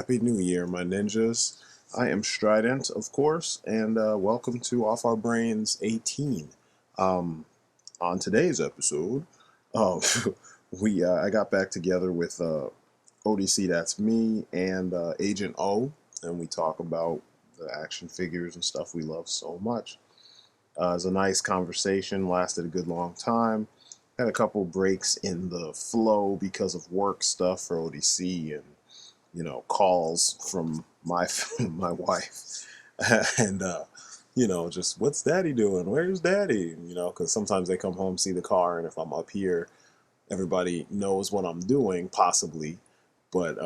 Happy New Year, my ninjas. I am Strident, of course, and welcome to Off Our Brains 18. Um, on today's episode, uh, I got back together with ODC, that's me, and Agent O, and we talk about the action figures and stuff we love so much. It was a nice conversation, lasted a good long time. Had a couple breaks in the flow because of work stuff for ODC and calls from my my wife, and just what's daddy doing? Where's daddy? Because sometimes they come home, see the car, and if I'm up here, everybody knows what I'm doing, possibly, but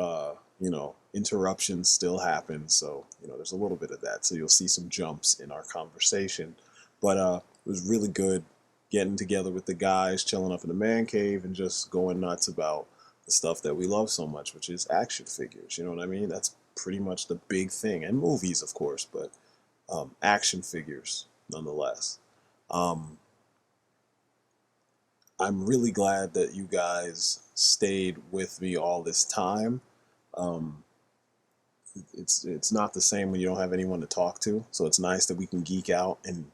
interruptions still happen. So there's a little bit of that. So you'll see some jumps in our conversation, but it was really good getting together with the guys, chilling up in the man cave, and just going nuts about the stuff that we love so much, which is action figures. You know what I mean? That's pretty much the big thing, and movies, of course, but action figures nonetheless. Um, I'm really glad that you guys stayed with me all this time. Um, it's not the same when you don't have anyone to talk to, so it's nice that we can geek out and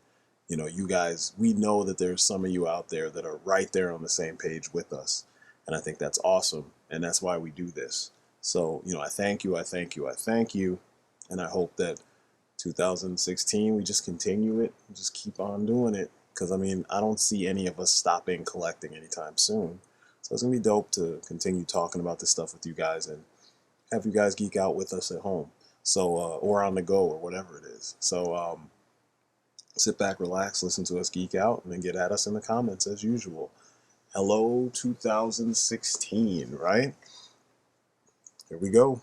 you guys, we know that there's some of you out there that are right there on the same page with us, and I think that's awesome, and that's why we do this. So I thank you, I thank you, I thank you, and I hope that 2016 we just continue it, just keep on doing it, because I don't see any of us stopping collecting anytime soon. So it's gonna be dope to continue talking about this stuff with you guys and have you guys geek out with us at home, so or on the go or whatever it is. So sit back, relax, listen to us geek out, and then get at us in the comments as usual. Hello 2016, right? Here we go.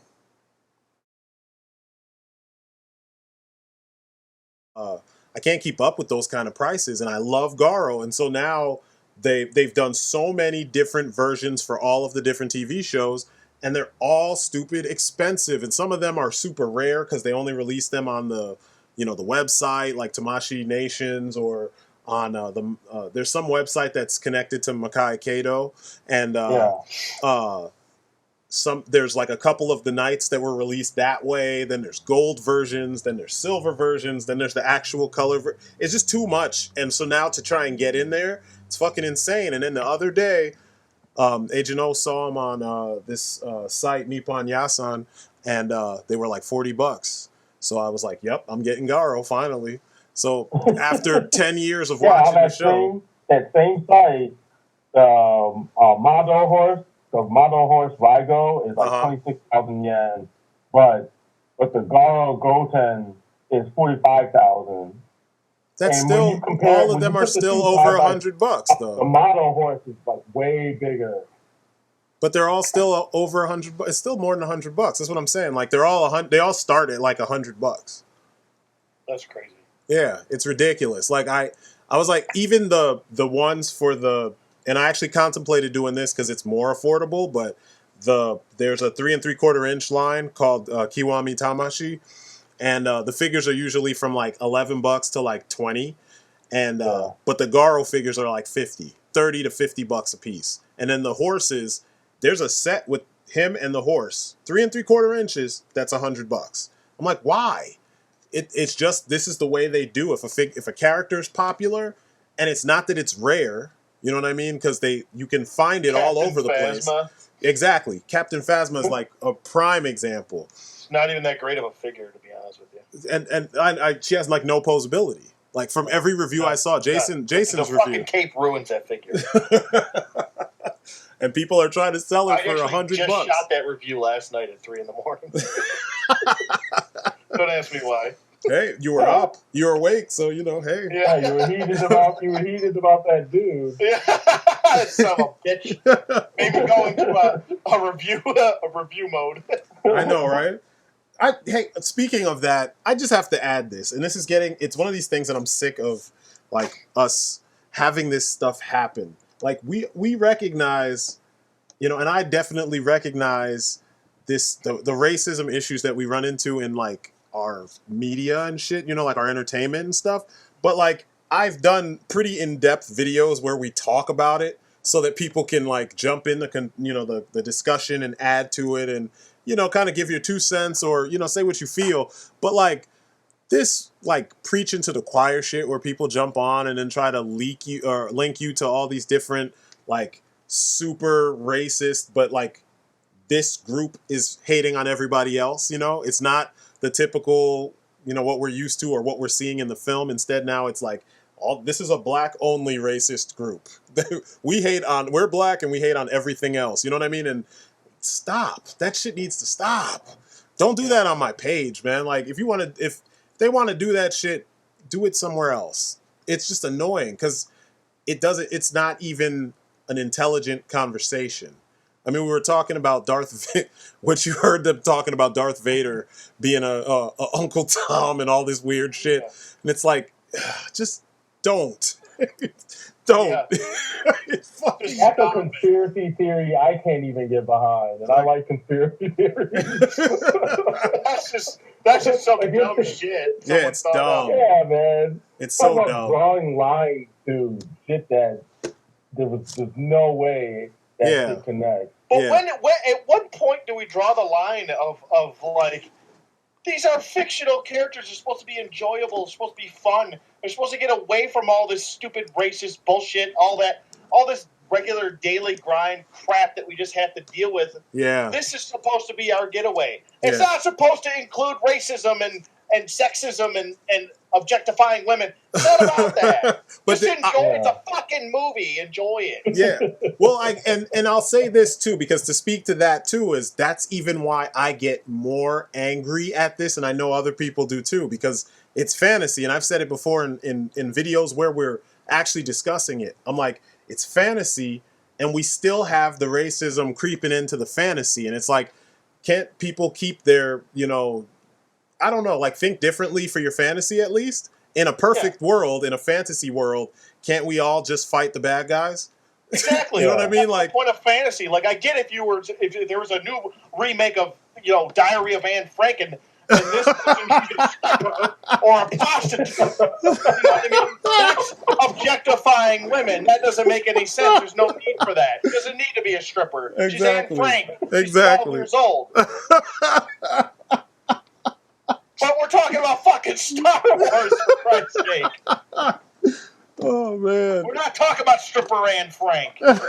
uh, I can't keep up with those kind of prices, and I love Garo, and so now they've done so many different versions for all of the different TV shows, and they're all stupid expensive, and some of them are super rare because they only release them on the website like Tamashi Nations, or on there's some website that's connected to Makai Kato, and Yeah. there's like a couple of the nights that were released that way, then there's gold versions, then there's silver versions, then there's the actual color it's just too much, and so now to try and get in there, it's fucking insane. And then the other day, Agent O saw them on this site Nippon Yasan, and they were like $40. So I was like, yep, I'm getting Garo finally. So after 10 years of Yeah, watching the show, that same site, Mado horse, the Mado horse Vigo is like uh-huh 26,000 yen, but the Garo Goten is 45,000. that's And when you still, compare, all of when you them are put the still two over side by $100 the though. Mado horse is like way bigger. But they're all still over $100. It's still more than $100. That's what I'm saying. Like they're all they all start at like $100. That's crazy. Yeah, it's ridiculous. Like I was like, even the ones for the, and I actually contemplated doing this because it's more affordable. But there's a 3 3/4 inch line called Kiwami Tamashi, and the figures are usually from like $11 to like 20, and Yeah. but the Garo figures are like 30 to $50 a piece, and then the horses, there's a set with him and the horse, 3 3/4 inches. That's $100. I'm like, why? It's just, this is the way they do. If a character is popular, and it's not that it's rare, you know what I mean? Because you can find it all over the place. Exactly. Captain Phasma is like a prime example. It's not even that great of a figure, to be honest with you. And she has like no posability. Like from every review I saw, Jason's the review. fucking cape ruins that figure. And people are trying to sell it for $100. I just shot that review last night at 3 in the morning. Don't ask me why. Hey, you were up, you were awake, so hey. Yeah, you were heated about that dude. Yeah, son of a bitch. Maybe go into a review mode. I know, right? Hey, speaking of that, I just have to add this, and it's one of these things that I'm sick of, like us having this stuff happen. Like we recognize, and I definitely recognize the racism issues that we run into in like our media and shit, like our entertainment and stuff. But like I've done pretty in-depth videos where we talk about it so that people can like jump in the discussion and add to it, and kind of give your 2 cents or, say what you feel. But like this, like preaching to the choir shit where people jump on and then try to leak you or link you to all these different, like super racist, but like this group is hating on everybody else. It's not the typical, what we're used to or what we're seeing in the film. Instead, now it's like, this is a black only racist group. We're black and we hate on everything else. You know what I mean? And stop. That shit needs to stop. Don't do that on my page, man. Like if they want to do that shit, do it somewhere else. It's just annoying because it's not even an intelligent conversation. I mean, we were talking about what you heard them talking about Darth Vader being a Uncle Tom and all this weird shit. And it's like, just don't. Don't. That's a conspiracy theory I can't even get behind, and I like conspiracy theories. that's just some dumb shit. Yeah, it's dumb. Yeah, man. It's so dumb. Drawing lines to shit that there's no way that shit connects. But when at what point do we draw the line of like, these are fictional characters. They're supposed to be enjoyable. They're supposed to be fun. They're supposed to get away from all this stupid racist bullshit, all this regular daily grind crap that we just have to deal with. Yeah. This is supposed to be our getaway. It's not supposed to include racism and sexism and objectifying women. It's not about that. But just enjoy the fucking movie. Enjoy it. Yeah. Well, and I'll say this too, because to speak to that too is that's even why I get more angry at this, and I know other people do too, because it's fantasy, and I've said it before in videos where we're actually discussing it. I'm like, it's fantasy, and we still have the racism creeping into the fantasy, and it's like, can't people keep their, I don't know, like think differently for your fantasy at least? In a perfect world, in a fantasy world, can't we all just fight the bad guys? Exactly. You know what I mean? That's like the point of fantasy. Like I get if there was a new remake of Diary of Anne Frank and this person should be a stripper or a prostitute. You know what I mean? That's objectifying women. That doesn't make any sense. There's no need for that. She doesn't need to be a stripper. Exactly. She's Anne Frank. Exactly. She's 12 years old. But we're talking about fucking Star Wars, for Christ's sake. Oh, man. We're not talking about stripper Anne Frank. God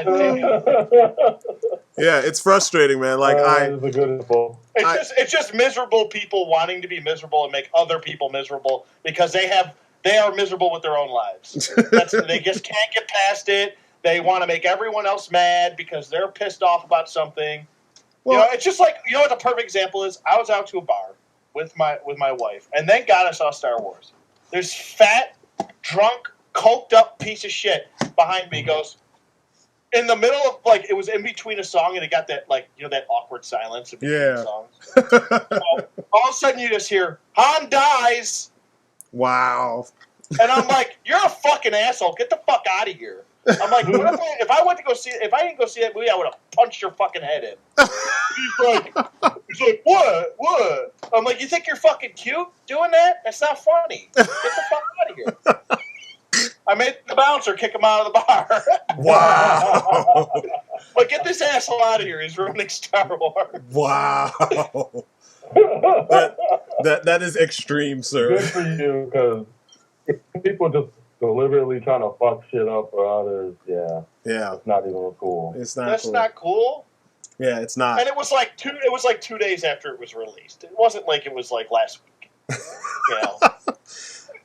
damn. Yeah, it's frustrating, man. Like it's just miserable people wanting to be miserable and make other people miserable because they are miserable with their own lives. They just can't get past it. They want to make everyone else mad because they're pissed off about something. Well, it's just like, what the perfect example is? I was out to a bar with my wife, and thank God I saw Star Wars. This fat, drunk, coked up piece of shit behind me goes, in the middle of, like, it was in between a song, and it got that, like, that awkward silence in between the songs. So, all of a sudden, you just hear, Han dies! Wow. And I'm like, you're a fucking asshole. Get the fuck out of here. I'm like, what if I didn't go see that movie, I would have punched your fucking head in. He's like, what? I'm like, you think you're fucking cute doing that? That's not funny. Get the fuck out of here. I made the bouncer kick him out of the bar. Wow. But get this asshole out of here. He's ruining Star Wars. Wow. That is extreme, sir. Good for you, because people just deliberately trying to fuck shit up for others. Yeah. It's not even cool. That's not cool. Yeah, it's not. And it was like 2 days after it was released. It wasn't like it was like last week.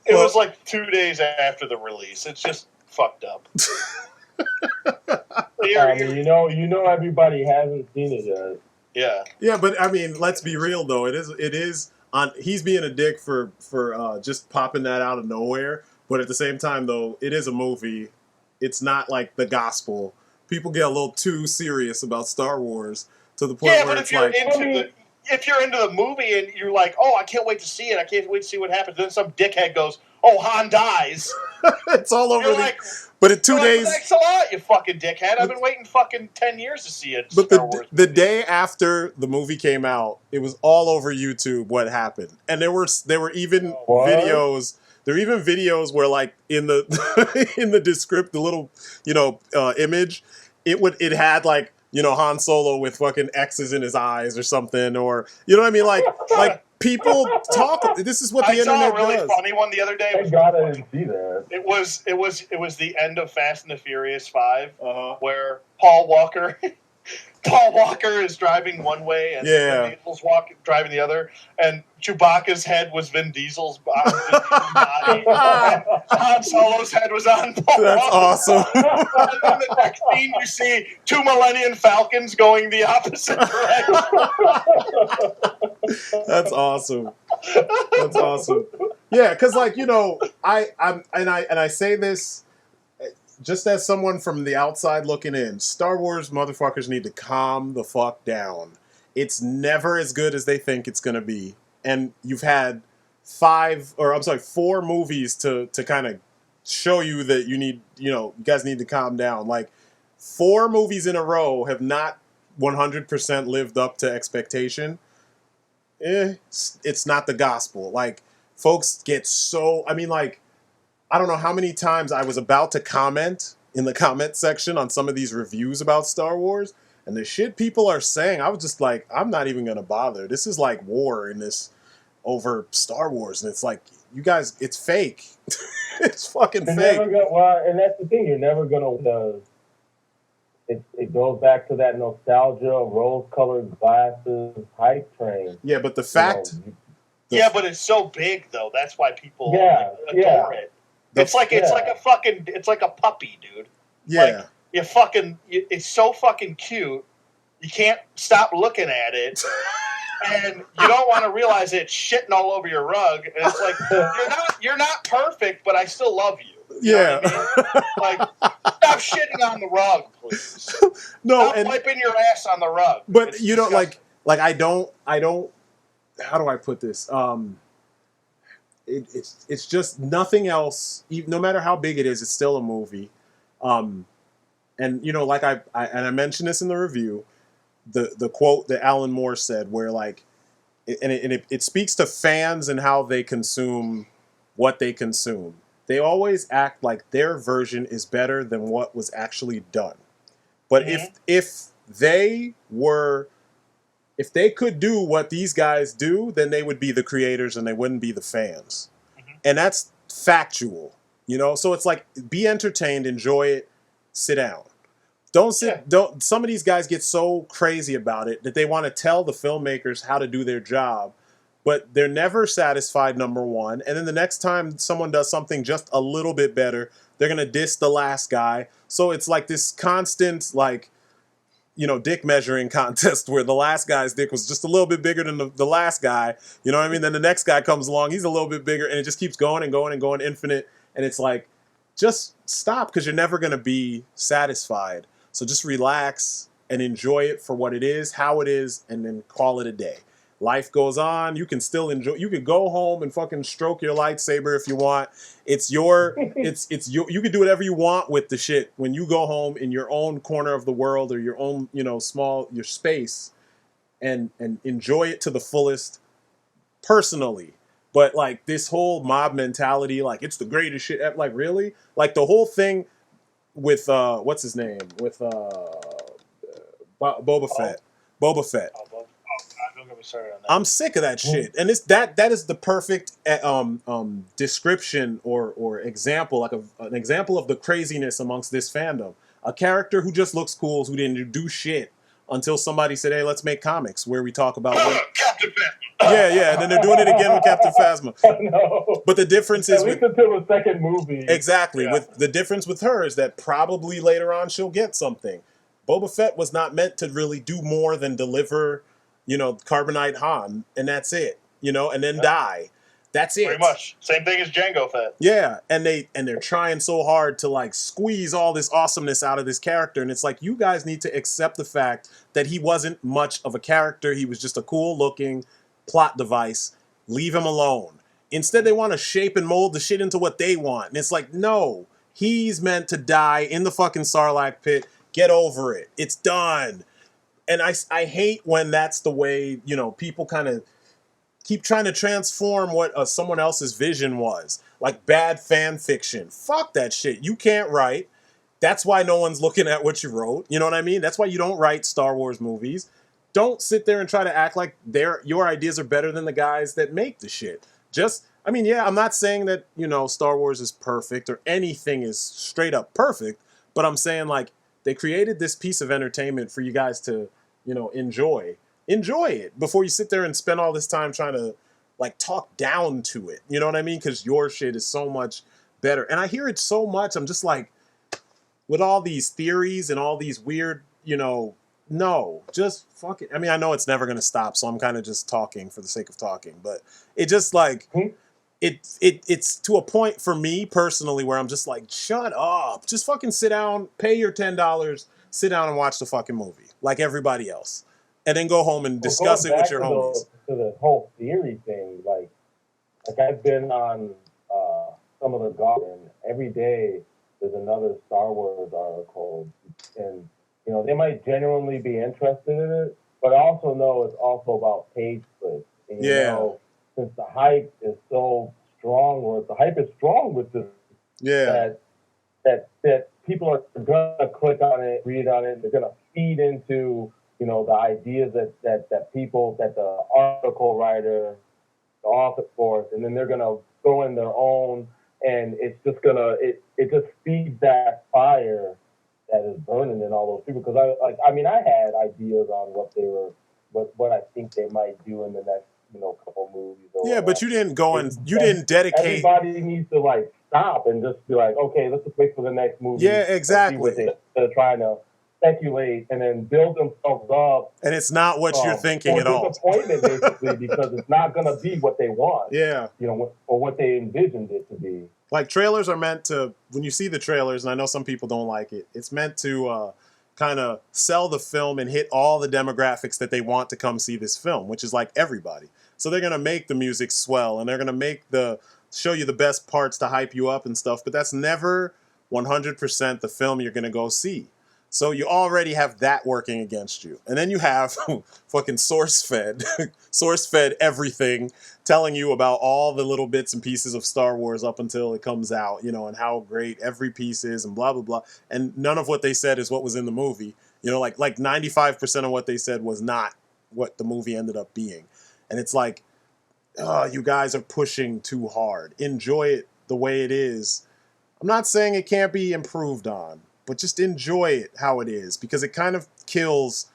It was like 2 days after the release. It's just fucked up. You know everybody hasn't seen it yet. Yeah. Yeah, but I mean, let's be real though. It is on. He's being a dick for just popping that out of nowhere. But at the same time, though, it is a movie. It's not like the gospel. People get a little too serious about Star Wars to the point where it's like, if you're into the movie and you're like, oh, I can't wait to see it. I can't wait to see what happens. Then some dickhead goes, oh, Han dies. It's all over. But in 2 days, thanks a lot, you fucking dickhead. I've been waiting fucking 10 years to see it. But the day after the movie came out, it was all over YouTube what happened, and there were even videos. There are even videos where, like, in the in the descript, the little image, it had like, Han Solo with fucking X's in his eyes or something, or you know what I mean, like people talk. This is what the internet does. I saw a really funny one the other day. Thank God I didn't see that. It was the end of Fast and the Furious 5, where Paul Walker is driving one way and Vin Diesel's driving the other, and Chewbacca's head was Vin Diesel's body, and Han Solo's head was on Paul That's Walker. Awesome. And then the next scene, you see 2 Millennium Falcons going the opposite direction. That's awesome. That's awesome. Yeah, because like I say this just as someone from the outside looking in. Star Wars motherfuckers need to calm the fuck down. It's never as good as they think it's gonna be, and you've had 4 movies to kind of show you that you guys need to calm down. Like 4 movies in a row have not 100% lived up to expectation. It's not the gospel. Like, folks get so... I mean, like, I don't know how many times I was about to comment in the comment section on some of these reviews about Star Wars, and the shit people are saying, I was just like, I'm not even going to bother. This is like war in this over Star Wars, and it's like, you guys, it's fake. It's fucking fake. And that's the thing. You're never going to... It goes back to that nostalgia, rose-colored glasses, hype train. Yeah, but the fact... but it's so big, though. That's why people adore it. It's like a puppy, dude. Yeah. Like, it's so fucking cute. You can't stop looking at it. And you don't want to realize it's shitting all over your rug. And it's like, you're not perfect, but I still love you. You know what I mean? Like, stop shitting on the rug, please. Stop wiping your ass on the rug. But it's disgusting. like I don't. How do I put this? It's just nothing else. No matter how big it is, it's still a movie. And like I mentioned this in the review, the quote that Alan Moore said, where like, it speaks to fans and how they consume what they consume. They always act like their version is better than what was actually done. But if they could do what these guys do, then they would be the creators and they wouldn't be the fans. And that's factual, So it's like, be entertained, enjoy it, sit down. Some of these guys get so crazy about it that they want to tell the filmmakers how to do their job, but they're never satisfied, number one. And then the next time someone does something just a little bit better, they're going to diss the last guy. So it's like this constant, like, dick measuring contest where the last guy's dick was just a little bit bigger than the last guy. You know what I mean? Then the next guy comes along, he's a little bit bigger, and it just keeps going and going and going infinite. And it's like, just stop, because you're never going to be satisfied. So just relax and enjoy it for what it is, how it is, and then call it a day. Life goes on. You can still enjoy. You can go home and fucking stroke your lightsaber if you want. It's your. You can do whatever you want with the shit when you go home in your own corner of the world or your own, your space, and enjoy it to the fullest, personally. But like this whole mob mentality, like it's the greatest shit ever. Like really, like the whole thing with what's his name with Boba Fett. Boba Fett. I'm sick of that shit, and that is the perfect description or example, like an example of the craziness amongst this fandom. A character who just looks cool, who didn't do shit until somebody said, "Hey, let's make comics where we talk about." Captain Phasma. Yeah, and then they're doing it again with Captain Phasma. No. But the difference is at least until the second movie. Exactly. Yeah. With the difference with her is that probably later on she'll get something. Boba Fett was not meant to really do more than deliver, Carbonite Han, and that's it, and then die. That's it. Pretty much. Same thing as Jango Fett. Yeah, and they're trying so hard to like squeeze all this awesomeness out of this character, and it's like, you guys need to accept the fact that he wasn't much of a character. He was just a cool looking plot device. Leave him alone. Instead, they want to shape and mold the shit into what they want, and it's like, no, he's meant to die in the fucking Sarlacc pit. Get over it. It's done. And I hate when that's the way, people kind of keep trying to transform what someone else's vision was. Like bad fan fiction. Fuck that shit. You can't write. that's why no one's looking at what you wrote. You know what I mean? That's why you don't write Star Wars movies. Don't sit there and try to act like your ideas are better than the guys that make the shit. Just, I mean, yeah, I'm not saying that, Star Wars is perfect or anything is straight up perfect, but I'm saying, like, they created this piece of entertainment for you guys to, enjoy. Enjoy it before you sit there and spend all this time trying to, like, talk down to it. You know what I mean? Because your shit is so much better. And I hear it so much, I'm just like, with all these theories and all these weird, no, just fuck it. I mean, I know it's never going to stop, so I'm kind of just talking for the sake of talking, but it just like, it's to a point for me personally where I'm just like, shut up. Just fucking sit down, pay your $10, sit down and watch the fucking movie like everybody else. And then go home and discuss it with your homies. To the whole theory thing, like I've been on some of the garden every day. There's another Star Wars article, and they might genuinely be interested in it, but I also know it's also about page splits. And, since the hype is so strong, or the hype is strong with this, that people are gonna click on it, read on it, they're gonna feed into the ideas that the article writer, the author force, and then they're gonna go in their own. And it's just it just feeds that fire that is burning in all those people. Because I had ideas on what I think they might do in the next couple movies. Yeah, but you didn't go and you didn't dedicate. Everybody needs to like stop and just be like, okay, let's just wait for the next movie. Yeah, exactly. They're trying to speculate and then build themselves up. And it's not what you're thinking at all. Disappointment, basically, because it's not going to be what they want. Yeah. Or what they envisioned it to be. Like, trailers are meant to, when you see the trailers, and I know some people don't like it, it's meant to kind of sell the film and hit all the demographics that they want to come see this film, which is like everybody. So they're going to make the music swell, and they're going to show you the best parts to hype you up and stuff, but that's never 100% the film you're going to go see. So you already have that working against you. And then you have fucking source-fed everything, telling you about all the little bits and pieces of Star Wars up until it comes out, and how great every piece is and blah, blah, blah. And none of what they said is what was in the movie. Like 95% of what they said was not what the movie ended up being. And it's like, oh, you guys are pushing too hard. Enjoy it the way it is. I'm not saying it can't be improved on, but just enjoy it how it is, because it kind of kills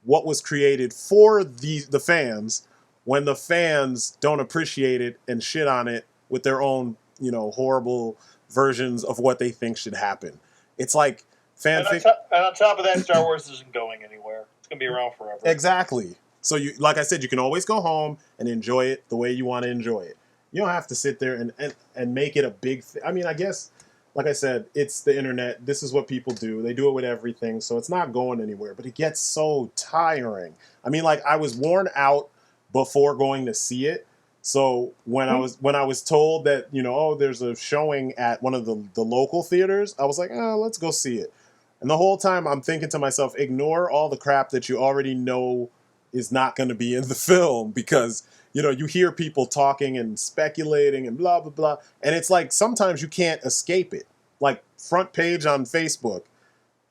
what was created for the fans when the fans don't appreciate it and shit on it with their own, horrible versions of what they think should happen. It's like fanfic. And on top of that, Star Wars isn't going anywhere. It's going to be around forever. Exactly. So like I said, you can always go home and enjoy it the way you want to enjoy it. You don't have to sit there and make it a big thing. I mean, I guess, like I said, it's the internet. This is what people do. They do it with everything, so it's not going anywhere. But it gets so tiring. I mean, like, I was worn out before going to see it. So when I was told that, there's a showing at one of the local theaters, I was like, let's go see it. And the whole time I'm thinking to myself, ignore all the crap that you already know is not going to be in the film, because you hear people talking and speculating and blah, blah, blah. And it's like, sometimes you can't escape it. Like, front page on Facebook,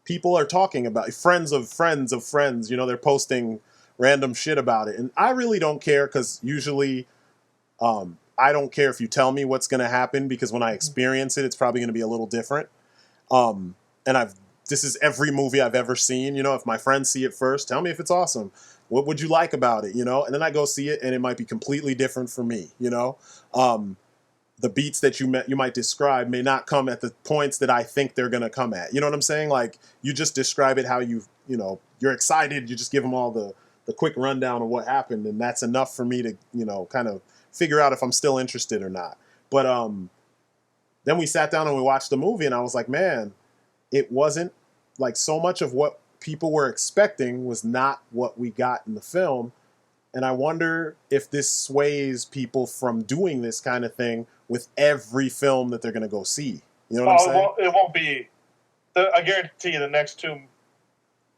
people are talking about it. Friends of friends of friends, they're posting random shit about it. And I really don't care, because usually I don't care if you tell me what's going to happen, because when I experience it, it's probably going to be a little different. And this is every movie I've ever seen. If my friends see it first, tell me if it's awesome. What would you like about it, And then I go see it, and it might be completely different for me, The beats that you might describe may not come at the points that I think they're going to come at. You know what I'm saying? Like, you just describe it how you're excited. You just give them all the quick rundown of what happened, and that's enough for me to, kind of figure out if I'm still interested or not. But then we sat down and we watched the movie, and I was like, man, it wasn't like, so much of what people were expecting was not what we got in the film. And I wonder if this sways people from doing this kind of thing with every film that they're going to go see. You know what I'm saying? It won't be. I guarantee you the next two,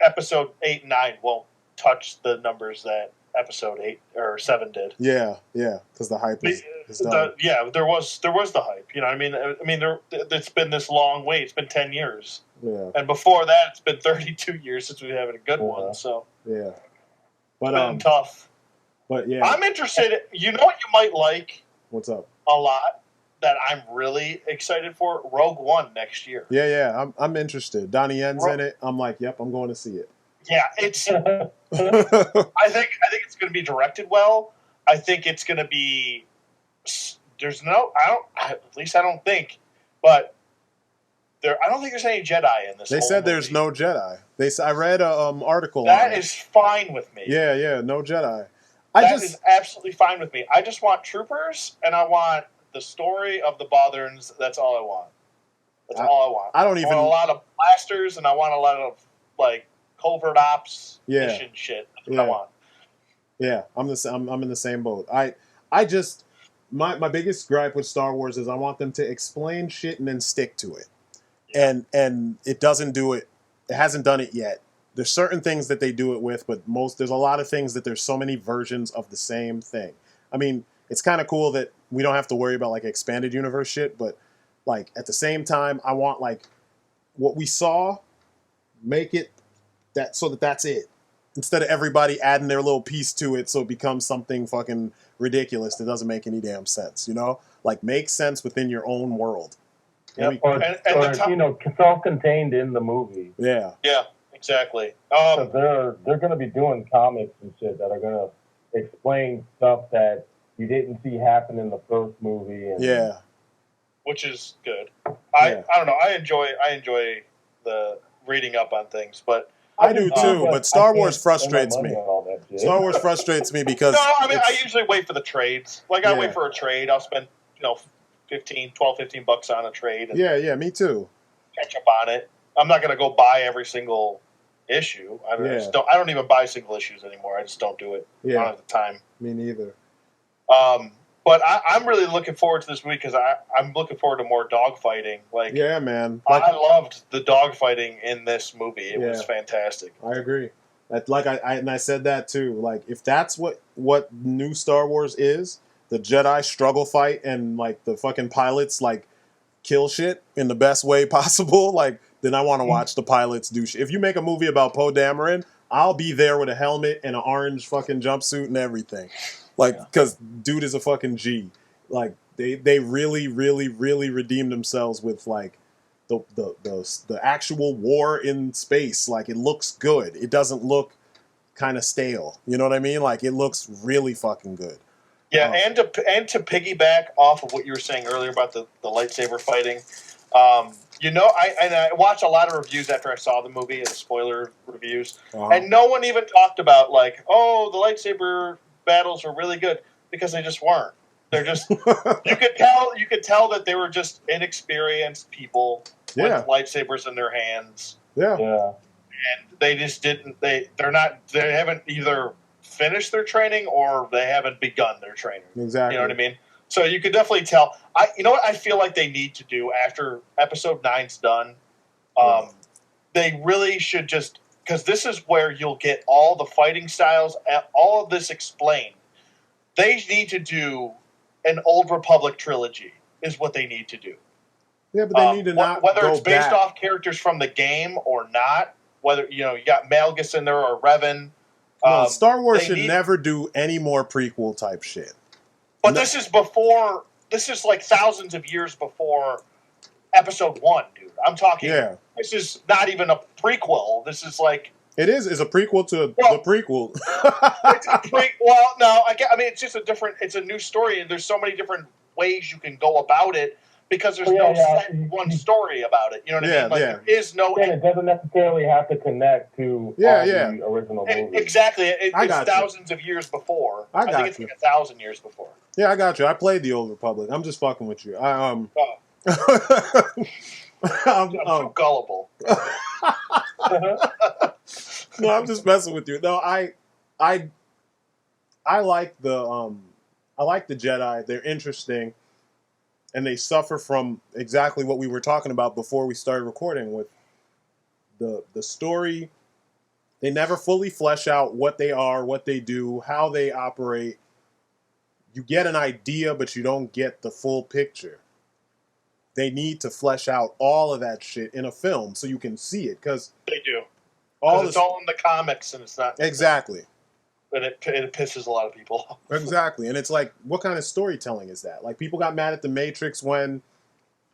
episode 8 and 9, won't touch the numbers that episode 8 or 7 did. Yeah, because the hype is done. There was the hype. You know what I mean? It's been this long wait. It's been 10 years. Yeah. And before that, it's been 32 years since we had a good one. So yeah, but it's been tough. But yeah, I'm interested. You know what you might like? What's up? A lot that I'm really excited for. Rogue One next year. Yeah. I'm interested. Donnie Yen's in it. I'm like, yep, I'm going to see it. Yeah, it's. I think it's going to be directed well. I think it's going to be. There's no. I don't. At least I don't think. But there. I don't think there's any Jedi in this. They said there's no Jedi. I read a article. That is fine with me. Yeah. No Jedi. That is absolutely fine with me. I just want troopers, and I want the story of the Botherns. That's all I want. That's all I want. I don't even. I want a lot of blasters, and I want a lot of like covert ops mission shit. That's what I want. Yeah, I'm in the same boat. I just my biggest gripe with Star Wars is I want them to explain shit and then stick to it. Yeah. And it doesn't do it. It hasn't done it yet. There's certain things that they do it with, but there's a lot of things that there's so many versions of the same thing. I mean, it's kind of cool that we don't have to worry about like expanded universe shit, but like at the same time, I want like what we saw, make it that's it. Instead of everybody adding their little piece to it so it becomes something fucking ridiculous that doesn't make any damn sense, you know? Like, make sense within your own world. Yeah, or self-contained in the movie. Yeah. Yeah, exactly. They're going to be doing comics and shit that are going to explain stuff that you didn't see happen in the first movie. And, which is good. I don't know. I enjoy the reading up on things, but I do too, but Star Wars frustrates me. Star Wars frustrates me because... No, I mean, I usually wait for the trades. Like, I wait for a trade. I'll spend, $12, $15 on a trade. And yeah, me too. Catch up on it. I'm not going to go buy every single issue. I don't even buy single issues anymore. I just don't do it. I don't have the time. Me neither. But I'm really looking forward to this week because I'm looking forward to more dogfighting. Like, yeah, man. I loved the dogfighting in this movie. It was fantastic. I agree. I said that too. Like, if that's what new Star Wars is, the Jedi struggle fight and like the fucking pilots like kill shit in the best way possible, like then I want to watch the pilots do shit. If you make a movie about Poe Dameron, I'll be there with a helmet and an orange fucking jumpsuit and everything. Like, because dude is a fucking G. Like, they really, really, really redeemed themselves with, like, the actual war in space. Like, it looks good. It doesn't look kind of stale. You know what I mean? Like, it looks really fucking good. Yeah, and to piggyback off of what you were saying earlier about the lightsaber fighting, I watched a lot of reviews after I saw the movie and the spoiler reviews, and no one even talked about, like, oh, the lightsaber battles are really good, because they just weren't. They're just you could tell that they were just inexperienced people with lightsabers in their hands. Yeah. And they just didn't they haven't either finished their training or they haven't begun their training. Exactly. You know what I mean? So you could definitely tell. You know what I feel like they need to do after episode 9's done? They really should just, because this is where you'll get all the fighting styles, all of this explained. They need to do an Old Republic trilogy, is what they need to do. Yeah, but they need to not whether it's based off characters from the game or not. Whether you got Malgus in there or Revan. No, Star Wars should never do any more prequel type shit. But this is before. This is like thousands of years before Episode 1, dude. I'm talking. Yeah. This is not even a prequel. This is like. It is. It's a prequel to the prequel. It's a well, no. I mean, it's just a different. It's a new story, and there's so many different ways you can go about it because there's no set one story about it. You know what I mean? Like there is no. And it doesn't necessarily have to connect to the original movie. Exactly. It's thousands of years before. I think it's like 1,000 years before. Yeah, I got you. I played the Old Republic. I'm just fucking with you. I'm too gullible. No, I'm just messing with you. No, I like the Jedi. They're interesting, and they suffer from exactly what we were talking about before we started recording with the story. They never fully flesh out what they are, what they do, how they operate. You get an idea, but you don't get the full picture. they need to flesh out all of that shit in a film so you can see it, because They do. all It's all in the comics, and it's not exactly. And it pisses a lot of people off. Exactly. And it's like, what kind of storytelling is that? Like, people got mad at The Matrix when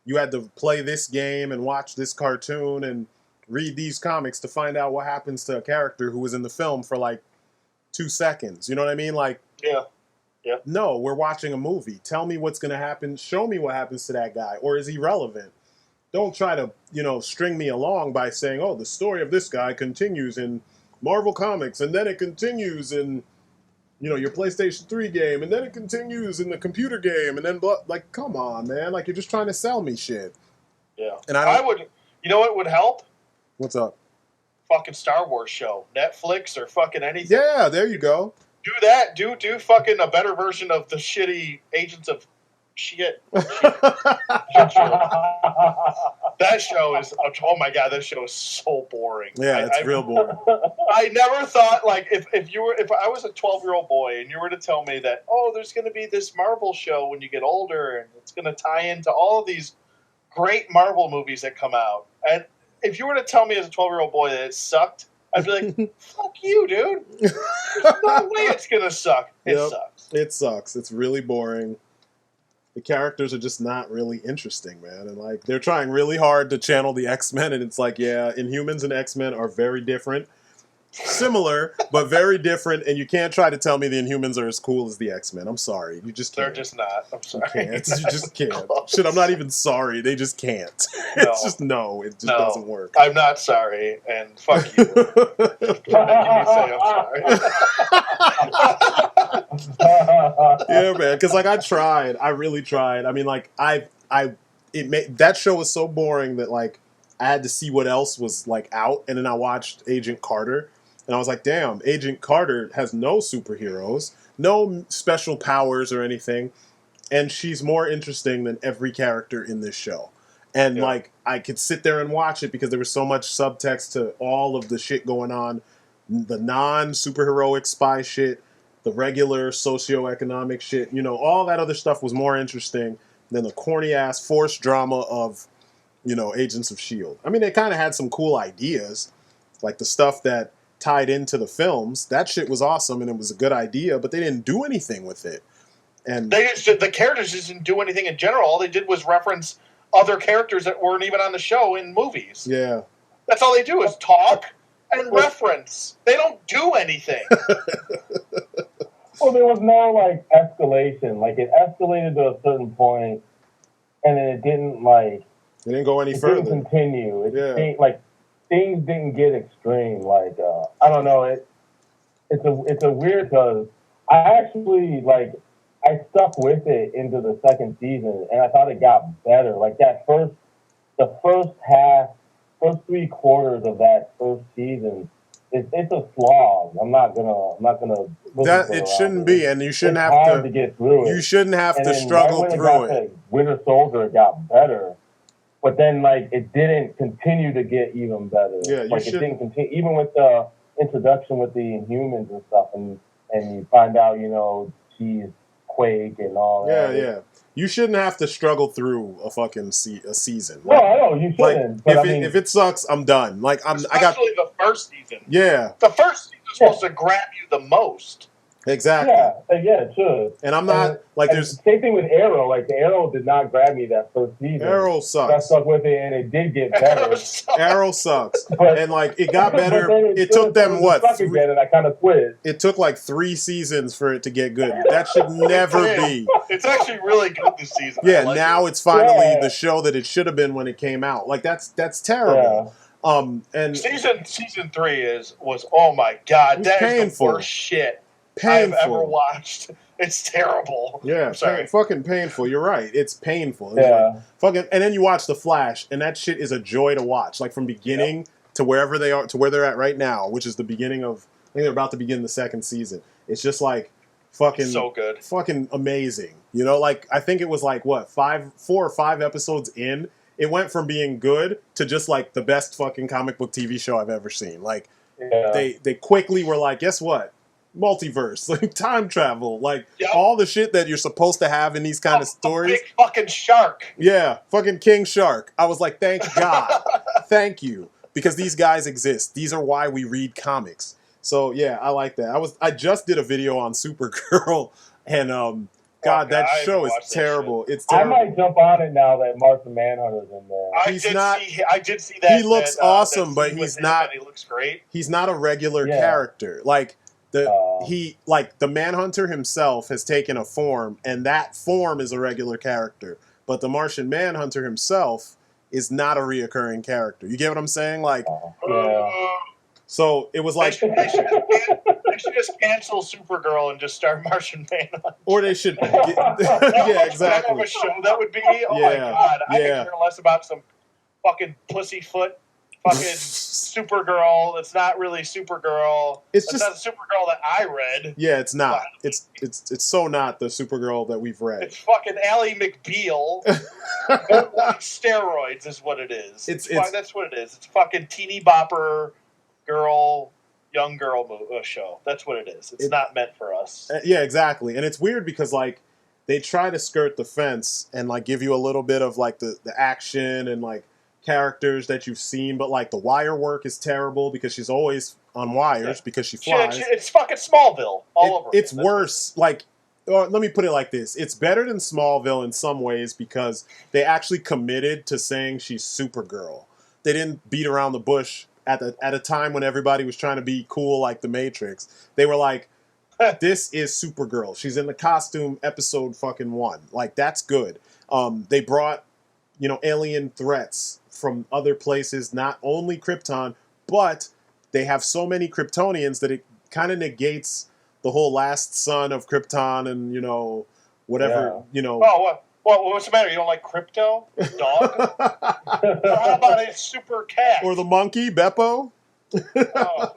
you had to play this game and watch this cartoon and read these comics to find out what happens to a character who was in the film for like 2 seconds. You know what I mean? Like, Yeah. Yeah. no, we're watching a movie. Tell me what's going to happen. Show me what happens to that guy. Or is he relevant? Don't try to, string me along by saying, oh, the story of this guy continues in Marvel Comics, and then it continues in, your PlayStation 3 game, and then it continues in the computer game, and then, like, come on, man. Like, you're just trying to sell me shit. Yeah. And I would, what would help? What's up? Fucking Star Wars show. Netflix or fucking anything. Yeah, there you go. Do that. Do fucking a better version of the shitty Agents of Shit. That show is, oh my god, that show is so boring. Yeah, it's real boring. I never thought, like, if I was a 12-year-old boy and you were to tell me that, oh, there's going to be this Marvel show when you get older and it's going to tie into all of these great Marvel movies that come out, and if you were to tell me as a 12-year-old boy that it sucked, I'd be like, fuck you, dude. There's no way it's going to suck. It sucks. It sucks. It's really boring. The characters are just not really interesting, man. And, like, they're trying really hard to channel the X-Men, and it's like, yeah, Inhumans and X-Men are very different. Similar, but very different, and you can't try to tell me the Inhumans are as cool as the X-Men. I'm sorry. You just can't. They're just not. I'm sorry. You just can't. Shit, I'm not even sorry. They just can't. It's just, it just doesn't work. I'm not sorry, and fuck you. For making me say I'm sorry. Yeah, man, because, like, I really tried. I mean, like, that show was so boring that, like, I had to see what else was, like, out, and then I watched Agent Carter, and I was like, damn, Agent Carter has no superheroes, no special powers or anything, and she's more interesting than every character in this show. And, like, I could sit there and watch it because there was so much subtext to all of the shit going on, the non-superheroic spy shit, the regular socioeconomic shit, all that other stuff was more interesting than the corny-ass forced drama of, Agents of S.H.I.E.L.D. I mean, they kind of had some cool ideas, like the stuff that tied into the films. That shit was awesome, and it was a good idea, but they didn't do anything with it. And the characters just didn't do anything in general. All they did was reference other characters that weren't even on the show in movies. Yeah. That's all they do is talk and reference. They don't do anything. Well, there was no, like, escalation. Like, it escalated to a certain point, and then it didn't, like... It didn't go any further. It didn't continue. Like, things didn't get extreme. Like, I don't know. It's a weird, because I actually, like, I stuck with it into the second season, and I thought it got better. Like, the first 3/4 of that first season, it's a slog. I'm not gonna. That it shouldn't be, and you shouldn't have to get through it. You shouldn't have and to struggle through it. Winter Soldier got better, but then, like, it didn't continue to get even better. Yeah, like, it didn't continue even with the introduction with the Inhumans and stuff, and you find out, she's Quake and all that. Yeah. You shouldn't have to struggle through a fucking season. No, I know you shouldn't. Like, but if it sucks, I'm done. Like, especially the first season. Yeah. The first season is supposed to grab you the most. Exactly. Yeah, it should. And I'm not there's same thing with Arrow. Like, the Arrow did not grab me that first season. Arrow sucks. I stuck with it, and it did get better. Arrow sucks. And, like, it got better. It took them what? Again, and I kind of quit. It took like 3 seasons for it to get good. That should never be. It's actually really good this season. Yeah, now it's finally the show that it should have been when it came out. Like, that's terrible. And season 3 was oh my god, that is the worst shit I've ever watched. It's terrible. Yeah, I'm sorry. Fucking painful. You're right. It's painful. Yeah. Like, and then you watch The Flash, and that shit is a joy to watch. Like, from beginning to wherever they are, to where they're at right now, which is the beginning of, I think they're about to begin the second season. It's just like fucking so good, fucking amazing. Like, I think it was like what 4 or 5 episodes in, it went from being good to just like the best fucking comic book TV show I've ever seen. Like, they quickly were like, guess what? multiverse, like time travel, like Yep. all the shit that you're supposed to have in these kind of A stories. big fucking shark. Yeah, fucking King Shark. I was like, thank God. Thank you. Because these guys exist. These are why we read comics. So yeah, I like that. I just did a video on Supergirl and God, that I haven't show is watched that terrible. It's I terrible. might jump on it now that Martian Manhunter's in there. I did see that. He looks that, awesome, that but scene he's with him, not. and he looks great. He's not a regular Yeah. character. Like the Manhunter himself has taken a form, and that form is a regular character. But the Martian Manhunter himself is not a reoccurring character. You get what I'm saying? Like, Yeah. so it was They like, should just cancel Supergirl and just start Martian Manhunter. or they should, How yeah, much better of exactly. a show that would be. Oh my Yeah, god! I yeah. could care less about some fucking pussyfoot fucking Supergirl. That's not really Supergirl. It's That's just, not the Supergirl that I read. yeah, it's not. It's so not the Supergirl that we've read. It's fucking Ally McBeal. On steroids is what it is. That's what it is. It's fucking teeny bopper girl, young girl show. That's what it is. It's not meant for us. Yeah, exactly. And it's weird because like they try to skirt the fence and like give you a little bit of like the action and like characters that you've seen, but like the wire work is terrible because she's always on wires because she flies. It's fucking Smallville all over. It's worse. Like, or let me put it like this: it's better than Smallville in some ways because they actually committed to saying she's Supergirl. They didn't beat around the bush at a time when everybody was trying to be cool like the Matrix. They were like, this is Supergirl. She's in the costume episode fucking 1. Like, that's good. They brought, alien threats from other places, not only Krypton, but they have so many Kryptonians that it kind of negates the whole last son of Krypton and, whatever, Oh, what's the matter? You don't like Crypto? Dog? How about a super cat? Or the monkey, Beppo? Oh.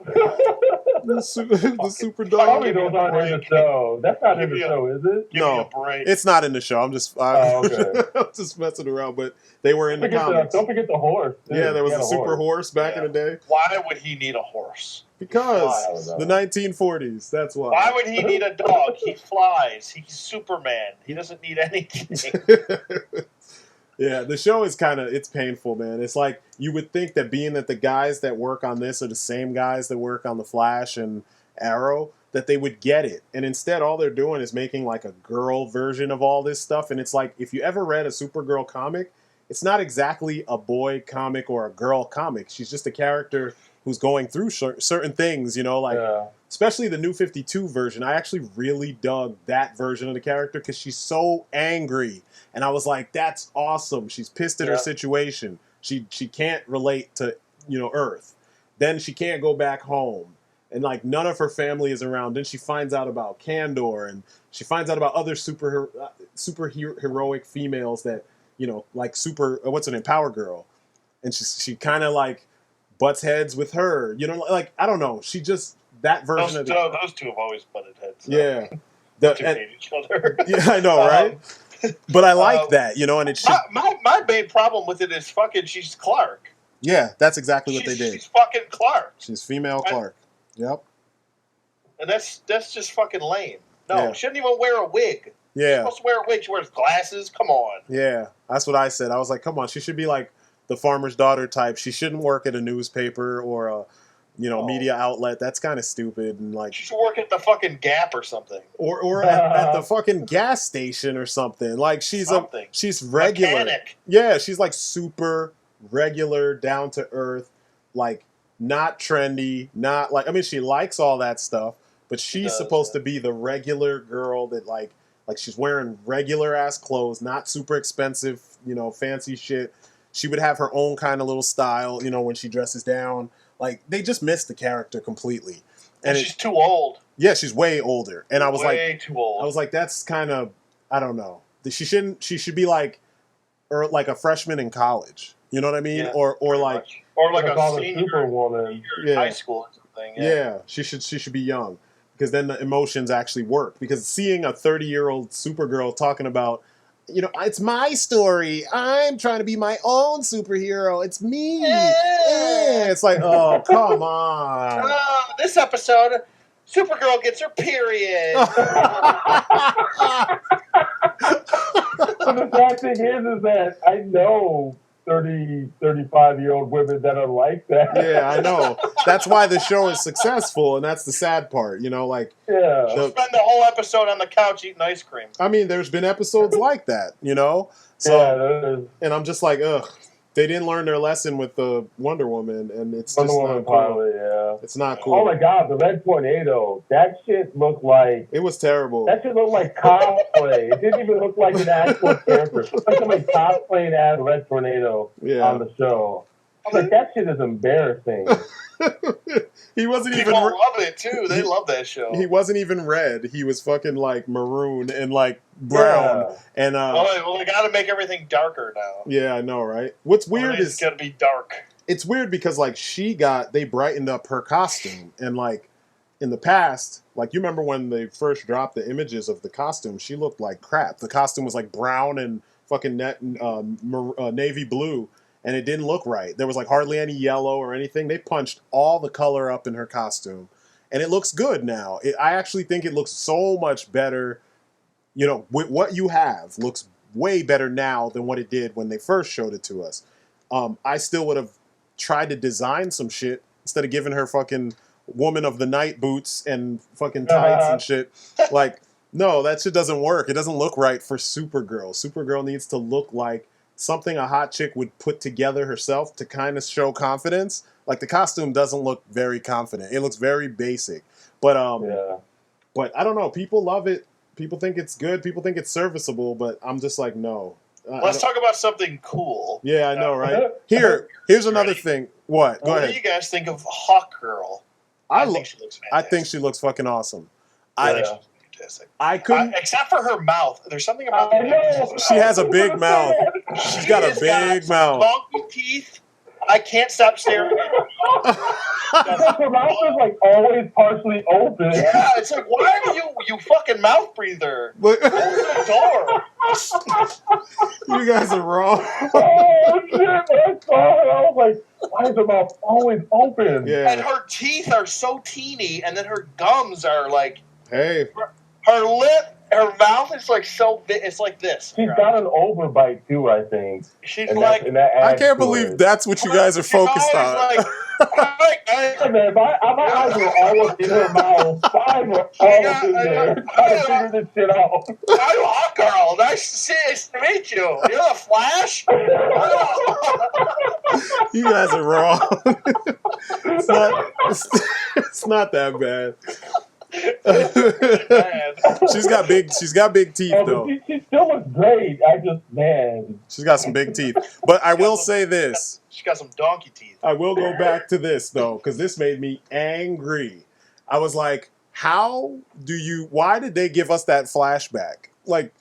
the super dog. Probably those aren't in the show. That's not in the show, is it? Give me a break. It's not in the show. I'm just, okay. I'm just messing around. But they were in the comics. Don't forget the horse. Too. Yeah, there was a super horse back in the day. Why would he need a horse? Because the 1940s. That's why. Why would he need a dog? He flies. He's Superman. He doesn't need anything. Yeah, the show is it's painful, man. It's like you would think that being that the guys that work on this are the same guys that work on The Flash and Arrow, that they would get it. And instead, all they're doing is making like a girl version of all this stuff. And it's like, if you ever read a Supergirl comic, it's not exactly a boy comic or a girl comic. She's just a character who's going through certain things, especially the New 52 version. I actually really dug that version of the character because she's so angry. And I was like, that's awesome. She's pissed at her situation. She can't relate to, Earth. Then she can't go back home. And like none of her family is around. Then she finds out about Kandor, and she finds out about other super heroic females that, like what's her name, Power Girl. And she kind of like butts heads with her. Like, I don't know. She just, that version of those two have always butted heads. Yeah. They hate each other. Yeah, I know, right? But I like that, and it's my main problem with it is she's Clark. Yeah, that's exactly what they did. She's fucking Clark. She's female Clark. Yep. And that's just fucking lame. No, she shouldn't even wear a wig. Yeah. She's supposed to wear a wig. She wears glasses. Come on. Yeah, that's what I said. I was like, come on, she should be like the farmer's daughter type. She shouldn't work at a newspaper or a media outlet. That's kind of stupid. And like, she should work at the fucking Gap or something. Or at the fucking gas station or something. Like she's regular. Mechanic. Yeah, she's like super regular, down to earth, like not trendy, not like, I mean, she likes all that stuff, but she's supposed to be the regular girl that like she's wearing regular ass clothes, not super expensive, fancy shit. She would have her own kind of little style, when she dresses down. Like, they just missed the character completely. And she's too old. Yeah, she's way older. And I was way too old. I was like, that's kind of, I don't know. She should be like a freshman in college. You know what I mean? Yeah, or like much. Or like a senior Superwoman in high school or something. Yeah, she should be young. Because then the emotions actually work. Because seeing a 30-year-old Supergirl talking about, it's my story. I'm trying to be my own superhero. It's me. Yeah. It's like, oh, come on. This episode, Supergirl gets her period. But the sad thing is that I know 30, 35-year-old women that are like that. Yeah, I know. That's why the show is successful, and that's the sad part. You know, like Yeah. She'll spend the whole episode on the couch eating ice cream. I mean, there's been episodes like that. You know, so and I'm just like, ugh. They didn't learn their lesson with the Wonder Woman, and it's Wonder just Woman not cool. pilot, yeah. It's not cool. Oh my god, the Red Tornado. That shit looked like... It was terrible. That shit looked like cosplay. It didn't even look like an actual character. It looked like somebody cosplaying as Red Tornado on the show. I was like, that shit is embarrassing. He wasn't People even... love it, too. They love that show. He wasn't even red. He was fucking, like, maroon and, like, brown. Yeah. And, well, they gotta make everything darker now. Yeah, I know, right? What's weird is... It's gotta be dark. It's weird because, like, they brightened up her costume. And, like, in the past, like, you remember when they first dropped the images of the costume, she looked like crap. The costume was, like, brown and fucking navy blue. And it didn't look right. There was like hardly any yellow or anything. They punched all the color up in her costume. And it looks good now. I actually think it looks so much better. You know, with what you have looks way better now than what it did when they first showed it to us. I still would have tried to design some shit instead of giving her fucking Woman of the Night boots and fucking tights and shit. Like, no, that shit doesn't work. It doesn't look right for Supergirl. Supergirl needs to look like something a hot chick would put together herself to kind of show confidence. Like, the costume doesn't look very confident. It looks very basic. But but I don't know. People love it. People think it's good. People think it's serviceable. But I'm just like, no. Let's talk about something cool. Yeah, I know, right? Here's another thing. What? Go ahead. What do you guys think of Hawk Girl? I think she looks fantastic. I think she looks fucking awesome. I couldn't, except for her mouth. There's something about her. She has a big mouth. She's got a big mouth. Monkey teeth. I can't stop staring at her. Her mouth is like always partially open. Yeah, it's like, why are you fucking mouth breather? Open the door. You guys are wrong. Oh shit! I saw it. I was like, why is her mouth always open? Yeah. And her teeth are so teeny, and then her gums are like. Hey. Her lip, her mouth is like so big. It's like this. She's got an overbite too, I think. She's like, I can't believe that's what you guys are focused on. Man, my eyes were almost in her mouth. Mine were almost in there. Trying to figure this shit out. I'm Hawk Girl. Nice to meet you. You're the Flash? You guys are wrong. It's not that bad. She's got big teeth though. She still looks great. She's got some big teeth. But I will say this. She's got some donkey teeth. I will go back to this though, because this made me angry. I was like, why did they give us that flashback? Like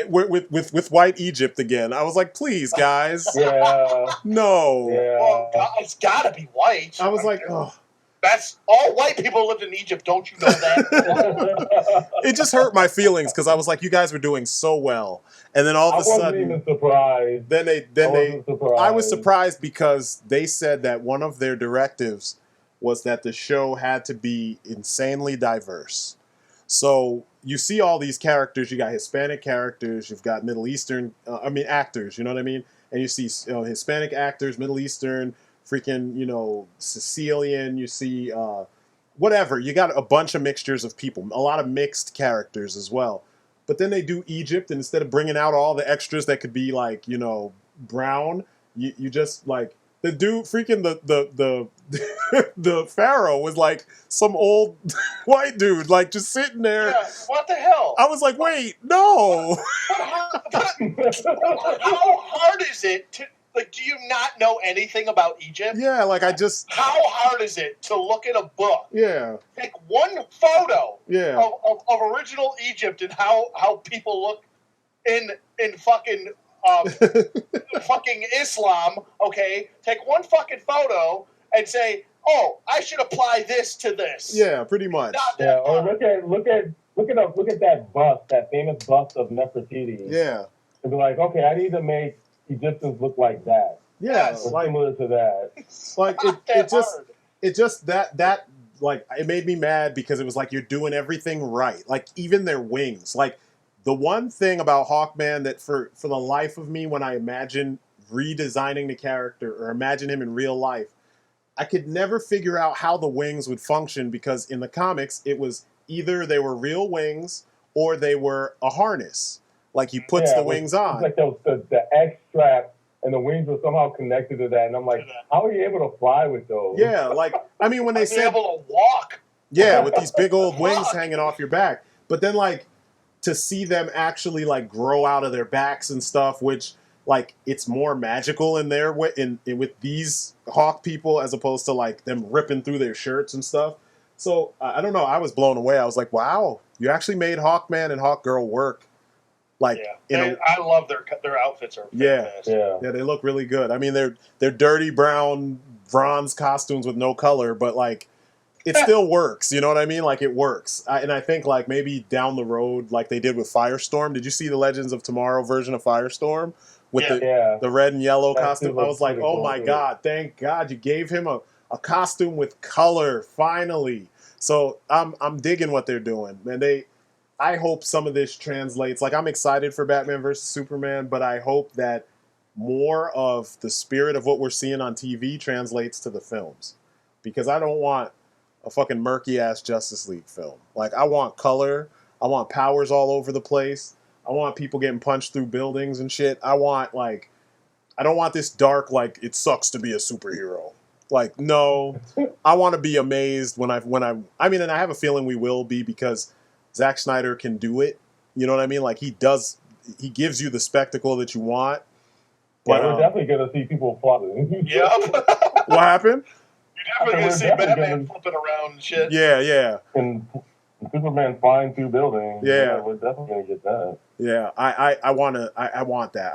with White Egypt again. I was like, please guys. Yeah. No. Yeah. Well, it's gotta be white. I was like, oh. That's all white people lived in Egypt. Don't you know that? It just hurt my feelings because I was like, you guys were doing so well, and then all of a sudden, I wasn't even surprised. I was surprised because they said that one of their directives was that the show had to be insanely diverse. So you see all these characters. You got Hispanic characters. You've got Middle Eastern. Actors. You know what I mean? And you see Hispanic actors, Middle Eastern. Freaking, Sicilian, you see, whatever. You got a bunch of mixtures of people, a lot of mixed characters as well. But then they do Egypt, and instead of bringing out all the extras that could be like, brown, you just like the dude, freaking the pharaoh was like some old white dude, like just sitting there. Yeah, what the hell? I was like, wait, no. How hard is it to? Like, do you not know anything about Egypt? Yeah, like How hard is it to look at a book? Yeah. Take one photo yeah. of original Egypt and how people look in fucking fucking Islam, okay? Take one fucking photo and say, oh, I should apply this to this. Yeah, pretty much. Yeah, or look at that bust, that famous bust of Nefertiti. Yeah. And be like, okay, I need to make Egyptians look like that. Yeah, or similar to that. Like it just that like, it made me mad because it was like, you're doing everything right. Like, even their wings. Like, the one thing about Hawkman that for the life of me, when I imagine redesigning the character or imagine him in real life, I could never figure out how the wings would function, because in the comics, it was either they were real wings or they were a harness. Like, he puts the wings on. It's like the X strap and the wings were somehow connected to that. And I'm like, how are you able to fly with those? Yeah, like, I mean, when they said able to walk. Yeah, with these big old wings hanging off your back. But then, like, to see them actually, like, grow out of their backs and stuff, which, like, it's more magical in there in with these Hawk people as opposed to, like, them ripping through their shirts and stuff. So, I don't know. I was blown away. I was like, wow, you actually made Hawkman and Hawkgirl work. Like, I love their outfits are fantastic. Yeah, they look really good. I mean, they're dirty brown bronze costumes with no color, but, like, it still works. You know what I mean? Like, it works. And I think, like, maybe down the road, like they did with Firestorm. Did you see the Legends of Tomorrow version of Firestorm with the red and yellow costume? I was like, oh my God, thank God you gave him a costume with color, finally. So I'm digging what they're doing. And I hope some of this translates. Like, I'm excited for Batman versus Superman, but I hope that more of the spirit of what we're seeing on TV translates to the films. Because I don't want a fucking murky ass Justice League film. Like, I want color. I want powers all over the place. I want people getting punched through buildings and shit. I don't want this dark, like, it sucks to be a superhero. Like, no. I want to be amazed when I mean, and I have a feeling we will be, because Zack Snyder can do it. You know what I mean? Like, he gives you the spectacle that you want. But we're definitely going to see people flopping. Yep. What happened? You're definitely going to see Batman flipping around and shit. Yeah. And Superman flying through buildings. Yeah. We're definitely going to get that. Yeah, I want that.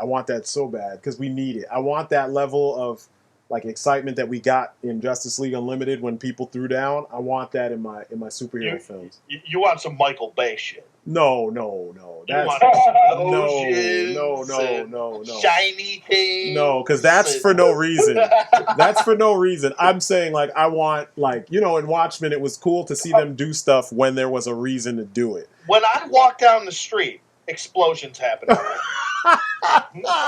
I want that so bad, because we need it. I want that level of, like, excitement that we got in Justice League Unlimited when people threw down. I want that in my superhero films. You want some Michael Bay shit? No. That's no. Shiny things. No, because that's for no reason. That's for no reason. I'm saying, like, I want, like, you know, in Watchmen, it was cool to see them do stuff when there was a reason to do it. When I walk down the street, explosions happen.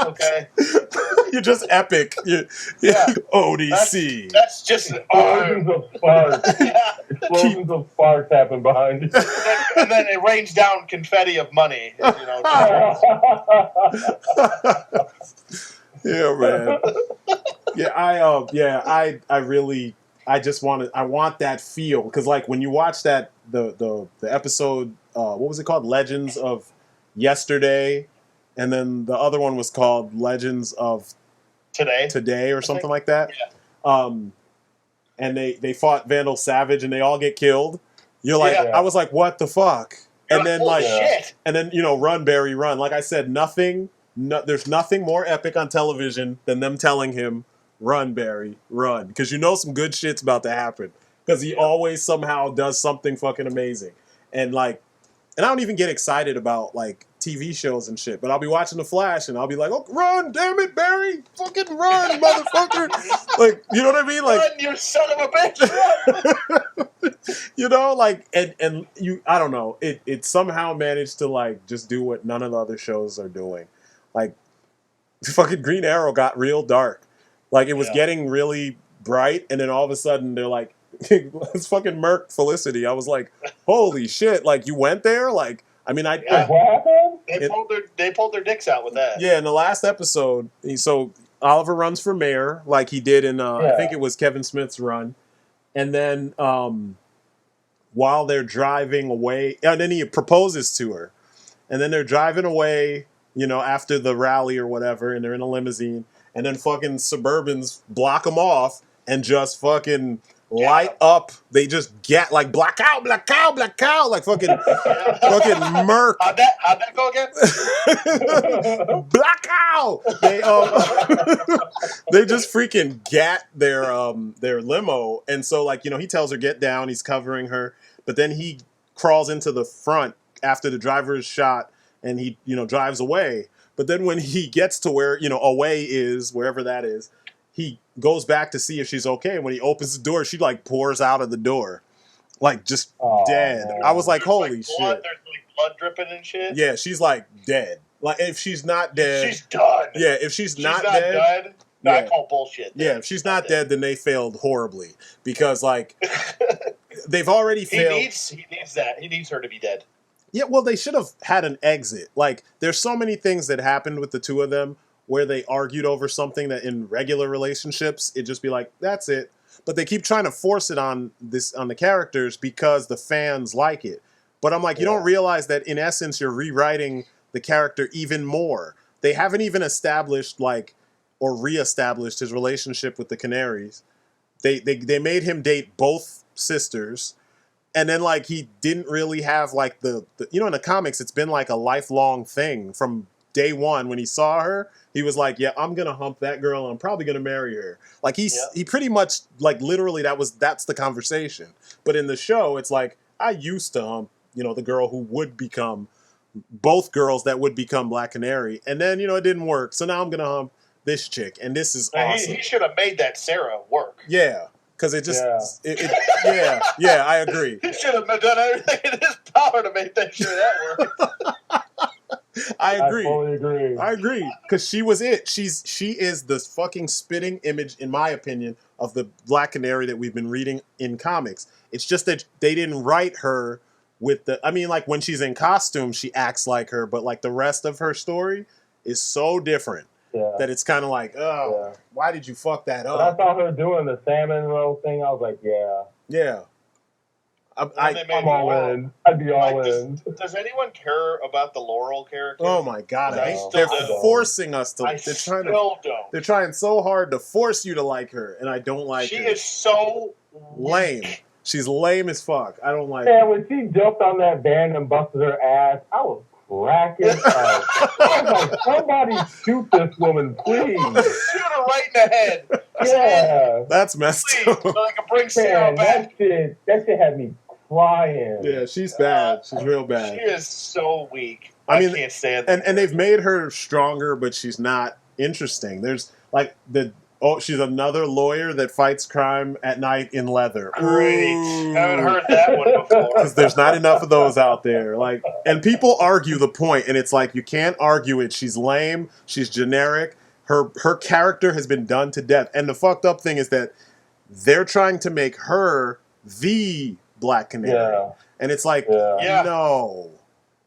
Okay. You're just epic. ODC. That's just explosions of sparks. Explosions of sparks happen behind you. And then it rains down confetti of money. You know. Yeah, man. I want that feel, because, like, when you watch that the episode, what was it called? Legends of Yesterday, and then the other one was called Legends of Today or something like that. Yeah. And they fought Vandal Savage and they all get killed. You're like, I was like, what the fuck? And then, like, shit. And then, you know, run, Barry, run. Like I said, there's nothing more epic on television than them telling him, run, Barry, run. Because you know some good shit's about to happen. Because he always somehow does something fucking amazing. And, like, and I don't even get excited about, like, TV shows and shit, but I'll be watching The Flash and I'll be like, oh, run, damn it, Barry, fucking run, motherfucker. Like, you know what I mean? Like, run, you son of a bitch. You know, like, and you, I don't know, it somehow managed to, like, just do what none of the other shows are doing. Like, fucking Green Arrow got real dark. Like, it was getting really bright, and then all of a sudden they're like, let's fucking murk Felicity. I was like, holy shit, like, you went there? Like, I mean, what happened? They pulled their dicks out with that. Yeah, in the last episode, so Oliver runs for mayor, like he did in, I think it was Kevin Smith's run. And then while they're driving away, and then he proposes to her. And then they're driving away, you know, after the rally or whatever, and they're in a limousine. And then fucking Suburbans block them off and just fucking light up. They just get, like, black out, like fucking fucking murk. How'd that go again? Black out. They just freaking gat their limo, and so, like, you know, he tells her get down. He's covering her, but then he crawls into the front after the driver is shot, and he, you know, drives away. But then when he gets to where, you know, away is, wherever that is, he goes back to see if she's okay. And when he opens the door, she, like, pours out of the door. like just dead. Man. I was like, There's holy like blood, shit. there's like blood dripping and shit. Yeah, she's like dead. Like if she's not dead, She's done. yeah, if she's not not dead, done. No, I yeah. call bullshit. Yeah, if she's not dead, then they failed horribly because like they've already failed. He needs that. He needs her to be dead. Yeah, well, they should have had an exit. Like, there's so many things that happened with the two of them where they argued over something that in regular relationships, it'd just be like, that's it. But they keep trying to force it on the characters because the fans like it. But I'm like, you don't realize that in essence, you're rewriting the character even more. They haven't even established, like, or reestablished his relationship with the Canaries. They made him date both sisters. And then, like, he didn't really have, like, the you know, in the comics, it's been, like, a lifelong thing. From day one, when he saw her, he was like, yeah, I'm going to hump that girl, and I'm probably going to marry her. Like, he pretty much, like, literally, that's the conversation. But in the show, it's like, I used to hump, you know, the girl who would become, both girls that would become Black Canary. And then, you know, it didn't work. So now I'm going to hump this chick, and this is awesome. He should have made that Sarah work. Yeah. Because it just, yeah, I agree. He should have done everything in his power to make that sure that worked. I agree. I fully agree. I agree. Because she was it. She is the fucking spitting image, in my opinion, of the Black Canary that we've been reading in comics. It's just that they didn't write her with the, I mean, like, when she's in costume, she acts like her, but, like, the rest of her story is so different. Yeah. That it's kind of like, oh, why did you fuck that up? When I saw her doing the salmon roll thing, I was like, yeah. I'm all in. I'd be all in. Does anyone care about the Laurel character? Oh my god, they're forcing us to. They're trying so hard to force you to like her, and I don't like her. She is so lame. She's lame as fuck. I don't like her. her. When she jumped on that band and busted her ass, I was cracking up. I was like, somebody shoot this woman, please. Shoot her right in the head. Yeah. That's messed up. So I can bring Sarah back. That shit had me crying. Yeah, she's bad. She's real bad. She is so weak. I mean, can't stand that. And they've made her stronger, but she's not interesting. There's like she's another lawyer that fights crime at night in leather. Great. I haven't heard that one before. Because there's not enough of those out there. Like, and people argue the point, and it's like, you can't argue it. She's lame. She's generic. Her character has been done to death. And the fucked up thing is that they're trying to make her the Black Canary. Yeah. And it's like, no.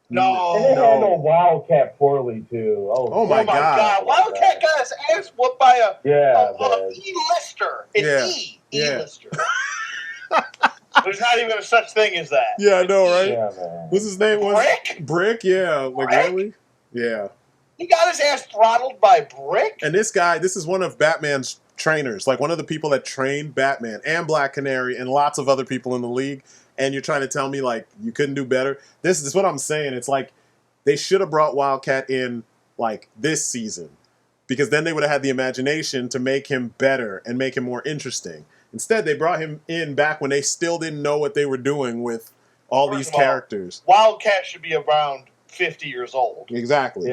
No. And they handled Wildcat poorly, too. Oh my God. Wildcat got his ass whooped by a E-lister. It's E-lister. There's not even a such thing as that. Yeah, I know, right? Yeah, man. What's his name? Brick? Yeah. Like, really? Yeah. He got his ass throttled by Brick? And this is one of Batman's trainers. Like, one of the people that trained Batman and Black Canary and lots of other people in the league. And you're trying to tell me, like, you couldn't do better? This is what I'm saying. It's like, they should have brought Wildcat in, like, this season. Because then they would have had the imagination to make him better and make him more interesting. Instead, they brought him in back when they still didn't know what they were doing with all these characters. Wildcat should be around 50 years old. Exactly.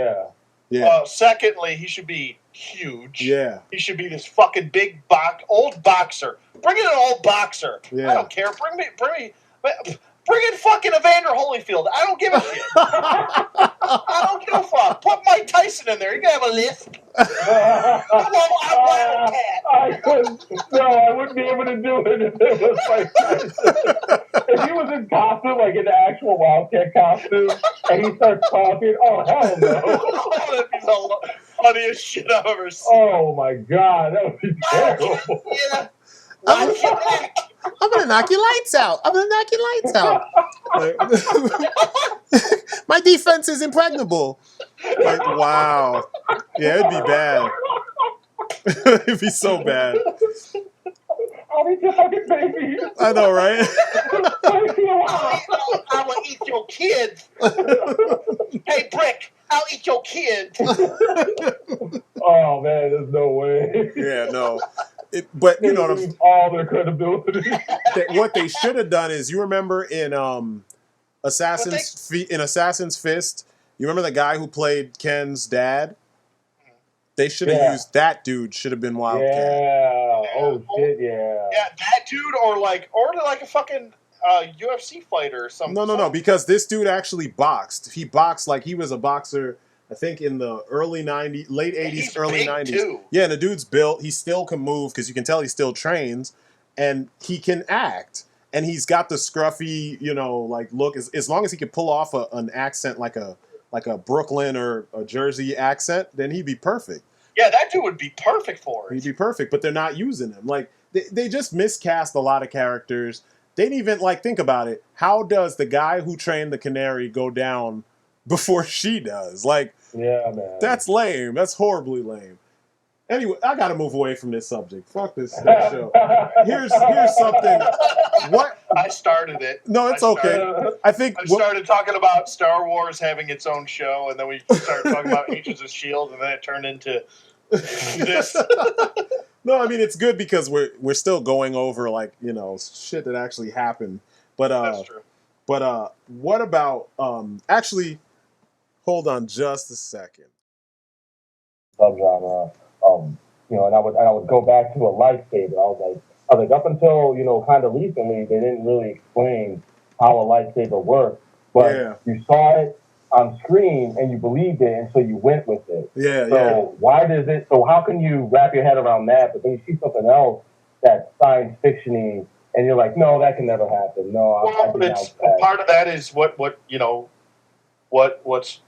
Yeah. Secondly, he should be huge. Yeah. He should be this fucking big old boxer. Bring in an old boxer. Yeah. I don't care. Bring in fucking Evander Holyfield. I don't give a shit. I don't give a fuck. Put Mike Tyson in there. You can have a lift. I wouldn't be able to do it if it was Mike Tyson. If he was in costume, like in the actual Wildcat costume, and he starts talking, oh, hell no. That'd be the funniest shit I've ever seen. Oh, my God. That would be terrible. Yeah. I'm gonna knock your lights out. My defense is impregnable. Like, wow. Yeah, it'd be bad. It'd be so bad. I'll eat your fucking baby. I know, right? I will eat your kids. Hey, Brick, I'll eat your kids. Oh, man, there's no way. Yeah, no. But you know what I'm all their credibility. What they should have done is, you remember in Assassin's Fist, you remember the guy who played Ken's dad? They should have used that dude. Should have been Wildcat. Yeah. Oh shit. Yeah. Yeah, that dude, or like a fucking UFC fighter or something. No, because this dude actually boxed. He boxed like he was a boxer, I think in the early 90s, late 80s, early 90s. Too. Yeah, and the dude's built. He still can move because you can tell he still trains, and he can act. And he's got the scruffy, like look. As long as he can pull off an accent like a Brooklyn or a Jersey accent, then he'd be perfect. Yeah, that dude would be perfect for it. He'd be perfect, but they're not using him. Like they just miscast a lot of characters. They didn't even think about it. How does the guy who trained the canary go down before she does? Yeah, man. That's lame. That's horribly lame. Anyway, I gotta move away from this subject. Fuck this show. Here's something. What? I started it. No, it's okay. I think I started talking about Star Wars having its own show, and then we started talking about Agents of S.H.I.E.L.D., and then it turned into this. No, I mean it's good because we're still going over shit that actually happened. But That's true. But what about actually? Hold on, just a second. Subgenre, and I would go back to a lightsaber. I was like, up until kind of recently, they didn't really explain how a lightsaber worked, but you saw it on screen and you believed it, and so you went with it. Why does it? So how can you wrap your head around that? But then you see something else that's science fictiony, and you're like, no, that can never happen. No, part of that is what's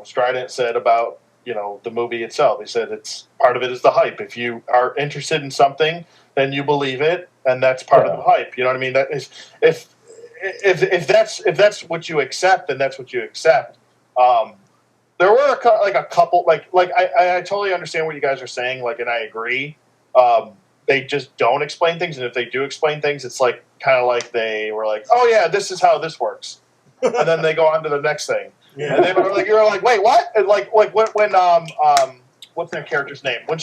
Strident said about the movie itself. He said it's part of it is the hype. If you are interested in something, then you believe it, and that's part of the hype. You know what I mean? That is if that's what you accept, then that's what you accept. There were a couple I totally understand what you guys are saying, and I agree. They just don't explain things, and if they do explain things, it's kind of like they were like, "Oh yeah, this is how this works," and then they go on to the next thing. Yeah. And they were you're like, "Wait, what?" And when what's their character's name? When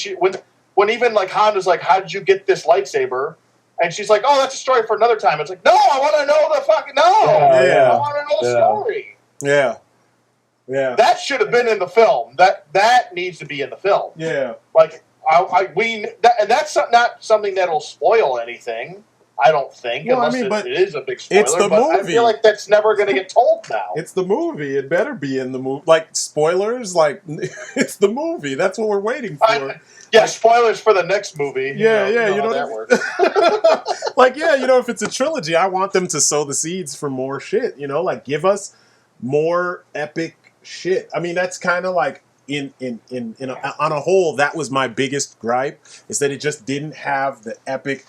even Honda's like, "How did you get this lightsaber?" And she's like, "Oh, that's a story for another time." It's like, no, I want to know the fucking I want to know the story. Yeah. Yeah. That should have been in the film. That needs to be in the film. Yeah. That's not something that'll spoil anything. I don't think, unless it is a big spoiler. It's the but movie. I feel like that's never going to get told now. It's the movie. It better be in the movie. Spoilers. It's the movie. That's what we're waiting for. Spoilers for the next movie. Yeah, you know how that works. If it's a trilogy, I want them to sow the seeds for more shit. Give us more epic shit. I mean, that's kind of on a whole, that was my biggest gripe, is that it just didn't have the epic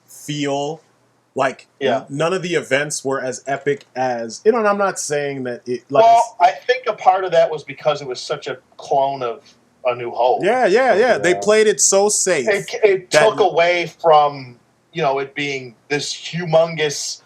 feel. None of the events were as epic as, and I'm not saying that it. I think a part of that was because it was such a clone of A New Hope. Yeah. They played it so safe. It took away from, it being this humongous,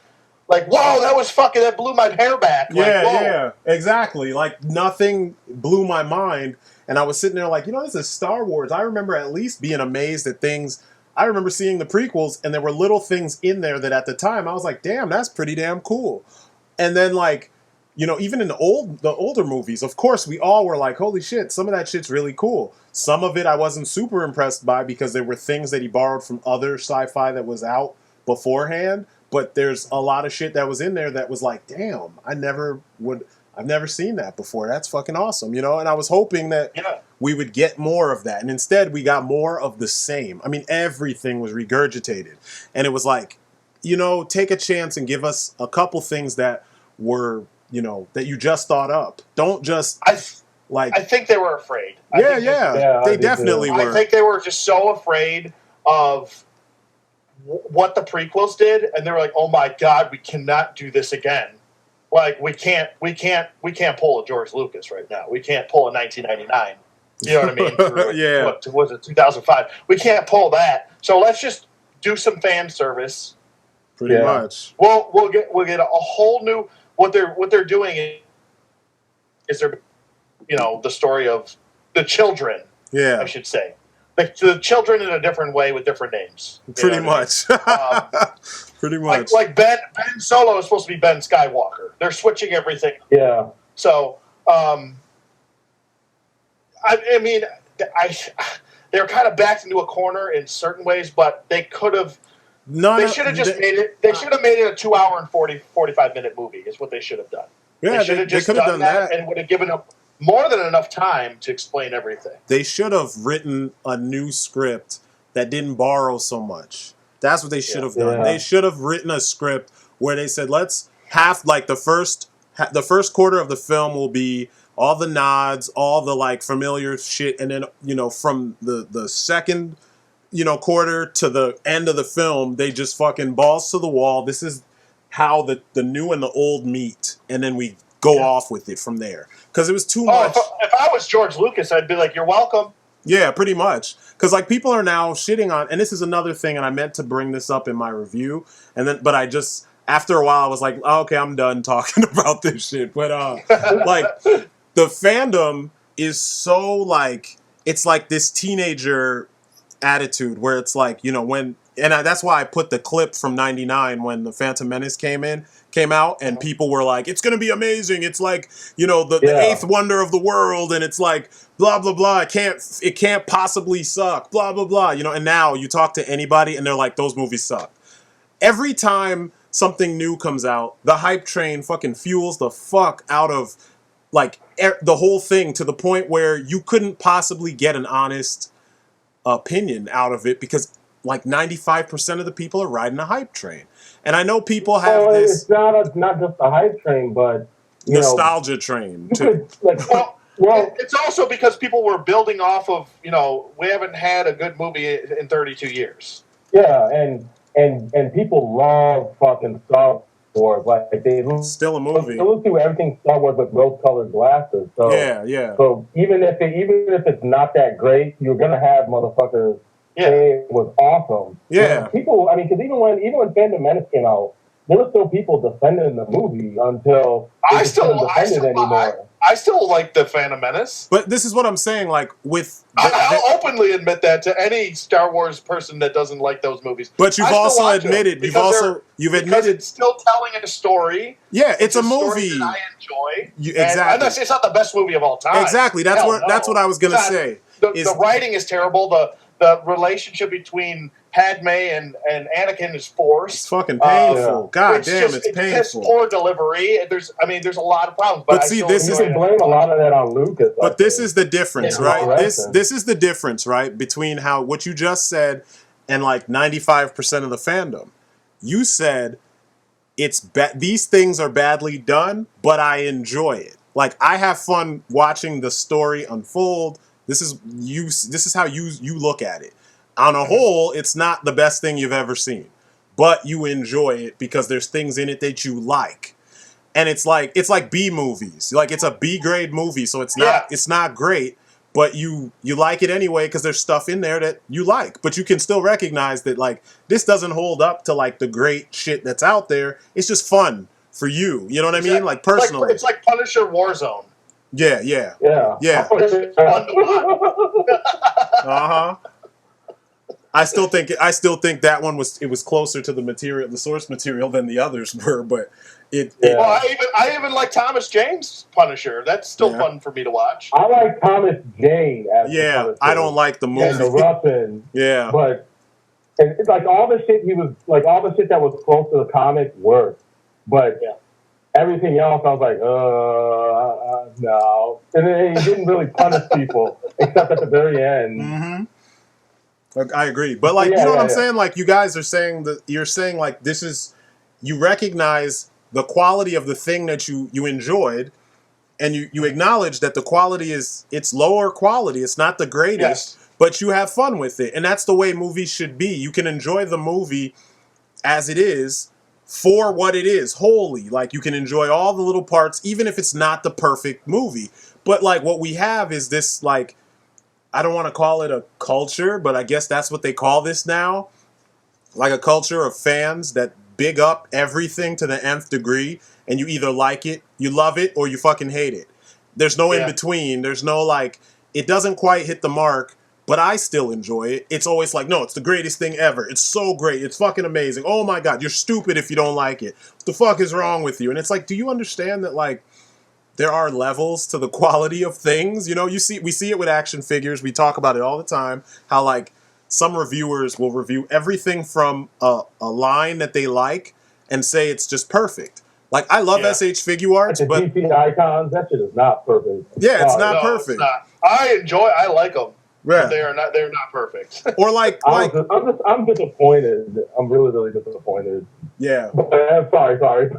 whoa, that blew my hair back. Yeah, exactly. Nothing blew my mind. And I was sitting there this is Star Wars. I remember at least being amazed at things. I remember seeing the prequels, and there were little things in there that at the time I was like, damn, that's pretty damn cool. And then even in the older movies, of course, we all were like, holy shit, some of that shit's really cool. Some of it I wasn't super impressed by because there were things that he borrowed from other sci-fi that was out beforehand. But there's a lot of shit that was in there that was like, damn, I've never seen that before. That's fucking awesome, And I was hoping that we would get more of that. And instead, we got more of the same. I mean, everything was regurgitated. And it was take a chance and give us a couple things that were, that you just thought up. Don't just... I think they were afraid. They definitely were. I think they were just so afraid of what the prequels did, and they were like, "Oh my God, we cannot do this again. We can't pull a George Lucas right now. We can't pull a 1999. You know what I mean? Yeah. What was it? 2005. We can't pull that. So let's just do some fan service. Pretty much. We'll get a whole new. What they're doing is they're, the story of the children. Yeah, I should say. The children in a different way with different names. Pretty much. Pretty much. Ben Solo is supposed to be Ben Skywalker. They're switching everything. Yeah. So, they're kind of backed into a corner in certain ways, but they could have They should have just made it. They should have made it a 2 hour and 45 minute movie. Is what they should have done. Yeah, they should have just done that and would have given up more than enough time to explain everything. They should have written a new script that didn't borrow so much. That's what they should have done. They should have written a script where they said, let's have like the first quarter of the film will be all the nods, all the like familiar shit, and then from the second quarter to the end of the film, they just fucking balls to the wall. This is how the new and the old meet, and then we go off with it from there. Because it was too much. If I was George Lucas, I'd be like, you're welcome. Yeah, pretty much. Because like people are now shitting on, and this is another thing, and I meant to bring this up in my review, but I just after a while I was like, oh, okay, I'm done talking about this shit. But like the fandom is so like it's like this teenager attitude where it's like that's why I put the clip from '99 when the Phantom Menace came out, and people were like, it's gonna be amazing, it's like the eighth wonder of the world, and it's like blah blah blah, it can't possibly suck, blah blah blah, and now you talk to anybody and they're like, those movies suck. Every time something new comes out, the hype train fucking fuels the fuck out of like the whole thing, to the point where you couldn't possibly get an honest opinion out of it, because like 95% of the people are riding a hype train. And I know people have this. It's not just a hype train, but nostalgia train too. Well, it's also because people were building off of we haven't had a good movie in 32 years. Yeah, and people love fucking Star Wars. Like they still a movie. They look through everything Star Wars with rose-colored glasses. So yeah. So even if it's not that great, you're gonna have motherfuckers. Yeah, it was awesome. Yeah, people. I mean, because even when Phantom Menace came out, there were still people defending the movie until I still like the Phantom Menace. But this is what I'm saying. Like I'll openly admit that to any Star Wars person that doesn't like those movies. But you've also admitted it's still telling a story. Yeah, it's a movie that I enjoy. Exactly. And it's not the best movie of all time. Exactly. That's what I was gonna say. The writing is terrible. The relationship between Padme and Anakin is forced. It's fucking painful. God damn, it's painful. Piss poor delivery. There's a lot of problems. But see, this is blame a lot of that on Lucas. But this is the difference, right? This is the difference, right, between what you just said and like 95% of the fandom. You said these things are badly done, but I enjoy it. Like I have fun watching the story unfold. This is how you look at it. On a whole, it's not the best thing you've ever seen, but you enjoy it because there's things in it that you like. And it's like B movies. Like it's a B grade movie, so it's not great, but you like it anyway because there's stuff in there that you like. But you can still recognize that like this doesn't hold up to like the great shit that's out there. It's just fun for you. You know what I mean? Like personally. It's like Punisher Warzone. Yeah. I still think that one was closer to the source material than the others were, but Well, I even like Thomas Jane's Punisher. That's still fun for me to watch. I like Thomas Jane as the Punisher. I don't like the movie. And the Ruffin. Yeah. But it's like all the shit that was close to the comic worked. But everything else, I was like, no. And then he didn't really punish people, except at the very end. Mm-hmm. I agree. But, like, you know what I'm saying? Like, you guys are saying that you're saying, like, this is, you recognize the quality of the thing that you enjoyed, and you acknowledge that the quality it's lower quality. It's not the greatest, but you have fun with it. And that's the way movies should be. You can enjoy the movie as it is, for what it is, wholly. Like, you can enjoy all the little parts, even if it's not the perfect movie. But, like, what we have is this, like, I don't want to call it a culture, but I guess that's what they call this now. Like a culture of fans that big up everything to the nth degree, and you either like it, you love it, or you fucking hate it. There's no in between. There's no, like, it doesn't quite hit the mark, but I still enjoy it. It's always like, no, it's the greatest thing ever. It's so great. It's fucking amazing. Oh my God, you're stupid if you don't like it. What the fuck is wrong with you? And it's like, do you understand that, like, there are levels to the quality of things? You know, we see it with action figures. We talk about it all the time. How, like, some reviewers will review everything from a line that they like and say it's just perfect. Like, I love SH Figure Arts, the but DC icons, that shit is not perfect. yeah, it's not No, perfect. it's not. I like them. Yeah. But they're not perfect. Or like I'm disappointed. I'm really, really disappointed. yeah. But, sorry.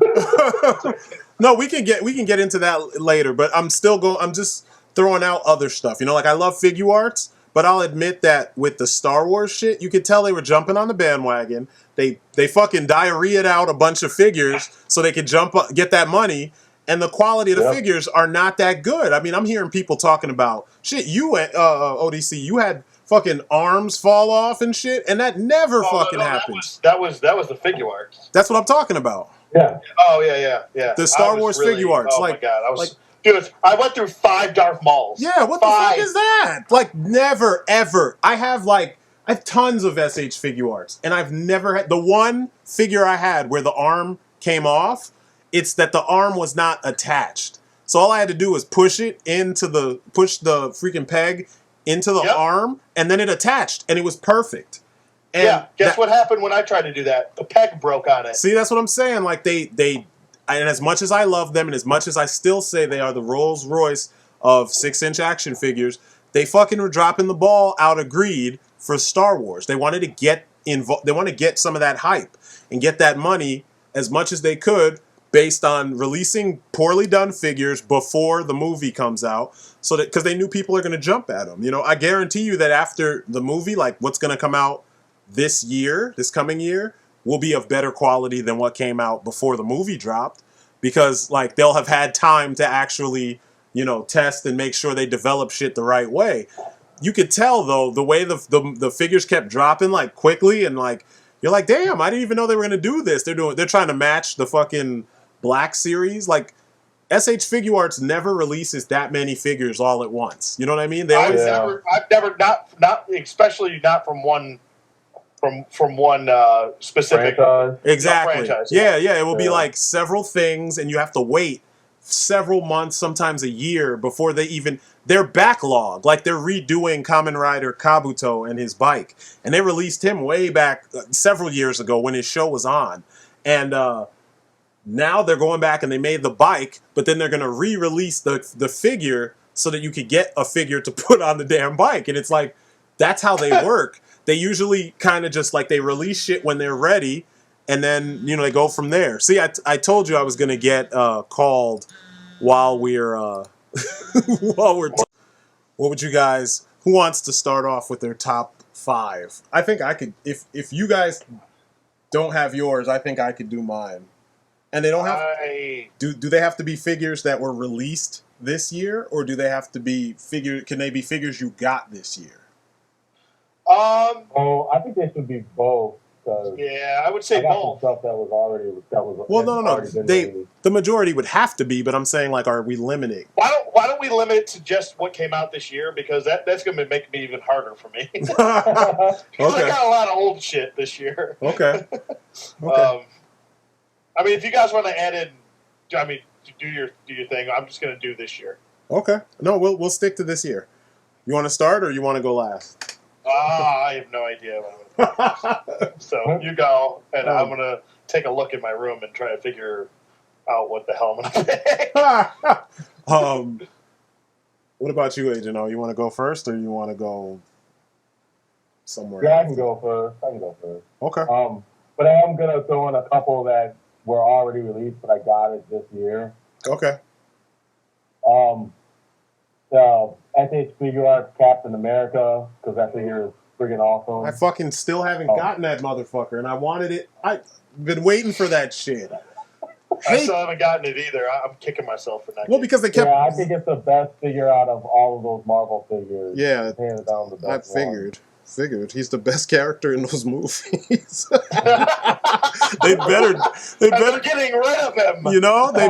No, we can get into that later, but I'm just throwing out other stuff. You know, like I love Figure Arts, but I'll admit that with the Star Wars shit, you could tell they were jumping on the bandwagon. They fucking diarrheaed out a bunch of figures so they could get that money, and the quality of the figures are not that good. I mean, I'm hearing people talking about shit. You ODC, you had fucking arms fall off and shit, and that never happens. That was the Figure Arts. That's what I'm talking about. Yeah. Oh yeah. The Star Wars Figure Arts. Oh my god, dude, I went through 5 Darth Mauls. Yeah, what the fuck is that? Like, never, ever. I have tons of SH Figure Arts, and I've never had... The one figure I had where the arm came off, it's that the arm was not attached. So all I had to do was push the freaking peg into the arm, and then it attached, and it was perfect. And guess what happened when I tried to do that? The peg broke on it. See, that's what I'm saying. Like, and as much as I love them, and as much as I still say they are the Rolls Royce of 6-inch action figures, they fucking were dropping the ball out of greed for Star Wars. They wanted to get involved. They want to get some of that hype and get that money as much as they could based on releasing poorly done figures before the movie comes out, so that because they knew people are going to jump at them. You know, I guarantee you that after the movie, like what's going to come out this coming year, will be of better quality than what came out before the movie dropped, because like they'll have had time to actually, you know, test and make sure they develop shit the right way. You could tell though the way the figures kept dropping like quickly, and like you're like, damn, I didn't even know they were gonna do this. They're trying to match the fucking Black Series. Like SH Figure Arts never releases that many figures all at once. You know what I mean? I've never not especially not from one specific franchise. Exactly. Franchise. Yeah. It will be like several things, and you have to wait several months, sometimes a year, before their backlog. Like they're redoing Kamen Rider Kabuto and his bike, and they released him way back several years ago when his show was on, and now they're going back and they made the bike, but then they're going to re-release the figure so that you could get a figure to put on the damn bike, and it's like that's how they work. They usually kind of just like they release shit when they're ready, and then, you know, they go from there. See, I told you I was going to get called while we're what would you guys, who wants to start off with their top 5? I think I could, if you guys don't have yours, I think I could do mine. And they don't have do they have to be figures that were released this year, or do they have to be can they be figures you got this year? I think they should be both. Yeah, I would say both. Stuff that was already well, no. The majority would have to be, but I'm saying, like, are we limiting? Why don't we limit it to just what came out this year? Because that's going to make me even harder for me. Because I got a lot of old shit this year. Okay. I mean, if you guys want to add in, I mean, do your thing. I'm just going to do this year. Okay. No, we'll stick to this year. You want to start, or you want to go last? I have no idea. So you go, and I'm going to take a look in my room and try to figure out what the hell I'm going to pick. What about you, Agent O? You want to go first, or you want to go somewhere? Yeah, I can go first. Okay. But I am going to throw in a couple that were already released, but I got it this year. Okay. So SH Figure Arts Captain America, because that figure is friggin' awesome. I fucking still haven't gotten that motherfucker, and I wanted it. I've been waiting for that shit. I still haven't gotten it either. I'm kicking myself for that. Well, because they kept. Yeah, I think it's the best figure out of all of those Marvel figures. Yeah, hands down the best. I figured he's the best character in those movies. They better getting rid of him. You know, they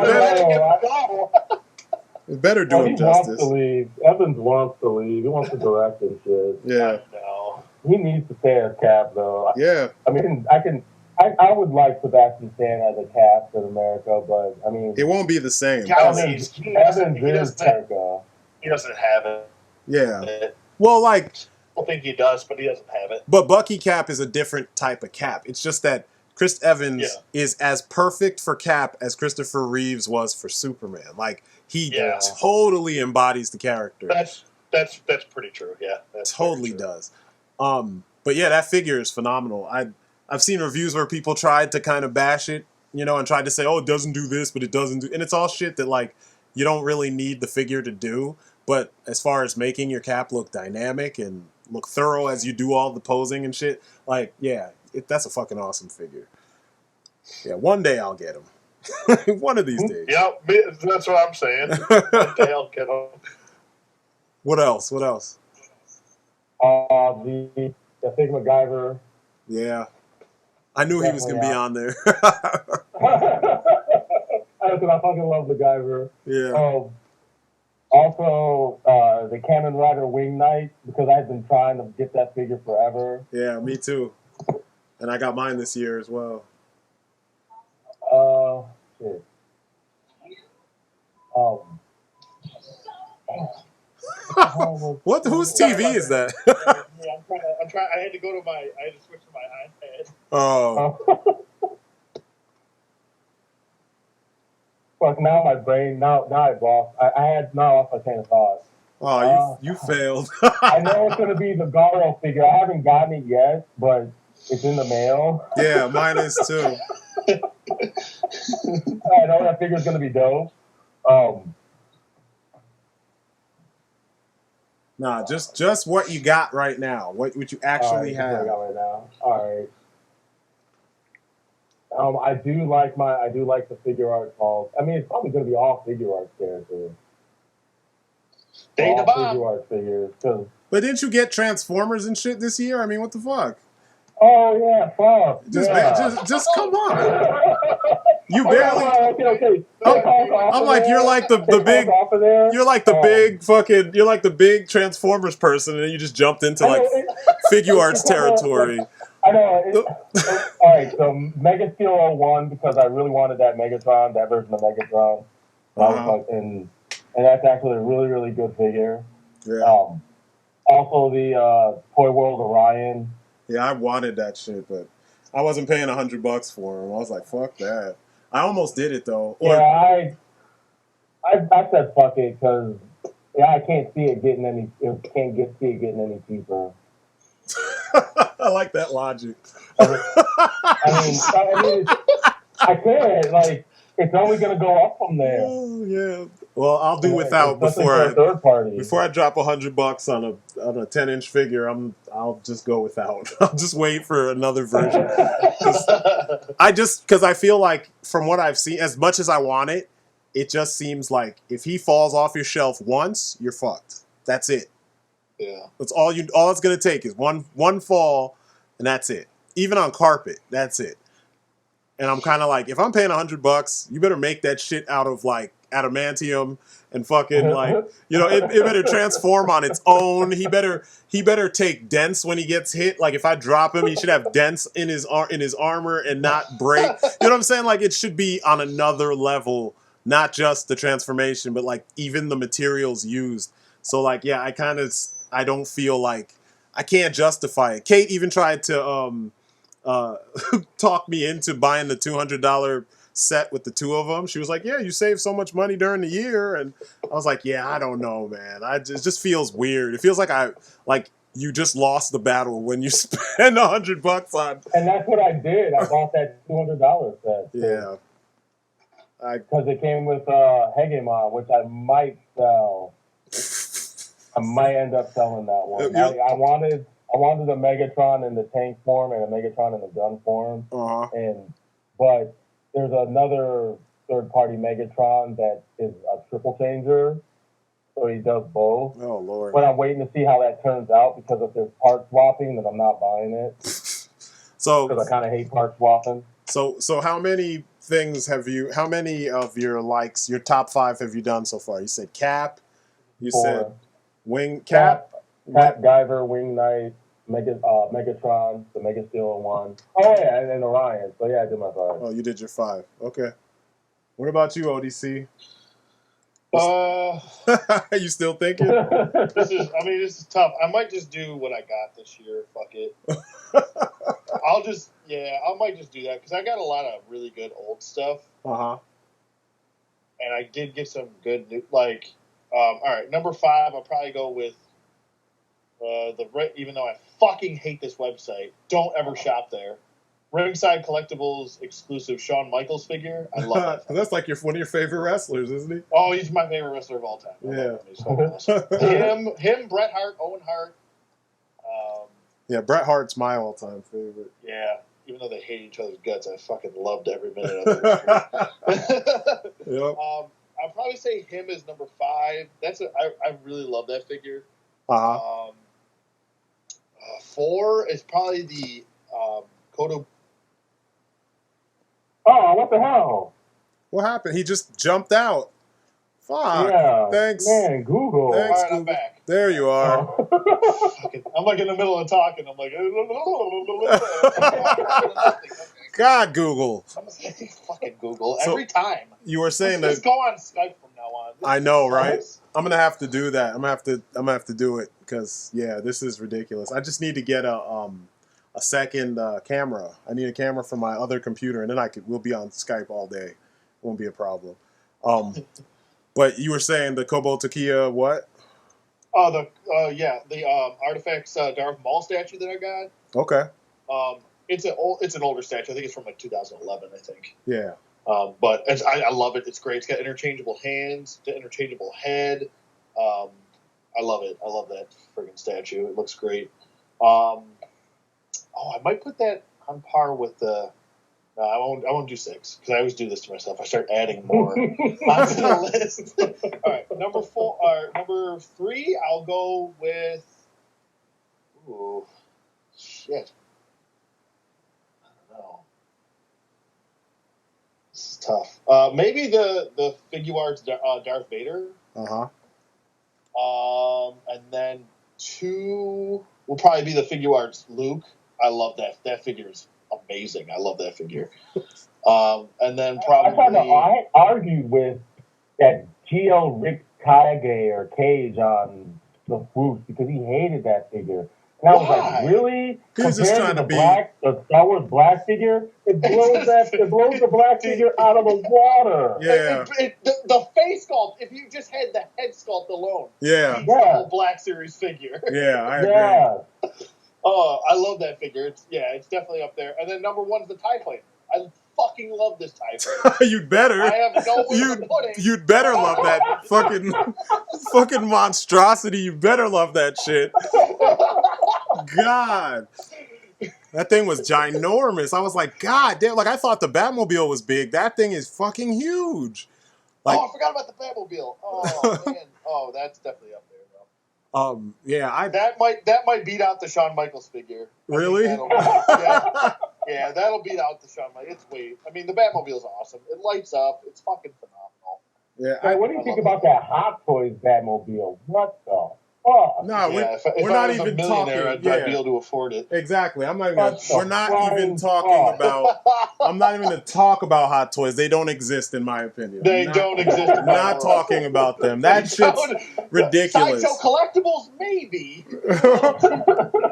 better do him justice. Wants to leave. Evans wants to leave. He wants to direct and shit. Yeah. No. He needs to stay as Cap, though. Yeah. I mean, I would like Sebastian Stan as a Captain America, but I mean, it won't be the same. Evans is America. He doesn't have it. Yeah. Well, like, don't think he does, but he doesn't have it. But Bucky Cap is a different type of Cap. It's just that Chris Evans is as perfect for Cap as Christopher Reeves was for Superman. Like, he totally embodies the character. That's pretty true. Yeah, that totally does. But yeah, that figure is phenomenal. I've seen reviews where people tried to kind of bash it, you know, and tried to say, oh, it doesn't do this, but it doesn't do, and it's all shit that, like, you don't really need the figure to do. But as far as making your Cap look dynamic and look thorough as you do all the posing and shit, like, yeah, that's a fucking awesome figure. Yeah, one day I'll get him. One of these days. Yeah, that's what I'm saying. One day I'll get him. What else? What else? The Fig MacGyver. Yeah. I knew he was going to be on there. I fucking love MacGyver. Yeah. Also, the Kamen Rider Wing Knight, because I've been trying to get that figure forever. Yeah, me too. And I got mine this year as well. Shit. What? Whose TV is that? I'm trying. I had to switch to my iPad. Oh. Fuck! Now my brain. Now I've lost. I had now off my train of thought. Oh, you failed. I know it's gonna be the Garo figure. I haven't gotten it yet, but it's in the mail. Yeah, mine is too. I know that figure's gonna be dope. Nah, just what you got right now. What you actually have. What I got right now. All right. I do like the figure art calls. I mean, it's probably gonna be all figure art characters. All figure art figures. But didn't you get Transformers and shit this year? I mean, what the fuck? Oh yeah, fuck. Just come on. You barely. Okay. I'm like, you're like the big. You're like the big Transformers person, and then you just jumped into like figure arts territory. I know. All right, so Mega Steel 01, because I really wanted that Megatron, that version of Megatron. And that's actually a really, really good figure. Yeah. Also, the Toy World Orion. Yeah, I wanted that shit, but I wasn't paying $100 for him. I was like, fuck that. I almost did it though. I said fuck it because I can't see it getting any. See it getting any cheaper. I like that logic. I mean, I can't. Like, it's only gonna go up from there. Oh, yeah. Well, I'll do without before I drop $100 on a 10-inch figure. I'll just go without. I'll just wait for another version. Because I feel like from what I've seen, as much as I want it, it just seems like if he falls off your shelf once, you're fucked. That's it. Yeah. That's all it's gonna take is one fall, and that's it. Even on carpet, that's it. And I'm kind of like, if I'm paying $100, you better make that shit out of like adamantium and fucking like, you know, it better transform on its own. He better take dents when he gets hit. Like if I drop him, he should have dents in his armor and not break. You know what I'm saying? Like it should be on another level, not just the transformation, but like even the materials used. So like, yeah, I don't feel like I can't justify it. Kate even tried to talk me into buying the $200 set with the two of them. She was like, yeah, you save so much money during the year. And I was like, yeah, I don't know, man. It just feels weird. It feels like you just lost the battle when you spend $100 on. And that's what I did. I bought that $200 set. Yeah. Because it came with Hegemon, which I might sell. I might end up selling that one. I wanted a Megatron in the tank form and a Megatron in the gun form. But there's another third-party Megatron that is a triple changer, so he does both. Oh, Lord. But I'm waiting to see how that turns out, because if there's part swapping, then I'm not buying it. Because I kind of hate part swapping. So how many of your top 5 have you done so far? You said Cap, said Wing Cap, Guyver, Wing Knight, Megatron, the Mega Steel 1. Oh yeah, and Orion. So yeah, I did my 5. Oh, you did your 5. Okay. What about you, ODC? You still thinking? This is tough. I might just do what I got this year. Fuck it. I might just do that because I got a lot of really good old stuff. And I did get some good new, all right, number 5, I'll probably go with even though I fucking hate this website, don't ever shop there. Ringside Collectibles exclusive Shawn Michaels figure. I love that. That's like one of your favorite wrestlers, isn't he? Oh, he's my favorite wrestler of all time. Yeah. He's awesome. him, Bret Hart, Owen Hart. Yeah, Bret Hart's my all-time favorite. Yeah, even though they hate each other's guts, I fucking loved every minute of it. Yep. I'd probably say him is number 5. I really love that figure. 4 is probably the Kodo. Oh, what the hell? What happened? He just jumped out. Fuck. Yeah. Thanks. Man, Google. Thanks, All right, I'm back. There you are. I'm like in the middle of talking. I'm like, God, Google. I'm saying fucking Google every time. You were saying Let's go on Skype from now on. I know, right? I'm gonna have to do that. I'm gonna have to do it because this is ridiculous. I just need to get a second camera. I need a camera from my other computer, and then we'll be on Skype all day. It won't be a problem. But you were saying the Kobo Takia what? Oh, the Artifacts Darth Maul statue that I got. Okay. It's an older statue. I think it's from like 2011. I think. Yeah. But I love it. It's great. It's got interchangeable hands, the interchangeable head. I love it. I love that friggin' statue. It looks great. I might put that on par with the. No, I won't do 6 because I always do this to myself. I start adding more onto the list. All right, number 3. I'll go with. Ooh, shit. I don't know. This is tough. Maybe the Figuarts Darth Vader. And then 2 will probably be the Figuarts Luke. I love that. That figure is amazing. I love that figure. And then probably I argued with that GL Rick Kage or Cage on the Swoosh because he hated that figure. And I was like, really? He's just trying to be the Star Wars black figure. It blows the black figure out of the water. Yeah. The face sculpt. If you just had the head sculpt alone, yeah, the whole Black Series figure. Yeah, I agree. Yeah. Oh, I love that figure. It's definitely up there. And then number 1 is the TIE Fighter. I fucking love this TIE Fighter. You'd better. I have no way to put it. You'd better love that fucking monstrosity. You better love that shit. God. That thing was ginormous. I was like, God damn. Like, I thought the Batmobile was big. That thing is fucking huge. Like, I forgot about the Batmobile. Oh, man. Oh, that's definitely up there. That might beat out the Shawn Michaels figure. Really? That'll beat out the Shawn Michaels. The Batmobile's awesome. It lights up. It's fucking phenomenal. Yeah. Hey, what do you think about that Hot Toys Batmobile? What the fuck? No, if we're I not was even a millionaire, talking. I'd be able to afford it. Exactly. I'm not even. We're not even talking about. I'm not even going to talk about Hot Toys. They don't exist, in my opinion. They don't exist. I'm not talking about them. That shit's ridiculous. Sideshow Collectibles, maybe.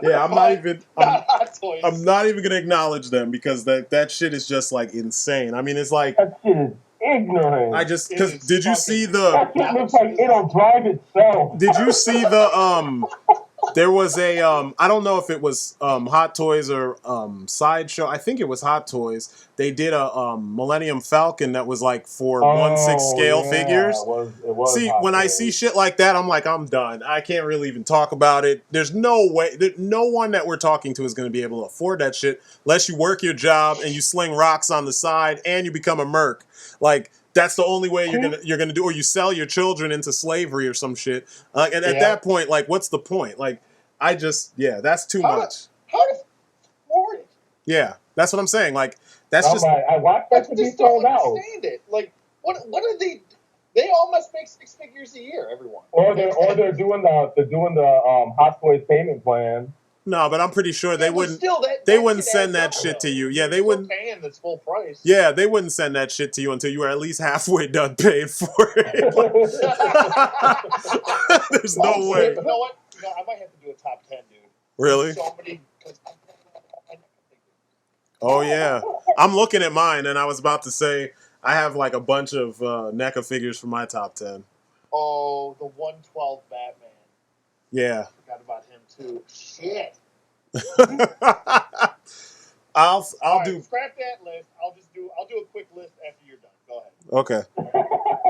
Yeah, I'm not even. Hot Toys. I'm not even going to acknowledge them because that shit is just like insane. I mean, it's like that shit is ignorant. Because did you see the? That shit looks like it'll drive itself. Did you see the There was a I don't know if it was Hot Toys or Sideshow. I think it was Hot Toys. They did a Millennium Falcon that was like for 1/6 scale figures. It was see, Hot when Toys. I see shit like that, I'm like, I'm done. I can't really even talk about it. There's no way that no one that we're talking to is going to be able to afford that shit unless you work your job and you sling rocks on the side and you become a merc. Like, that's the only way you're gonna do, or you sell your children into slavery or some shit. And at that point, like, what's the point? Like, that's too much. How to afford it? Yeah, that's what I'm saying. Like, that's just. I watched that to be sold out. Understand it? Like, what are they? They all must make 6 figures a year. Everyone. Or they're doing the Hot Toys payment plan. No, but I'm pretty sure they wouldn't. Still, They that wouldn't shit send adds that up, shit to though. you. Yeah, You're they still wouldn't. paying this full price. Yeah, they wouldn't send that shit to you until you were at least halfway done paying for it. There's no way. You know what? No, I might have to do a top 10, dude. Really? So many. Oh yeah, I'm looking at mine, and I was about to say I have like a bunch of NECA figures for my top 10. Oh, the 112 Batman. Yeah. I forgot about him too. Shit. I'll All do. right, scrap that list. I'll do a quick list after you're done. Go ahead. Okay.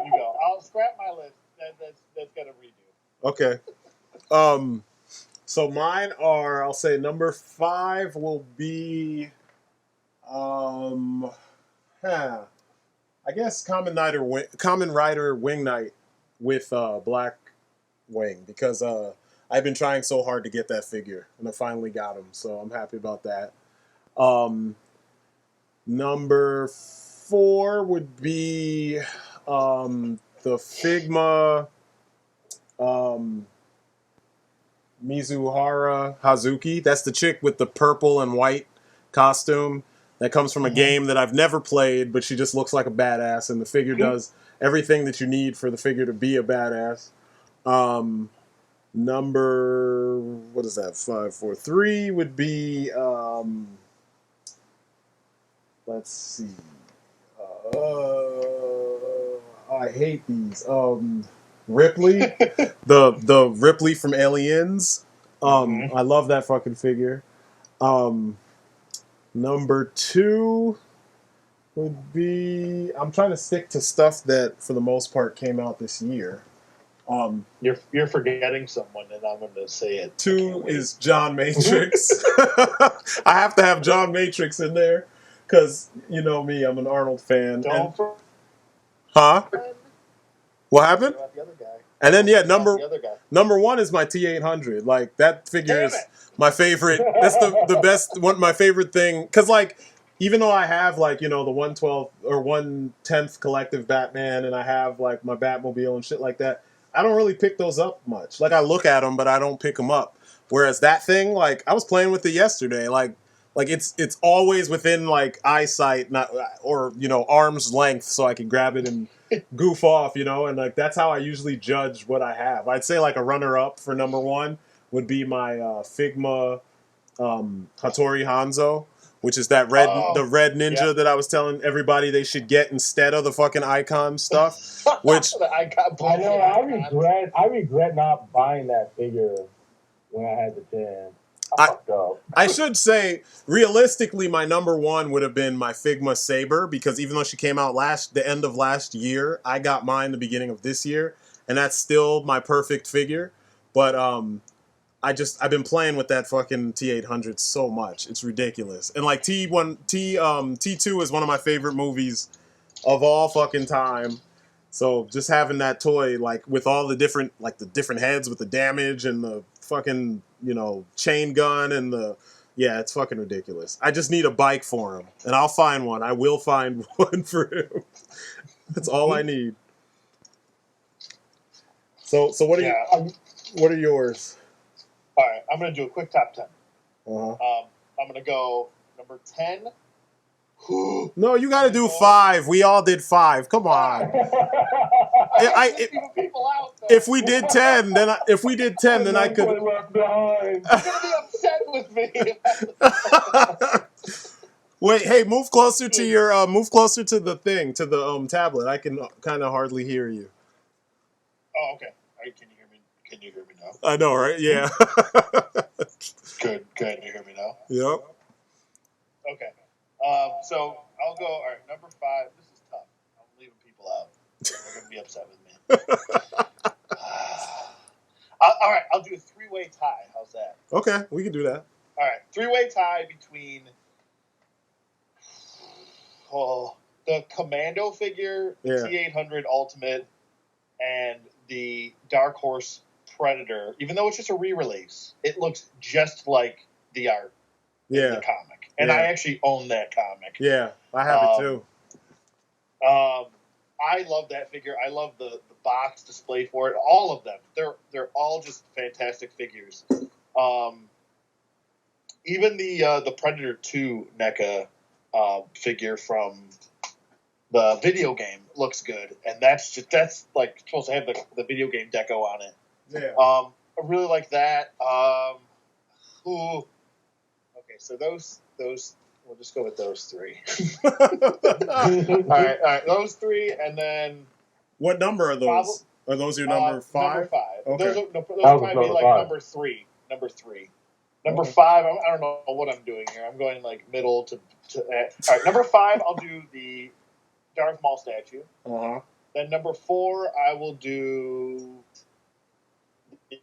You go. I'll scrap my list. That's got to redo. Okay. So mine are. I'll say number 5 will be. I guess Common Rider Wing Knight with Black Wing, because I've been trying so hard to get that figure, and I finally got him, so I'm happy about that. Number 4 would be the Figma Mizuhara Hazuki. That's the chick with the purple and white costume that comes from a game that I've never played, but she just looks like a badass, and the figure does everything that you need for the figure to be a badass. Number, what is that? 5, 4, 3 would be, let's see. I hate these. Ripley, the Ripley from Aliens. I love that fucking figure. Number 2 would be, I'm trying to stick to stuff that for the most part came out this year. You're forgetting someone, and I'm going to say it. 2 is John Matrix. I have to have John Matrix in there because you know me, I'm an Arnold fan. Huh? What happened? The other guy. And then the other guy. number 1 is my T800. Like that figure is my favorite. That's the best one. My favorite thing, because like even though I have like the 112 or 110th collective Batman, and I have like my Batmobile and shit like that, I don't really pick those up much. Like I look at them, but I don't pick them up. Whereas that thing, like I was playing with it yesterday, like it's always within like eyesight, not or arm's length, so I can grab it and goof off, and like that's how I usually judge what I have. I'd say like a runner up for number 1 would be my Figma Hattori Hanzo, which is that the red ninja that I was telling everybody they should get instead of the fucking icon stuff. Which I regret not buying that figure when I had the chance. I fucked up. I should say, realistically, my number 1 would have been my Figma Saber, because even though she came out the end of last year, I got mine the beginning of this year, and that's still my perfect figure. But I've been playing with that fucking T800 so much, it's ridiculous. And like T2 is one of my favorite movies of all fucking time. So just having that toy, like with all the different heads with the damage and the fucking chain gun and it's fucking ridiculous. I just need a bike for him, and I'll find one. I will find one for him. That's all I need. So what are yours? All right, I'm going to do a quick top 10. Uh-huh. I'm going to go number 10. No, you got to do 5. We all did 5. Come on. If we did 10, then I could. You're gonna be upset with me. Wait, hey, move closer to the thing, to the tablet. I can kind of hardly hear you. Oh, okay. All right, can you hear me? Can you hear me now? I know, right? Yeah. Good. Can you hear me now? Yep. Okay. So I'll go. All right, number 5. This is tough. I'm leaving people out. They're gonna be upset with me. All right, I'll do a 3-way tie. How's that? Okay, we can do that. All right, 3-way tie between the Commando figure, the T800 Ultimate, and the Dark Horse Predator. Even though it's just a re-release, it looks just like the art in the comic. And I actually own that comic. Yeah, I have it too. I love that figure. I love the box display for it. All of them. They're all just fantastic figures. even the Predator 2 NECA figure from the video game looks good, and that's like supposed to have the video game deco on it. Yeah. I really like that. Okay, so those we'll just go with those three. all right, those three, and then what number are those? Are those your number 5? Number 5. Okay. Those might be like 5. number 3. Number 3. Number 5, I don't know what I'm doing here. I'm going like middle to all right, number 5, I'll do the Darth Maul statue. Uh-huh. Then number 4, I will do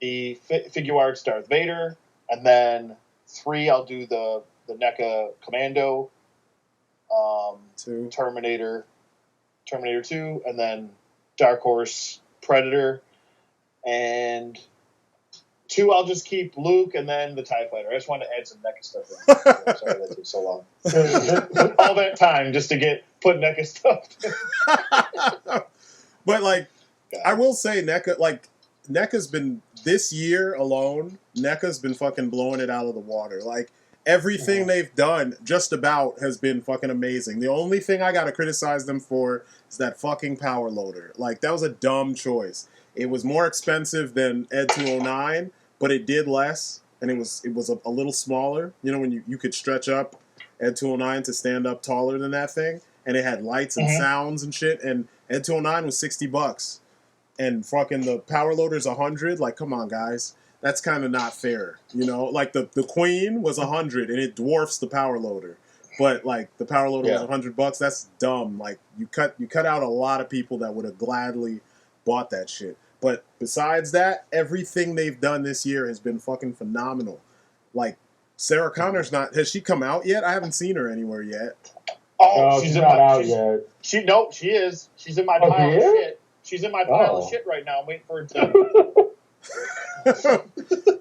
the figure arts Darth Vader, and then 3, I'll do the NECA Commando, 2, Terminator 2, and then Dark Horse Predator, and 2, I'll just keep Luke, and then the TIE Fighter. I just wanted to add some NECA stuff in. I'm sorry that took so long. All that time just to put NECA stuff in. But, like, I will say NECA's been, this year alone, NECA's been fucking blowing it out of the water. Like, everything they've done, just about, has been fucking amazing. The only thing I gotta criticize them for is that fucking power loader. Like, that was a dumb choice. It was more expensive than Ed 209, but it did less, and it was a little smaller. You know, when you could stretch up Ed 209 to stand up taller than that thing, and it had lights and sounds and shit, and Ed 209 was $60. And fucking the power loader's $100. Like, come on, guys. That's kind of not fair, you know? Like, the Queen was $100, and it dwarfs the power loader. But, like, the power loader was $100. That's dumb. Like, you cut out a lot of people that would have gladly bought that shit. But besides that, everything they've done this year has been fucking phenomenal. Like, Sarah Connor's not... Has she come out yet? I haven't seen her anywhere yet. Oh, no, she's not out yet. She is. She's in my pile of shit. She's in my pile of shit right now. I'm waiting for her to...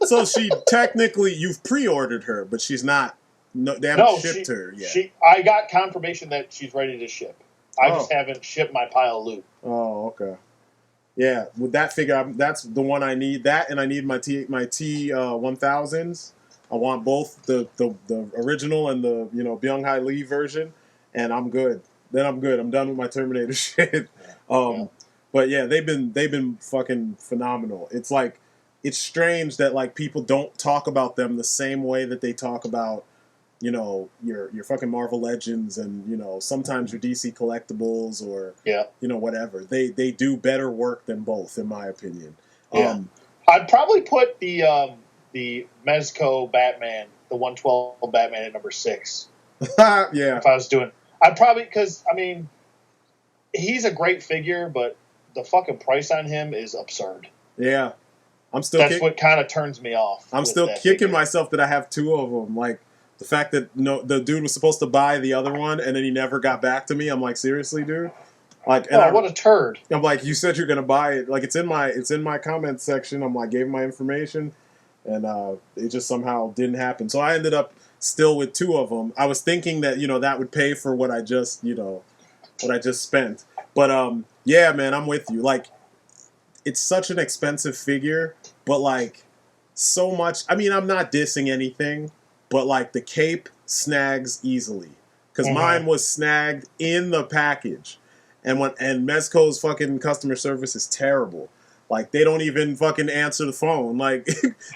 So she technically, you've pre-ordered her, but she's not. No, they haven't shipped her yet. I got confirmation that she's ready to ship. I just haven't shipped my pile of loot. Oh, okay. Yeah, with that figure, that's the one I need. That, and I need my T 1000s. I want both the original and the Byung-Hai Lee version, and I'm good. Then I'm good. I'm done with my Terminator shit. But yeah, they've been fucking phenomenal. It's like, it's strange that like people don't talk about them the same way that they talk about, your fucking Marvel Legends and sometimes your DC collectibles or whatever. They do better work than both, in my opinion. Yeah. I'd probably put the Mezco Batman, the 112 Batman at number 6. Yeah. If I was doing, I'd probably, because I mean, he's a great figure, but the fucking price on him is absurd. Yeah. That's what kind of turns me off. I'm still kicking myself that I have 2 of them. Like, the fact that the dude was supposed to buy the other one and then he never got back to me. I'm like, seriously, dude? Like, what a turd. I'm like, you said you're gonna buy it. Like, it's in my comment section. I'm like, gave him my information, and it just somehow didn't happen. So I ended up still with 2 of them. I was thinking that that would pay for what I just spent. But yeah, man, I'm with you. Like, it's such an expensive figure, but like so much. I mean, I'm not dissing anything, but like the cape snags easily because mine was snagged in the package, and Mezco's fucking customer service is terrible. Like, they don't even fucking answer the phone. Like,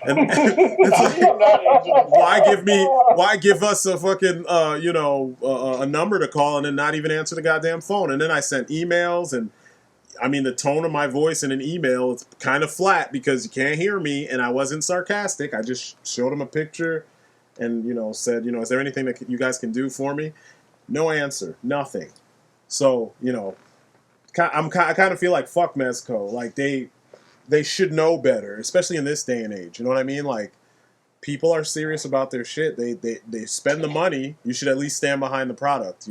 and it's like, why give us a fucking a number to call and then not even answer the goddamn phone? And then I sent emails, and I mean, the tone of my voice in an email is kind of flat because you can't hear me, and I wasn't sarcastic. I just showed them a picture and, said, is there anything that you guys can do for me? No answer. Nothing. So, I kind of feel like fuck Mezco. Like, they should know better, especially in this day and age. You know what I mean? Like, people are serious about their shit. They spend the money. You should at least stand behind the product,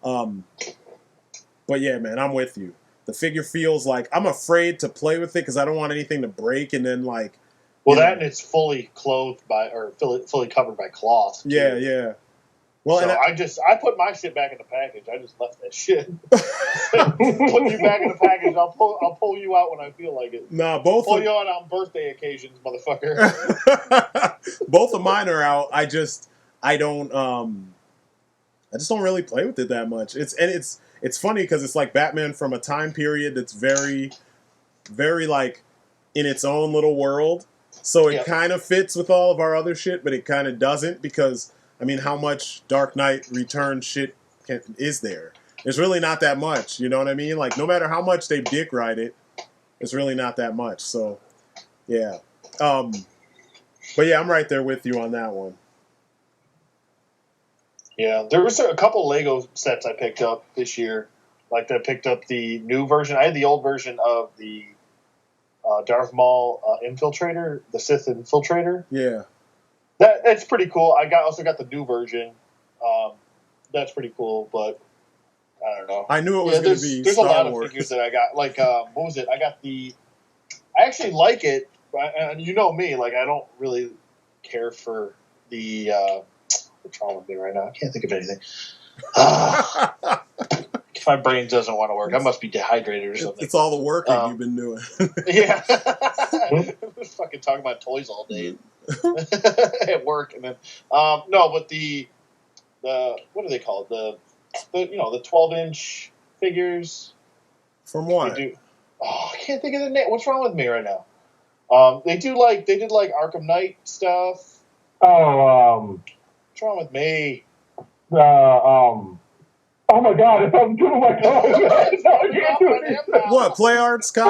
But yeah, man, I'm with you. The figure feels like I'm afraid to play with it because I don't want anything to break and then like. Well, and it's fully clothed by or fully covered by cloth. Yeah. Well, so and I put my shit back in the package. I just left that shit. Put you back in the package. I'll pull you out when I feel like it. nah, Pull you out on birthday occasions, motherfucker. both of mine are out. I just don't really play with it that much. It's funny because it's like Batman from a time period that's very, very like in its own little world. So it kind of fits with all of our other shit, but it kind of doesn't because, I mean, how much Dark Knight Return shit is there? There's really not that much, you know what I mean? Like, no matter how much they dick ride it, it's really not that much. So, yeah. But yeah, I'm right there with you on that one. Yeah, there was a couple Lego sets I picked up this year. Like, I picked up the new version. I had the old version of the Darth Maul Infiltrator, the Sith Infiltrator. Yeah. That's pretty cool. I also got the new version. That's pretty cool, but I don't know. I knew it was going to be There's Star a lot Wars. of figures that I got. Like, what was it? I actually like it, and you know me. Like, I don't really care for the. What's wrong with me right now? I can't think of anything. My brain doesn't want to work. I must be dehydrated or something. It's all the working you've been doing. Yeah. I was fucking talking about toys all day at work, and then no, but the what do they call it? The 12-inch figures. From what? I can't think of the name. What's wrong with me right now? They did like Arkham Knight stuff. What's wrong with me? Oh my God! If I'm doing my What? Play Art Sky?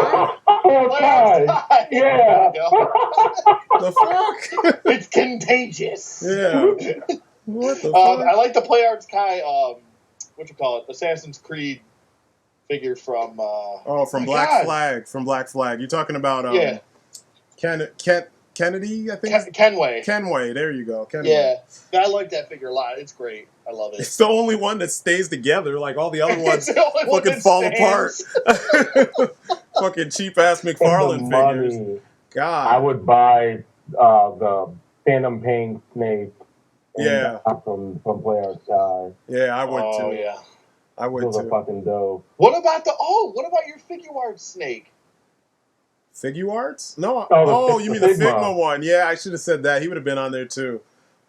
Yeah. The fuck? It's contagious. Yeah. What the fuck? I like the Play Art Sky. What you call it? Assassin's Creed figure from. From Black Flag. From Black Flag. You're talking about Kennedy, I think. Kenway. There you go. Kenway. Yeah, I like that figure a lot. It's great. I love it. It's the only one that stays together. Like all the other ones fucking fall apart. Fucking cheap ass McFarlane figures. God. I would buy the Phantom Pain Snake. From Play Art Sky. Yeah, I would too. Oh yeah, I would Those too. are fucking dope. What about your figure art snake? Figure arts? No. You mean the the Figma one? Yeah, I should have said that. He would have been on there too.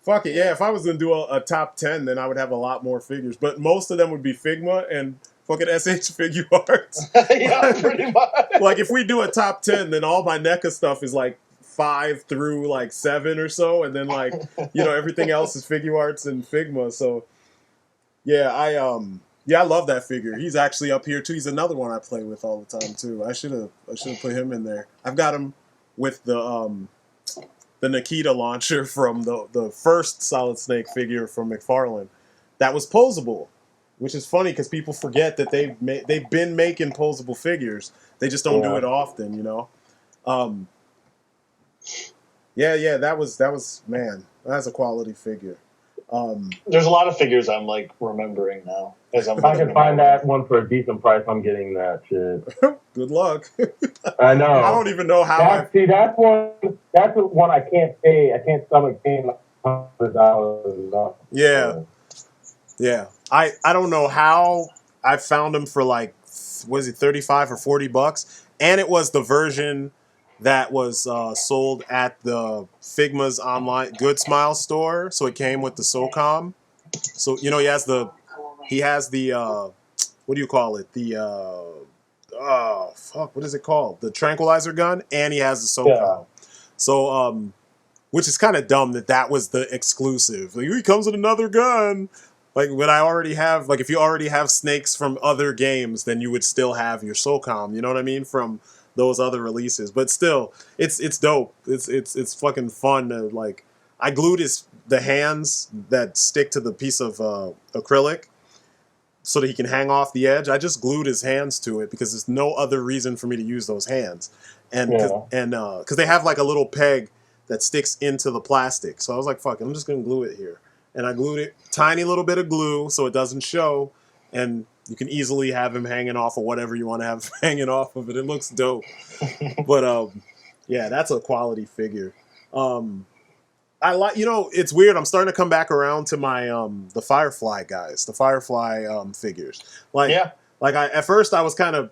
Fuck it. Yeah, if I was gonna do a top 10, then I would have a lot more figures. But most of them would be Figma and fucking SH Figure Arts. Yeah, pretty much. Like if we do a top 10, then all my NECA stuff is like 5 through like 7 or so, and then like everything else is Figure Arts and Figma. So yeah, I love that figure. He's actually up here too. He's another one I play with all the time too. I should have put him in there. I've got him with the Nikita launcher from the first Solid Snake figure from McFarlane. That was posable, which is funny because people forget that they've been making posable figures. They just don't do it often, Yeah, that was man, that's a quality figure. There's a lot of figures I'm like remembering now. If I can find that one for a decent price, I'm getting that shit. Good luck. I know. I don't even know how. That's one I can't pay. I can't stomach paying $100. Yeah. I don't know how I found them for like, was it $35 or $40, and it was the version that was sold at the Figma's online Good Smile store. So it came with the SOCOM. So he has the what do you call it? What is it called? The tranquilizer gun, and he has the SOCOM. Yeah. So which is kind of dumb that was the exclusive. Like, he comes with another gun. Like, when I already have, like, if you already have snakes from other games, then you would still have your SOCOM. You know what I mean? From those other releases. But still, it's dope. It's fucking fun to, like, I glued the hands that stick to the piece of acrylic so that he can hang off the edge. I just glued his hands to it because there's no other reason for me to use those hands. And because they have like a little peg that sticks into the plastic. So I was like, fuck it, I'm just going to glue it here. And I glued it, tiny little bit of glue so it doesn't show. And you can easily have him hanging off of whatever you want to have hanging off of it. It looks dope. But yeah, that's a quality figure. I like, it's weird. I'm starting to come back around to my the Firefly guys, the Firefly figures. Like, Yeah. at first I was kind of,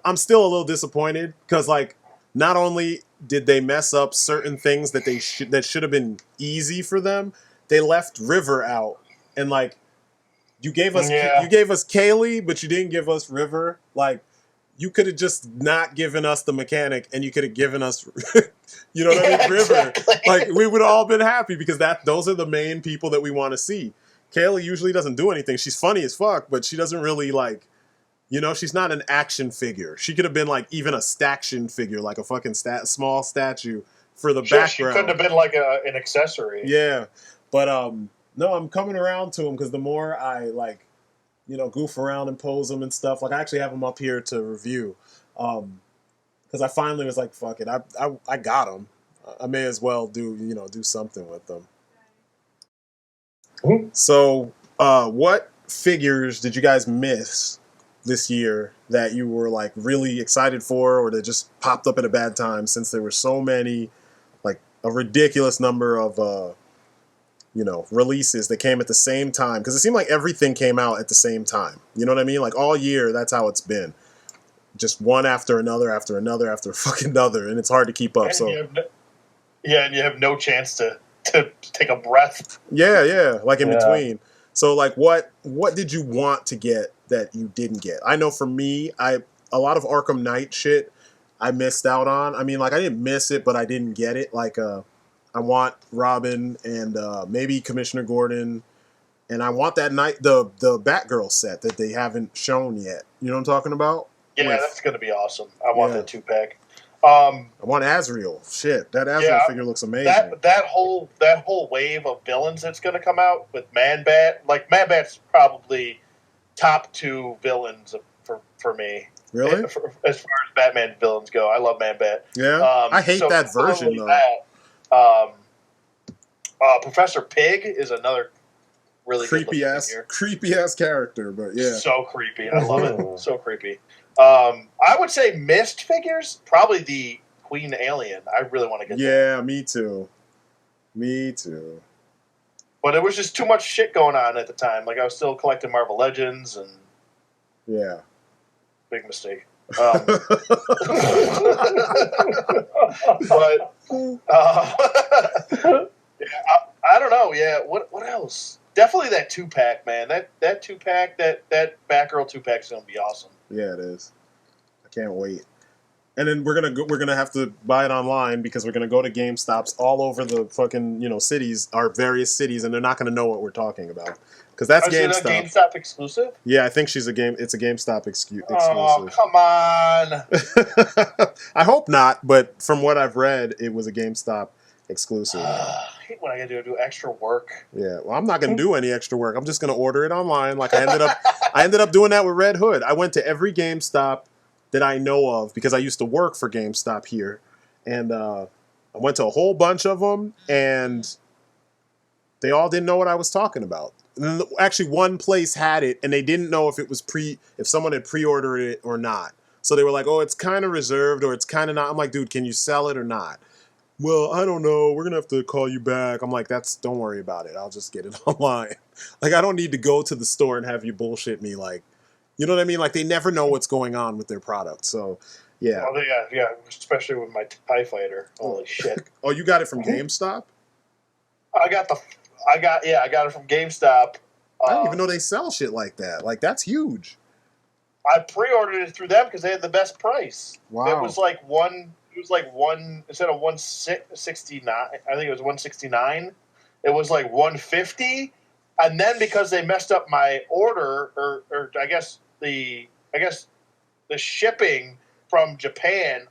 I'm still a little disappointed because like, not only did they mess up certain things that that should have been easy for them, they left River out, and like, you gave us Kaylee, but you didn't give us River. Like, you could have just not given us the mechanic, and you could have given us, you know what I mean, River. Exactly. Like, we would have all been happy because those are the main people that we want to see. Kaylee usually doesn't do anything. She's funny as fuck, but she doesn't really like, she's not an action figure. She could have been like even a staction figure, like a fucking small statue for the background. She couldn't have been like an accessory. Yeah, but no, I'm coming around to them because the more I like, goof around and pose them and stuff. Like, I actually have them up here to review, because I finally was like, fuck it, I got them. I may as well do something with them. Mm-hmm. So, what figures did you guys miss this year that you were like really excited for, or that just popped up at a bad time, since there were so many, like a ridiculous number of releases that came at the same time? Because it seemed like everything came out at the same time. You know what I mean? Like, all year, that's how it's been. Just one after another, after another, after fucking another, and it's hard to keep up. And and you have no chance to take a breath. Yeah, like in between. So, like, what did you want to get that you didn't get? I know for me, a lot of Arkham Knight shit I missed out on. I mean, like, I didn't miss it, but I didn't get it. Like, I want Robin and maybe Commissioner Gordon, and I want that the Batgirl set that they haven't shown yet. You know what I'm talking about? Yeah, that's going to be awesome. I want that 2-pack. I want Azrael. Shit, that Azrael figure looks amazing. That whole wave of villains that's going to come out with Man-Bat. Like, Man-Bat's probably top 2 villains for me. Really? As far as Batman villains go, I love Man-Bat. Yeah, I hate that version though. Professor Pig is another really creepy ass character, but yeah, so creepy. I love it. So creepy. I would say missed figures, probably the Queen Alien. I really want to get that. Yeah, me too. But it was just too much shit going on at the time. Like, I was still collecting Marvel Legends, and big mistake. But I don't know. Yeah, what else? Definitely that 2-pack, man. That 2-pack, that Batgirl 2-pack is gonna be awesome. Yeah, it is. I can't wait. And then we're gonna have to buy it online because we're gonna go to GameStops all over the fucking cities, our various cities, and they're not gonna know what we're talking about because that's GameStop. Is it a GameStop exclusive? Yeah, I think it's a GameStop exclusive. Oh, come on! I hope not, but from what I've read, it was a GameStop exclusive. I hate when I gotta do extra work. Yeah, well, I'm not gonna do any extra work. I'm just gonna order it online. Like, I ended up doing that with Red Hood. I went to every GameStop that I know of because I used to work for GameStop here, and I went to a whole bunch of them, and they all didn't know what I was talking about. And then actually, one place had it, and they didn't know if it was if someone had pre-ordered it or not. So they were like, "Oh, it's kind of reserved, or it's kind of not." I'm like, "Dude, can you sell it or not?" Well, I don't know. We're gonna have to call you back. I'm like, don't worry about it. I'll just get it online. Like, I don't need to go to the store and have you bullshit me. Like, you know what I mean? Like, they never know what's going on with their product. So, yeah. Oh, yeah. Especially with my TIE Fighter. Holy shit! Oh, you got it from GameStop? I got it from GameStop. I didn't even know they sell shit like that. Like, that's huge. I pre-ordered it through them because they had the best price. Wow. It was like one instead of 169. I think it was 169. It was like 150, and then because they messed up my order, or I guess the shipping from Japan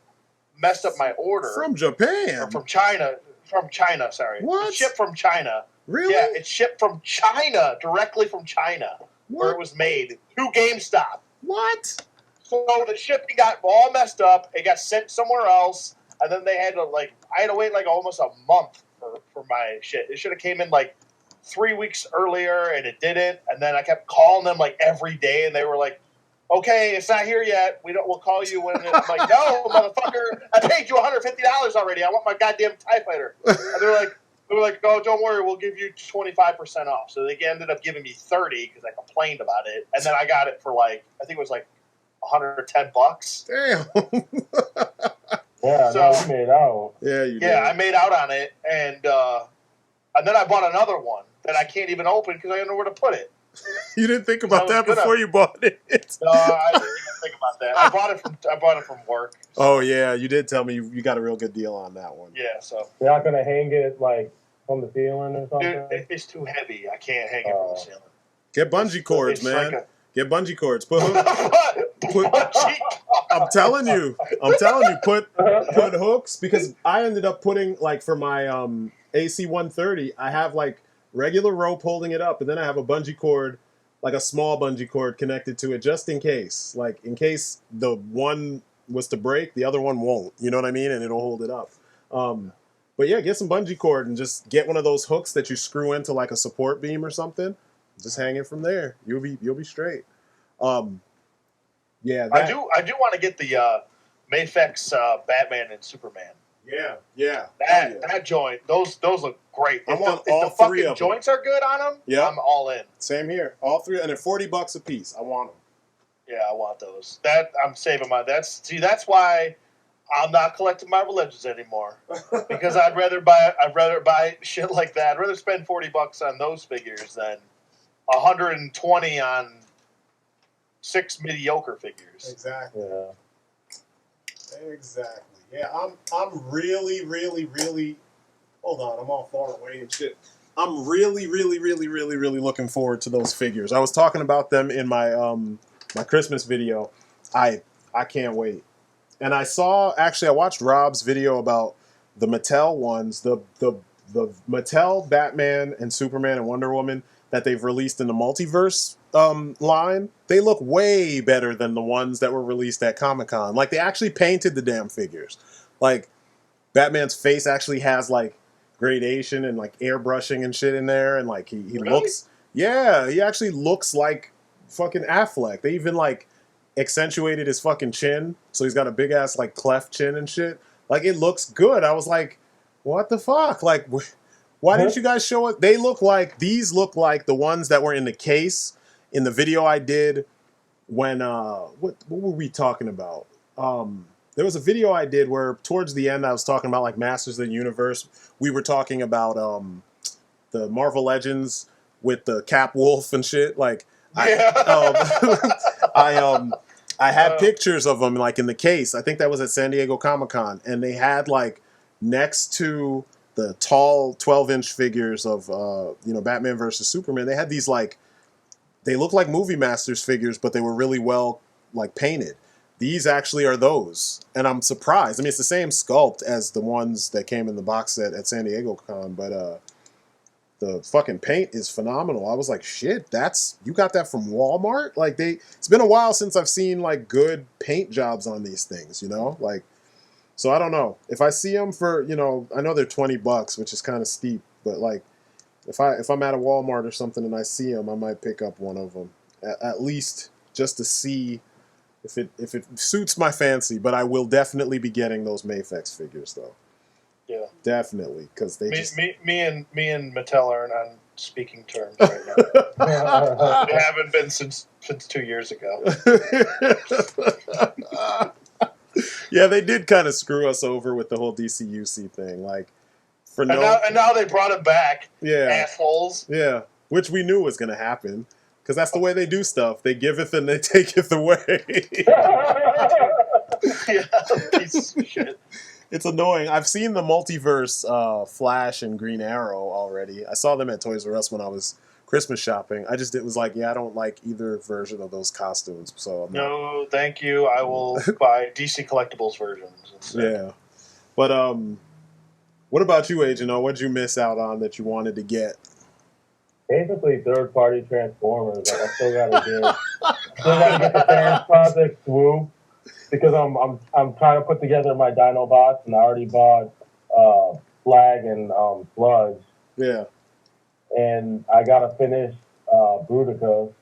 messed up my order. From Japan? Or from China. From China, sorry. What? It's shipped from China. Really? Yeah, it's shipped from China, directly from China, where it was made, to GameStop. What? So the shipping got all messed up. It got sent somewhere else, and then I had to wait like almost a month for my shit. It should have came in like 3 weeks earlier, and it didn't. And then I kept calling them like every day, and they were like, "Okay, it's not here yet. We'll call you when." I'm like, "No, motherfucker! I paid you $150 already. I want my goddamn TIE Fighter." And they're like, They were like, "Oh, don't worry, we'll give you 25% off." So they ended up giving me 30 because I complained about it, and then I got it for like I think it was like $110. Damn. Yeah, So no, you made out. Yeah, you did. yeah, I made out on it, and then I bought another one that I can't even open because I don't know where to put it. You didn't think about that gonna- before you bought it. No, I didn't even think about that. I bought it from work. So, Oh yeah, you did tell me you got a real good deal on that one. yeah. So You're not gonna hang it like from the ceiling or something. dude, it's too heavy. I can't hang it from the ceiling. Get bungee cords, It's man. like Get bungee cords. Put Bungee I'm telling you, put hooks, because I ended up putting, like, for my AC 130, I have like regular rope holding it up, and then I have a bungee cord, like a small bungee cord connected to it, just in case, like in case the one was to break, the other one won't. You know what I mean? And it'll hold it up. But yeah, get some bungee cord and just get one of those hooks that you screw into like a support beam or something. Just hang it from there. You'll be straight. Yeah, I do want to get the Mafex Batman and Superman. Yeah. That joint, those look great. I want if all the three fucking of them. joints are good on them, Yeah. I'm all in. Same here. All three, and they're $40 a piece. I want them. Yeah, I want those. That I'm saving my. That's why I'm not collecting my religions anymore, because I'd rather buy shit like that. I'd rather spend $40 on those figures than 120 on 6 mediocre figures. Exactly. Yeah. Exactly. Yeah, I'm really, really, really. Hold on, I'm all far away and shit. I'm really, really, really, really, really looking forward to those figures. I was talking about them in my my Christmas video. I can't wait. And I watched Rob's video about the Mattel ones, the Mattel Batman and Superman and Wonder Woman that they've released in the multiverse line. They look way better than the ones that were released at Comic-Con. Like, they actually painted the damn figures. Like, Batman's face actually has like gradation and like airbrushing and shit in there, and like he Really? looks, yeah, he actually looks like fucking Affleck. They even like accentuated his fucking chin, so he's got a big ass like cleft chin and shit. Like, it looks good. I was like, what the fuck? Like, why didn't you guys show it? These look like the ones that were in the case in the video I did when what were we talking about? There was a video I did where towards the end I was talking about like Masters of the Universe. We were talking about the Marvel Legends with the Cap Wolf and shit. Like, Yeah. I had pictures of them like in the case. I think that was at San Diego Comic-Con, and they had like next to the tall 12-inch figures of Batman versus Superman. They had these like, they look like Movie Masters figures, but they were really well like painted. These actually are those, and I'm surprised. I mean, it's the same sculpt as the ones that came in the box set at San Diego Con, but the fucking paint is phenomenal. I was like, shit, you got that from Walmart? Like, it's been a while since I've seen like good paint jobs on these things, like, so I don't know. If I see them for, I know they're $20, which is kind of steep, but like, if I'm at a Walmart or something and I see them, I might pick up one of them, at least just to see if it suits my fancy. But I will definitely be getting those Mafex figures though. Yeah, definitely, because me and Mattel aren't on speaking terms right now. They haven't been since 2 years ago. Yeah, they did kind of screw us over with the whole DCUC thing, like and now they brought it back. Yeah, assholes. Yeah, which we knew was going to happen. Because that's the way they do stuff. They giveth and they taketh away. Yeah, piece of shit. It's annoying. I've seen the multiverse Flash and Green Arrow already. I saw them at Toys R Us when I was Christmas shopping. It was like, I don't like either version of those costumes. So no, thank you. I will buy DC Collectibles versions instead. Yeah. But what about you, Agent O? What'd you miss out on that you wanted to get? Basically, third-party Transformers. Like, I still gotta get the Trans Project Swoop, because I'm trying to put together my Dinobots, and I already bought Flag and Sludge. Yeah. And I gotta finish Brutica,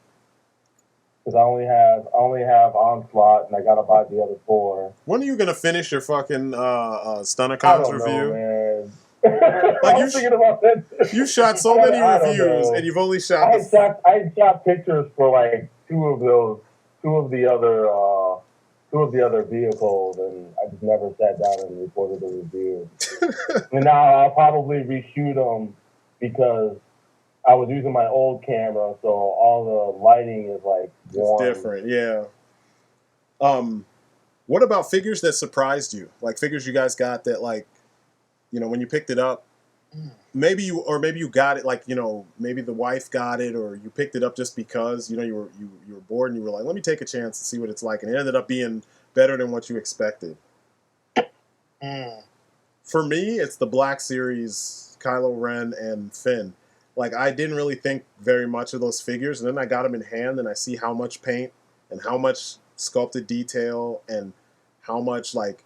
because I only have Onslaught, and I gotta buy the other 4. When are you gonna finish your fucking Stunnicons I don't review? know, man. I was thinking about that. You shot so many reviews, and you've only shot. I had shot pictures for like two of the other vehicles, and I just never sat down and recorded a review. And now I'll probably reshoot them because I was using my old camera, so all the lighting is like warm. It's different, yeah. What about figures that surprised you? Like figures you guys got that, like, you know, when you picked it up, maybe you got it, like, you know, maybe the wife got it, or you picked it up just because, you know, you were bored and you were like, let me take a chance and see what it's like, and it ended up being better than what you expected. For me, it's the Black Series, Kylo Ren and Finn. Like, I didn't really think very much of those figures, and then I got them in hand, and I see how much paint and how much sculpted detail and how much, like,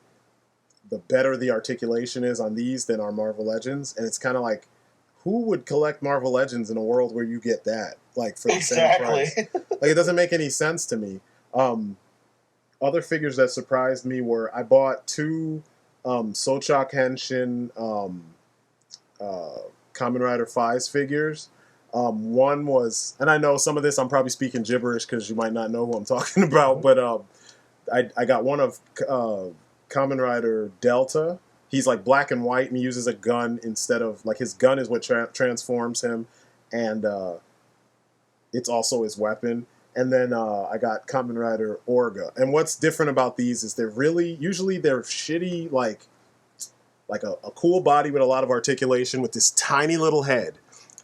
the better the articulation is on these than our Marvel Legends. And it's kind of like, who would collect Marvel Legends in a world where you get that, like, for the same price? Like, it doesn't make any sense to me. Other figures that surprised me were, I bought two Sochak Henshin Kamen Rider Fives figures. One was, and I know some of this I'm probably speaking gibberish because you might not know who I'm talking about, but I got one of Kamen Rider Delta. He's like black and white, and he uses a gun instead of, like, his gun is what transforms him, and it's also his weapon. And then I got Kamen Rider Orga. And what's different about these is usually they're shitty, like a cool body with a lot of articulation with this tiny little head.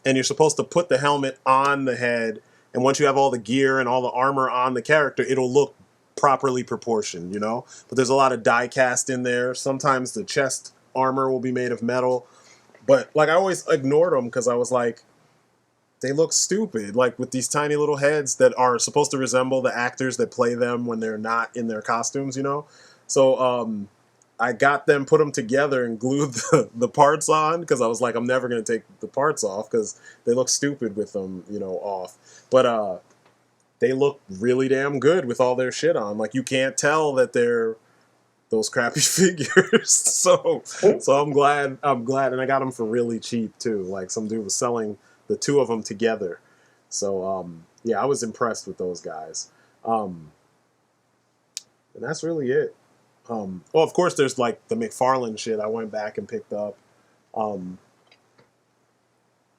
And you're supposed to put the helmet on the head, and once you have all the gear and all the armor on the character, it'll look properly proportioned, you know? But there's a lot of die cast in there. Sometimes the chest armor will be made of metal. But, like, I always ignored them because I was like, they look stupid, like, with these tiny little heads that are supposed to resemble the actors that play them when they're not in their costumes, you know? So I got them, put them together, and glued the parts on because I was like, I'm never going to take the parts off because they look stupid with them, you know, off. But they look really damn good with all their shit on. Like, you can't tell that they're those crappy figures. So I'm glad, and I got them for really cheap too. Like, some dude was selling the two of them together. So yeah, I was impressed with those guys. And that's really it. Well, of course, there's like the McFarlane shit I went back and picked up. A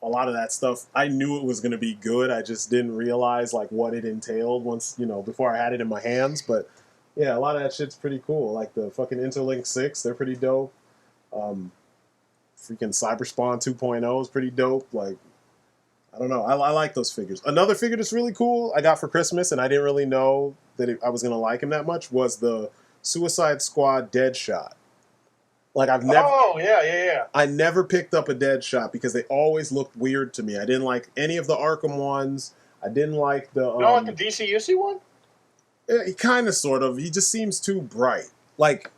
lot of that stuff, I knew it was going to be good. I just didn't realize, like, what it entailed once, you know, before I had it in my hands. But yeah, a lot of that shit's pretty cool. Like the fucking Interlink 6, they're pretty dope. Freaking Cyberspawn 2.0 is pretty dope. Like, I don't know. I like those figures. Another figure that's really cool I got for Christmas, and I didn't really know that I was going to like him that much, was the Suicide Squad Deadshot. Like, I've never... Oh, yeah. I never picked up a Deadshot because they always looked weird to me. I didn't like any of the Arkham ones. I didn't like the... You don't like the DCUC one? He kind of, sort of. He just seems too bright. Like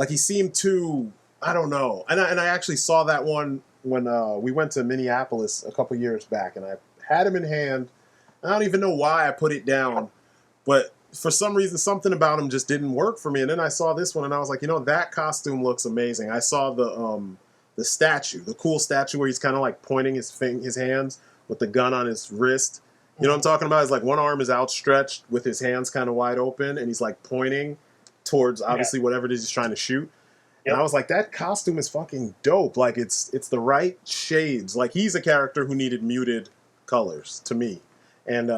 he seemed too... I don't know. And I actually saw that one when we went to Minneapolis a couple years back, and I had him in hand. I don't even know why I put it down, but for some reason, something about him just didn't work for me. And then I saw this one, and I was like, you know, that costume looks amazing. I saw the statue, the cool statue where he's kind of like pointing his hands with the gun on his wrist. You know what I'm talking about? It's like one arm is outstretched with his hands kind of wide open, and he's like pointing towards obviously whatever it is he's trying to shoot. And I was like, that costume is fucking dope. Like, it's the right shades. Like, he's a character who needed muted colors to me. And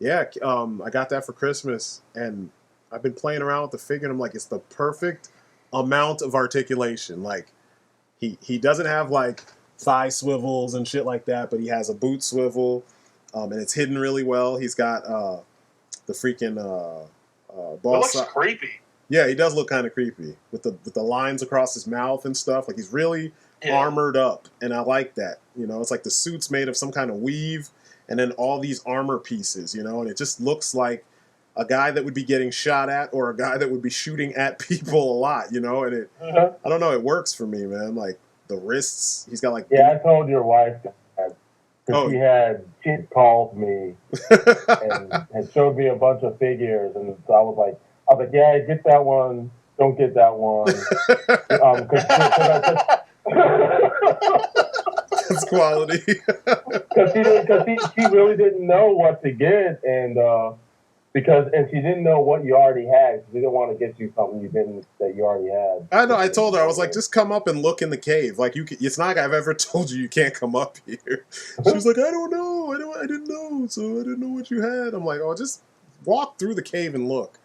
yeah, I got that for Christmas, and I've been playing around with the figure, and I'm like, it's the perfect amount of articulation. Like, he doesn't have, like, thigh swivels and shit like that, but he has a boot swivel, and it's hidden really well. He's got the freaking It looks creepy. Yeah, he does look kind of creepy with the lines across his mouth and stuff. Like, he's really armored up, and I like that. You know, it's like the suit's made of some kind of weave, and then all these armor pieces, you know, and it just looks like a guy that would be getting shot at or a guy that would be shooting at people a lot, you know, and it, I don't know, it works for me, man. Like, the wrists, he's got like... Yeah, I told your wife that, because she called me and showed me a bunch of figures, and so I was like, yeah, get that one, don't get that one. That's quality. Because she really didn't know what to get, and she didn't know what you already had. She didn't want to get you something that you already had. I know. I told her, I was like, just come up and look in the cave. Like it's not like I've ever told you can't come up here. She was like, I don't know. I didn't know. So I didn't know what you had. I'm like, oh, just walk through the cave and look.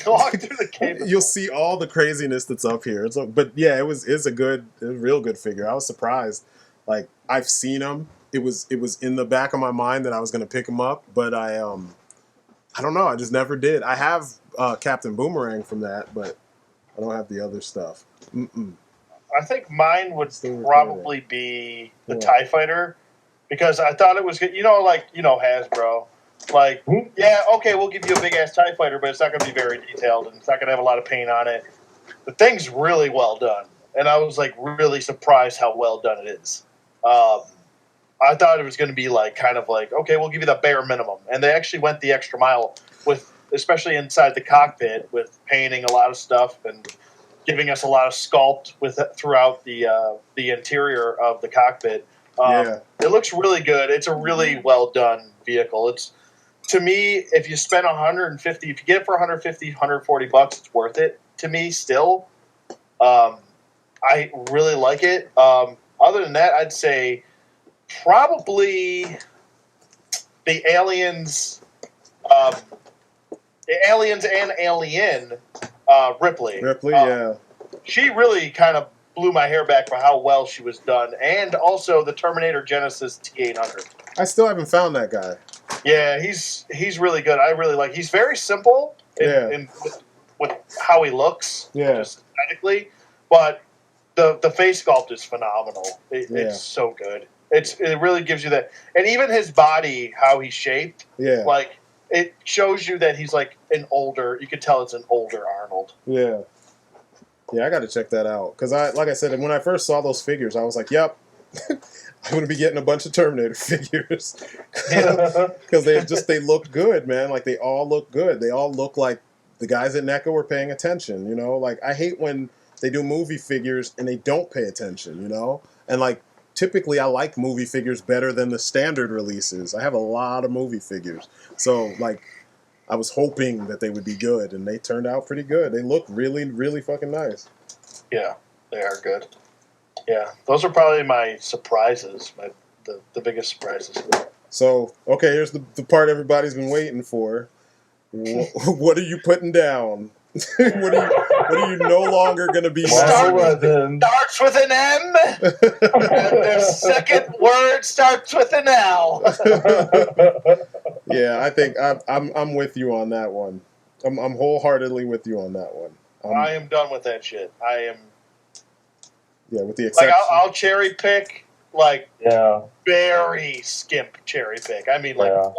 Walk through the cave. You'll see all the craziness that's up here. But yeah, it's a real good figure. I was surprised. Like I've seen him. It was in the back of my mind that I was going to pick him up, but I don't know. I just never did. I have Captain Boomerang from that, but I don't have the other stuff. I think mine would probably be the TIE Fighter, because I thought it was good. Hasbro. Like, yeah, okay, we'll give you a big-ass TIE Fighter, but it's not going to be very detailed, and it's not going to have a lot of paint on it. The thing's really well done, and I was, like, really surprised how well done it is. I thought it was going to be, like, kind of like, okay, we'll give you the bare minimum. And they actually went the extra mile with, especially inside the cockpit, with painting a lot of stuff and giving us a lot of sculpt throughout the interior of the cockpit. It looks really good. It's a really well done vehicle. It's, to me, if you spend $150, if you get it for $150, $140, it's worth it. To me, still, I really like it. Other than that, I'd say probably the Aliens and Alien Ripley. Yeah. She really kind of blew my hair back for how well she was done, and also the Terminator Genesis T-800. I still haven't found that guy. Yeah, he's really good. I really like. He's very simple with how he looks, just aesthetically, but the face sculpt is phenomenal. It's so good. It really gives you that, and even his body, how he's shaped. Yeah, like it shows you that he's like an older. You can tell it's an older Arnold. Yeah. Yeah, I got to check that out because like I said, when I first saw those figures, I was like, "Yep, I'm going to be getting a bunch of Terminator figures," because they look good, man. Like they all look good. They all look like the guys at NECA were paying attention. You know, like I hate when they do movie figures and they don't pay attention. You know, and like typically I like movie figures better than the standard releases. I have a lot of movie figures, so like. I was hoping that they would be good, and they turned out pretty good. They look really, really fucking nice. Yeah, they are good. Yeah, those are probably my surprises, the biggest surprises. So, okay, here's the part everybody's been waiting for. What are you putting down? what are you no longer going to be? Starts with an M, and their second word starts with an L. Yeah, I think I'm with you on that one. I'm wholeheartedly with you on that one. I am done with that shit. I am. Yeah, with the exception. Like I'll cherry pick, very skimp cherry pick. I mean, one.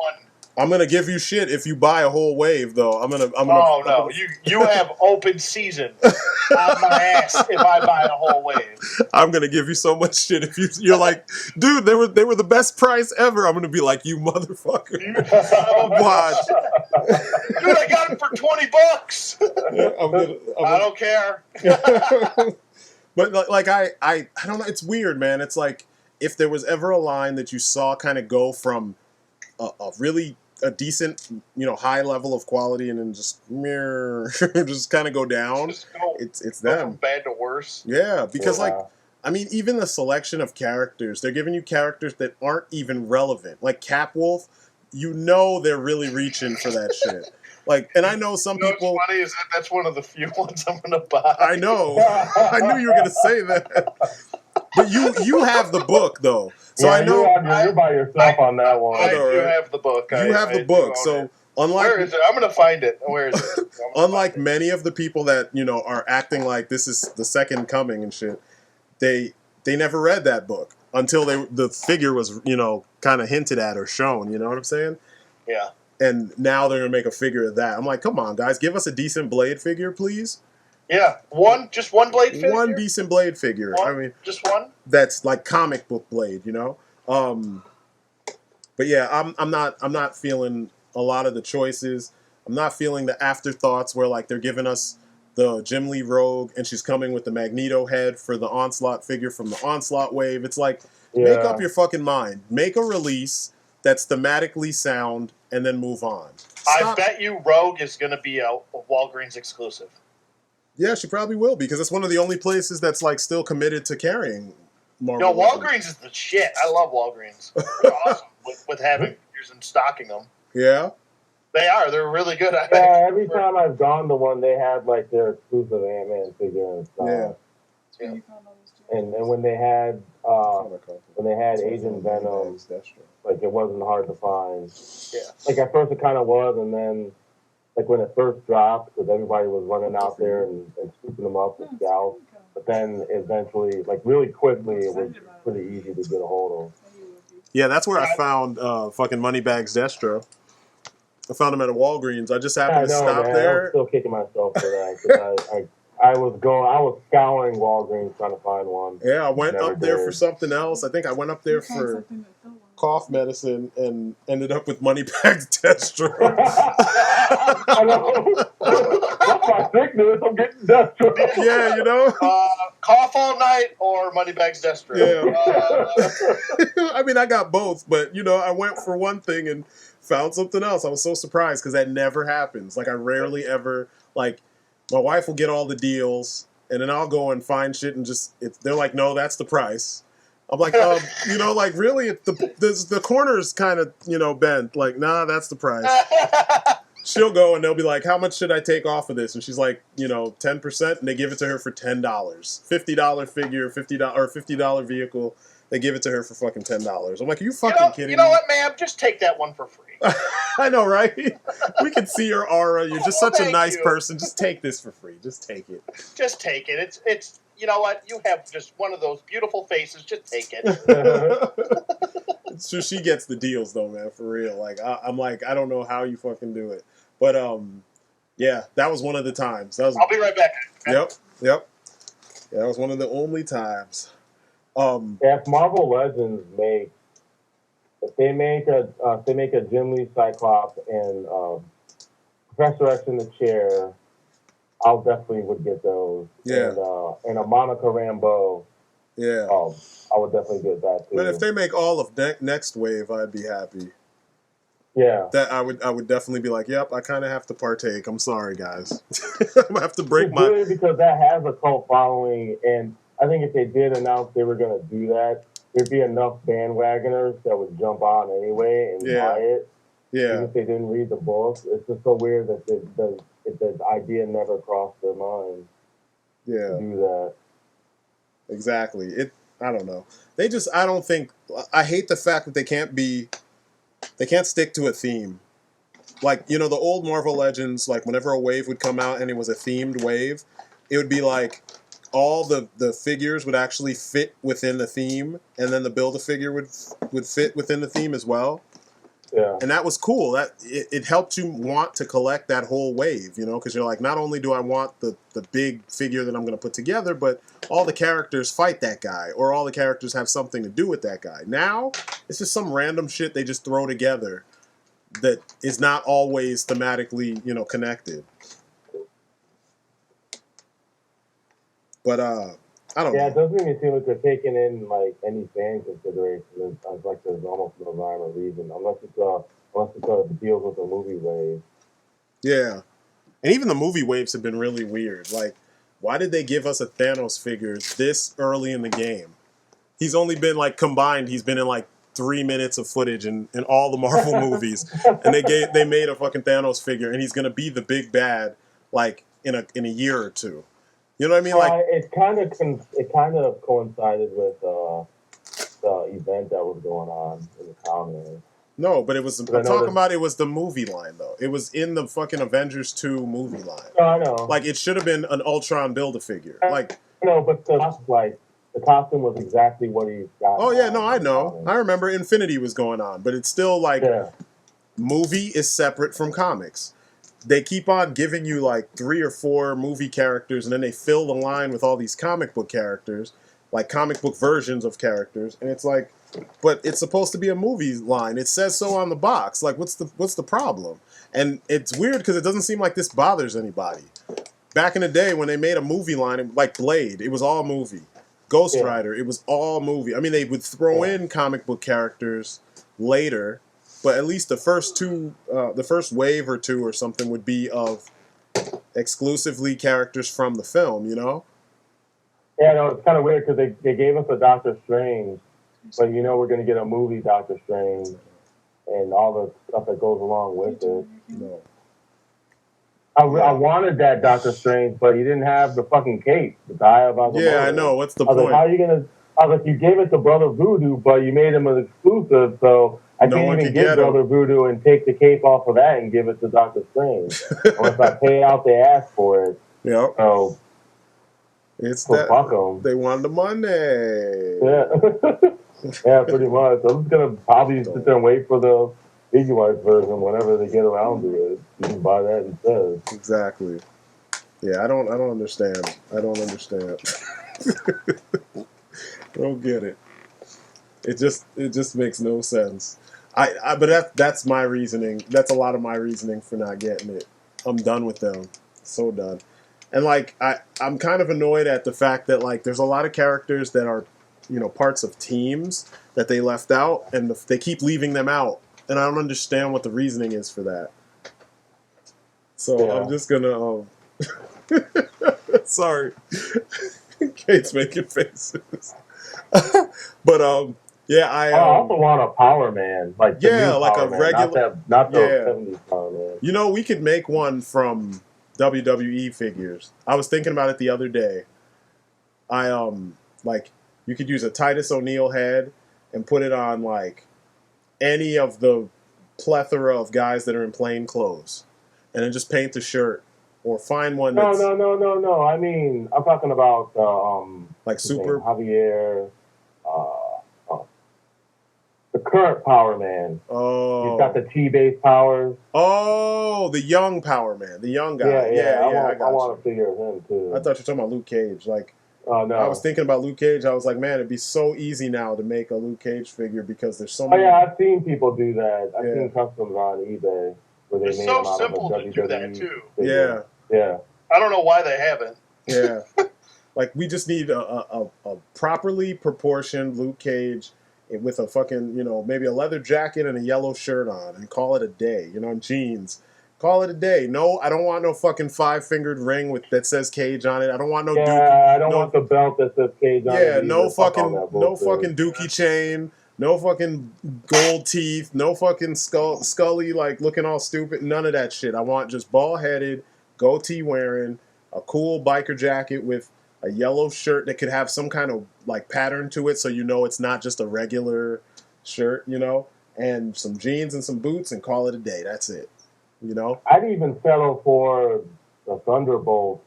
I'm gonna give you shit if you buy a whole wave, though. I'm gonna. Oh no, you have open season on my ass if I buy a whole wave. I'm gonna give you so much shit if you're like, dude, they were the best price ever. I'm gonna be like, you motherfucker. Watch. Dude, I got it for $20. I don't care. But like I don't know. It's weird, man. It's like if there was ever a line that you saw kind of go from a really decent, high level of quality, and then just just kind of go down. It's them. From bad to worse. Yeah, because I mean, even the selection of characters, they're giving you characters that aren't even relevant. Like Capwolf, they're really reaching for that shit. Like, and I know some people. What's funny is that's one of the few ones I'm gonna buy. I know. I knew you were gonna say that. But you have the book though. So I know you're by yourself on that one. I do have the book. You have the book. So unlike, where is it? I'm gonna find it. Where is it? Unlike many of the people that are acting like this is the second coming and shit, they never read that book until the figure was kind of hinted at or shown. You know what I'm saying? Yeah. And now they're gonna make a figure of that. I'm like, come on, guys, give us a decent Blade figure, please. Yeah, just one Blade figure. One decent Blade figure. I mean, just one. That's like comic book Blade, But yeah, I'm not feeling a lot of the choices. I'm not feeling the afterthoughts where like they're giving us the Jim Lee Rogue, and she's coming with the Magneto head for the Onslaught figure from the Onslaught wave. It's like, make up your fucking mind. Make a release that's thematically sound, and then move on. Stop. I bet you Rogue is going to be a Walgreens exclusive. Yeah, she probably will, because it's one of the only places that's like still committed to carrying Marvel. No, Walgreens is the shit. I love Walgreens. They're awesome with having figures and stocking them. Yeah. They are. They're really good. Yeah, every time I've gone to one, they had like their exclusive Ant-Man figure and stuff. Yeah. And when they had Agent Venom, like it wasn't hard to find. Yeah. Like at first it kind of was, and then like when it first dropped, because everybody was running out there and scooping them up with scouts. But then eventually, like really quickly, it was pretty easy to get a hold of. Yeah, that's where I found fucking Moneybags Destro. I found him at a Walgreens. I just happened to stop there. I'm still kicking myself for that because I was scouring Walgreens trying to find one. Yeah, I went up there for something else. I think I went up there for cough medicine and ended up with Moneybags Destro. I know. That's my sickness. I'm getting Destro. Yeah, you know. Cough all night or Moneybags Destro. Yeah. I mean, I got both, but you know, I went for one thing and found something else. I was so surprised because that never happens. Like I rarely ever, like my wife will get all the deals and then I'll go and find shit and just they're like, no, that's the price. I'm like, you know, like really the corner's kind of, you know, bent. Like, nah, that's the price. She'll go and they'll be like, how much should I take off of this? And she's like, you know, 10%, and they give it to her for $10. $50 figure, $50 or $50 vehicle. They give it to her for fucking $10. I'm like, are you fucking kidding me? You know what, ma'am? Just take that one for free. I know, right? We can see your aura. You're just such a nice person. Just take this for free. Just take it. Just take it. It's you know what? You have just one of those beautiful faces. Just take it. So she gets the deals, though, man, for real. Like, I'm like, I don't know how you fucking do it. But, yeah, that was one of the times. I'll be right back. Yep. Yeah, that was one of the only times. If Marvel Legends if they make a Jim Lee Cyclops and Professor X in the chair, I'll definitely would get those. Yeah. And a Monica Rambeau. Yeah. I would definitely get that too. But if they make all of next wave, I'd be happy. Yeah. That I would definitely be like, yep, I kind of have to partake. I'm sorry, guys. I'm gonna have to break it's good because that has a cult following, and I think if they did announce they were going to do that, there'd be enough bandwagoners that would jump on anyway and buy it. Yeah. Even if they didn't read the book. It's just so weird that the idea never crossed their mind. Yeah. To do that. Exactly. I don't know. I hate the fact that they can't stick to a theme. Like, you know, the old Marvel Legends, like whenever a wave would come out and it was a themed wave, it would be like all the figures would actually fit within the theme, and then the Build-A-Figure would fit within the theme as well. Yeah. And that was cool. That it helped you want to collect that whole wave, you know, because you're like, not only do I want the big figure that I'm going to put together, but all the characters fight that guy, or all the characters have something to do with that guy. Now, it's just some random shit they just throw together that is not always thematically, you know, connected. But I don't know. Yeah, it doesn't even seem like they're taking in like any fan consideration. It's like there's almost no rhyme or reason, unless it deals with the movie wave. Yeah, and even the movie waves have been really weird. Like, why did they give us a Thanos figure this early in the game? He's only been like combined. He's been in like 3 minutes of footage in all the Marvel movies, and they made a fucking Thanos figure, and he's gonna be the big bad like in a year or two. You know what I mean? Like it kind of coincided with the event that was going on in the comics. No, but it was. I'm talking about it was the movie line though. It was in the fucking Avengers 2 movie line. Oh, I know. Like it should have been an Ultron Build-A-Figure. Like no, but the costume was exactly what he got. Oh yeah, no, I know. I remember Infinity was going on, but it's still like movie is separate from comics. They keep on giving you like 3 or 4 movie characters, and then they fill the line with all these comic book characters, like comic book versions of characters, and it's like, but it's supposed to be a movie line. It says so on the box. Like, what's the problem? And it's weird because it doesn't seem like this bothers anybody. back in the day when they made a movie line, like Blade, it was all movie. Ghost Rider, it was all movie. I mean, they would throw in comic book characters later, but at least the first wave or two or something would be of exclusively characters from the film, you know? Yeah, no, it's kind of weird because they gave us a Doctor Strange, but we're going to get a movie Doctor Strange and all the stuff that goes along with it. No. I wanted that Doctor Strange, but he didn't have the fucking cape, the die about the I know. What's the point? Like, how are you going to... I was like, you gave it to Brother Voodoo, but you made him an exclusive, so I can't even get Brother Voodoo and take the cape off of that and give it to Doctor Strange. Unless I pay out the ass for it. Yep. So... It's so that fuck them. They want the money. Yeah, yeah, pretty much. I'm just gonna probably sit there and wait for the Figure-wise version whenever they get around to it. You can buy that instead. Exactly. Yeah, I don't understand. I don't understand. I don't get it. It just makes no sense. But that's my reasoning. That's a lot of my reasoning for not getting it. I'm done with them. So done. And like I'm kind of annoyed at the fact that like there's a lot of characters that are, parts of teams that they left out, and they keep leaving them out, and I don't understand what the reasoning is for that. So I'm just gonna. Sorry, Kate's making faces. But yeah, I also want a Power Man, like the new like Power a Man, regular, not the 70s Power Man. We could make one from WWE figures. I was thinking about it the other day. Like you could use a Titus O'Neil head and put it on like any of the plethora of guys that are in plain clothes, and then just paint the shirt or find one. No. I mean, I'm talking about like Super Javier, the current Power Man. Oh, he's got the T-base powers. Oh, the young Power Man, the young guy. Yeah. I want to figure him too. I thought you were talking about Luke Cage. Like, oh no, I was thinking about Luke Cage. I was like, man, it'd be so easy now to make a Luke Cage figure because there's so many. Oh yeah, I've seen people do that. I've seen customs on eBay where they made them out of a WWE do that too. Figure. Yeah. I don't know why they haven't. Yeah, like we just need a properly proportioned Luke Cage with a fucking, maybe a leather jacket and a yellow shirt on, and call it a day. And jeans. Call it a day. No, I don't want no fucking 5-fingered ring that says Cage on it. I don't want no. I don't want the belt that says Cage on it. Yeah, no fucking dookie chain. No fucking gold teeth. No fucking Scully like looking all stupid. None of that shit. I want just bald headed, goatee wearing, a cool biker jacket with a yellow shirt that could have some kind of like pattern to it, so it's not just a regular shirt, and some jeans and some boots, and call it a day. That's it. I'd even settle for the Thunderbolt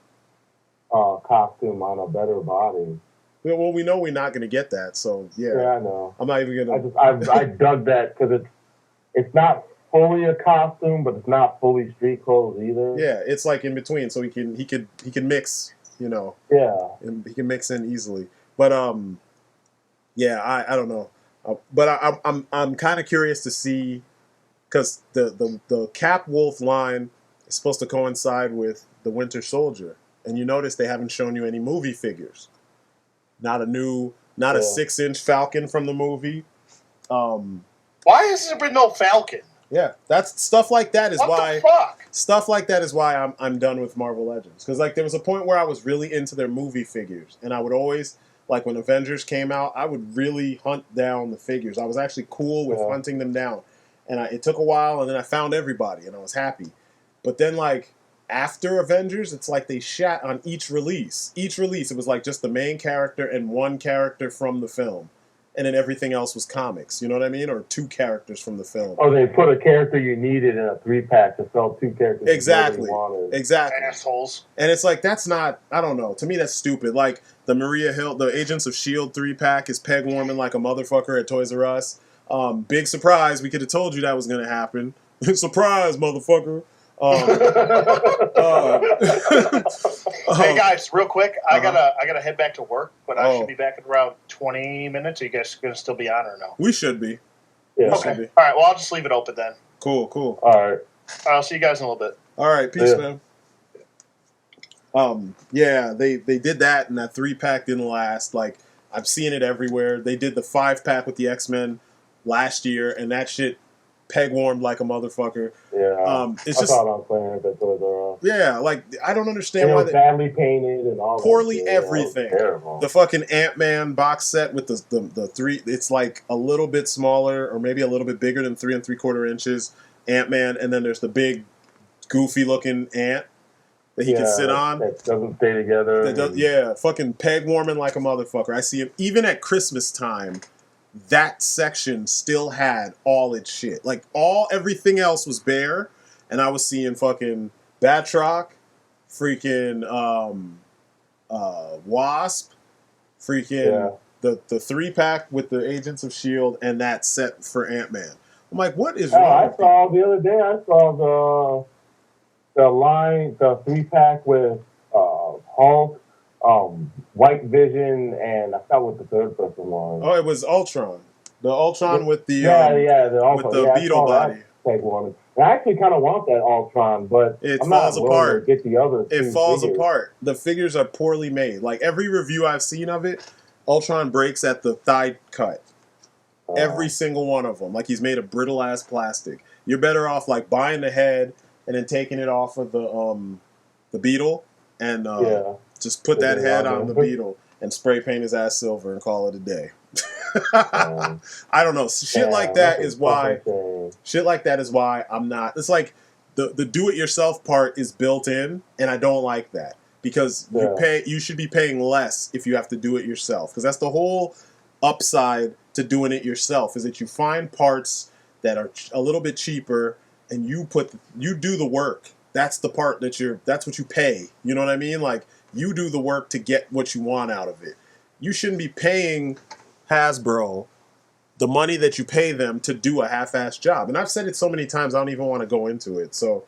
costume on a better body. Well, we know we're not going to get that, so yeah. Yeah, I know. I'm not even going to. I dug that because it's not fully a costume, but it's not fully street clothes either. Yeah, it's like in between, so he can mix, Yeah, and he can mix in easily. But yeah, I don't know, but I'm kind of curious to see. Because the Cap Wolf line is supposed to coincide with the Winter Soldier, and you notice they haven't shown you any movie figures. Not a 6-inch Falcon from the movie. Why has there been no Falcon? Yeah, that's stuff like that is what why. The fuck? Stuff like that is why I'm done with Marvel Legends. Because like there was a point where I was really into their movie figures, and I would always like when Avengers came out, I would really hunt down the figures. I was actually cool with hunting them down. And it took a while, and then I found everybody, and I was happy. But then, like, after Avengers, it's like they shat on each release. Each release, it was like just the main character and one character from the film. And then everything else was comics, you know what I mean? Or 2 characters from the film. Or they put a character you needed in a 3-pack to sell 2 characters Exactly. you wanted. Exactly. Assholes. And it's like, that's not, I don't know. To me, that's stupid. Like, the Maria Hill, the Agents of S.H.I.E.L.D. 3-pack is peg warming like a motherfucker at Toys R Us. Big surprise. We could have told you that was going to happen. Surprise, motherfucker. Hey guys, real quick, I gotta head back to work, but I should be back in around 20 minutes. Are you guys gonna still be on or no? We should be. Yeah. Okay. All right. Well, I'll just leave it open then. Cool. All right. I'll see you guys in a little bit. All right. Peace, man. Yeah, they did that, and that 3-pack didn't last. Like, I've seen it everywhere. They did the 5-pack with the X-Men last year, and that shit peg warmed like a motherfucker. Yeah, It's I just, thought I was playing it at Toys R Us. yeah, like, I don't And understand it why was they badly painted and all poorly that shit. everything. That was terrible. The fucking Ant-Man box set with the three, it's like a little bit smaller or maybe a little bit bigger than 3 3/4 inches Ant-Man, and then there's the big goofy looking ant that he can sit on. That doesn't stay together. That does, yeah, fucking peg warming like a motherfucker. I see him even at Christmas time. That section still had all its shit. Like everything else was bare, and I was seeing fucking Batroc, freaking Wasp, freaking the 3-pack with the Agents of Shield, and that set for Ant-Man. I'm like, what is wrong? I saw the other day. I saw the 3-pack with Hulk, White Vision, and I forgot what the third person was. Oh, it was Ultron. The Ultron with the the Ultron. with the beetle body. And I actually kind of want that Ultron, but it I'm falls not willing apart. to get the other. It falls apart. The figures are poorly made. Like every review I've seen of it, Ultron breaks at the thigh cut. Every single one of them. Like he's made of brittle ass plastic. You're better off like buying the head and then taking it off of the beetle and just put that head on the beetle and spray paint his ass silver and call it a day. I don't know. Shit like that is why. Shit like that is why I'm not. It's like the do-it-yourself part is built in, and I don't like that because you should be paying less if you have to do it yourself, because that's the whole upside to doing it yourself, is that you find parts that are a little bit cheaper and you do the work. That's the part that's what you pay. You know what I mean? Like you do the work to get what you want out of it. You shouldn't be paying Hasbro the money that you pay them to do a half-assed job. And I've said it so many times I don't even want to go into it. So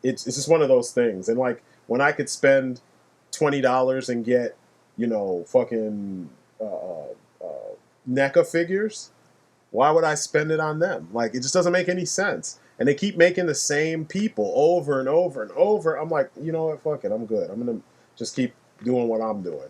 it's just one of those things. And like when I could spend $20 and get, fucking NECA figures, why would I spend it on them? Like it just doesn't make any sense. And they keep making the same people over and over and over. I'm like, you know what, fuck it, I'm good. I'm gonna just keep doing what I'm doing.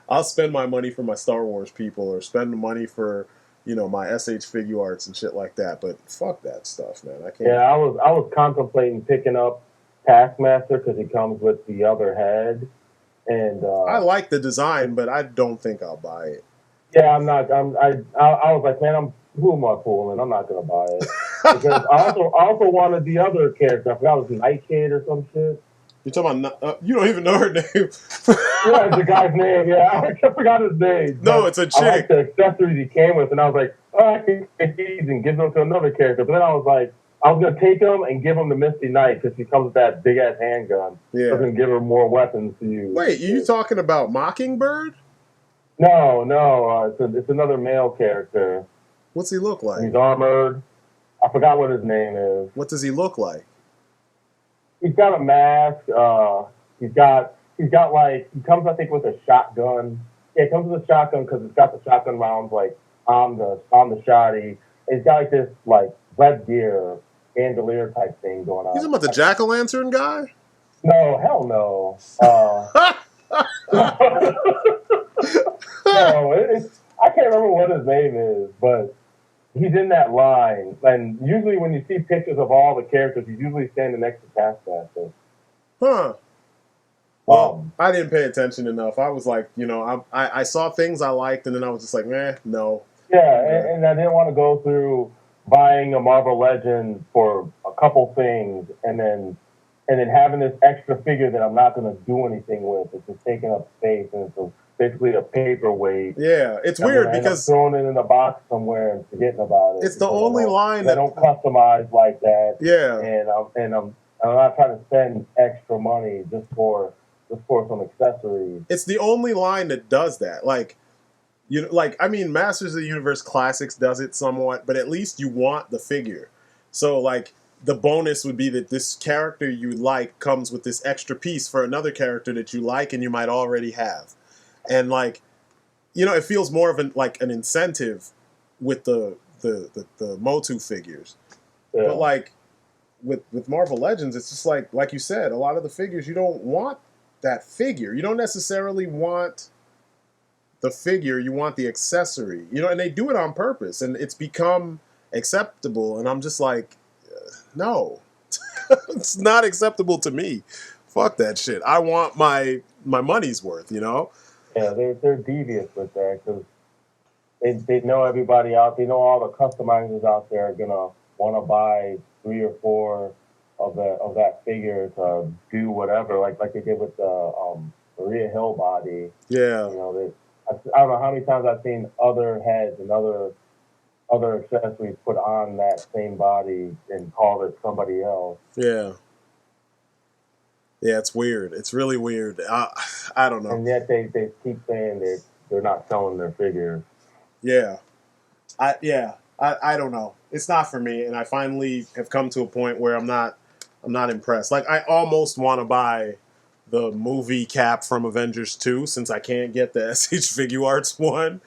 I'll spend my money for my Star Wars people or spend the money for, my SH figure arts and shit like that. But fuck that stuff, man. I can't. Yeah, I was contemplating picking up Taskmaster because he comes with the other head, and I like the design, but I don't think I'll buy it. Yeah, I'm not. I was like, man, who am I fooling? I'm not gonna buy it because I also wanted the other character. I forgot it was Nightshade or some shit. You're talking about you don't even know her name. Yeah, it's the guy's name. Yeah, I forgot his name. No, it's a chick. I like the accessories he came with, and I was like, oh, I can take these and give them to another character. But then I was like, I was gonna take them and give them to Misty Knight because she comes with that big ass handgun. Yeah, I was gonna give her more weapons to use. Wait, are you talking about Mockingbird? No, it's another male character. What's he look like? He's armored. I forgot what his name is. What does he look like? He's got a mask. He's got like, he comes, I think, with a shotgun. Yeah, he comes with a shotgun because it's got the shotgun rounds like on the shoddy. He's got like this like web gear bandolier type thing going on. He's about the jack-o'-lantern guy? No, hell no. No, I can't remember what his name is, but he's in that line. And usually when you see pictures of all the characters, he's usually standing next to Taskmaster. Huh. Well, I didn't pay attention enough. I was like, I saw things I liked, and then I was just like, no. Yeah, and I didn't want to go through buying a Marvel Legend for a couple things, and then having this extra figure that I'm not going to do anything with. It's just taking up space, and it's basically a paperweight. Yeah, it's weird because throwing it in a box somewhere and forgetting about it. It's the only line that I don't customize like that. Yeah, and I'm not trying to spend extra money just for some accessories. It's the only line that does that. Like, Masters of the Universe Classics does it somewhat, but at least you want the figure. So like the bonus would be that this character you like comes with this extra piece for another character that you like and you might already have. And like, it feels more of an incentive with the Motu figures. Yeah. But like with Marvel Legends, it's just like you said, a lot of the figures you don't want that figure. You don't necessarily want the figure, you want the accessory. And they do it on purpose, and it's become acceptable, and I'm just like, no. It's not acceptable to me. Fuck that shit. I want my money's worth, Yeah, they're devious with that because they know everybody out. They know all the customizers out there are gonna want to buy 3 or 4 of that figure to do whatever, like they did with the Maria Hill body. Yeah. I don't know how many times I've seen other heads and other accessories put on that same body and call it somebody else. Yeah. Yeah, it's weird. It's really weird. I don't know. And yet they keep saying they're not selling their figures. Yeah. I don't know. It's not for me, and I finally have come to a point where I'm not impressed. Like, I almost want to buy the movie cap from Avengers 2 since I can't get the SH Figuarts one.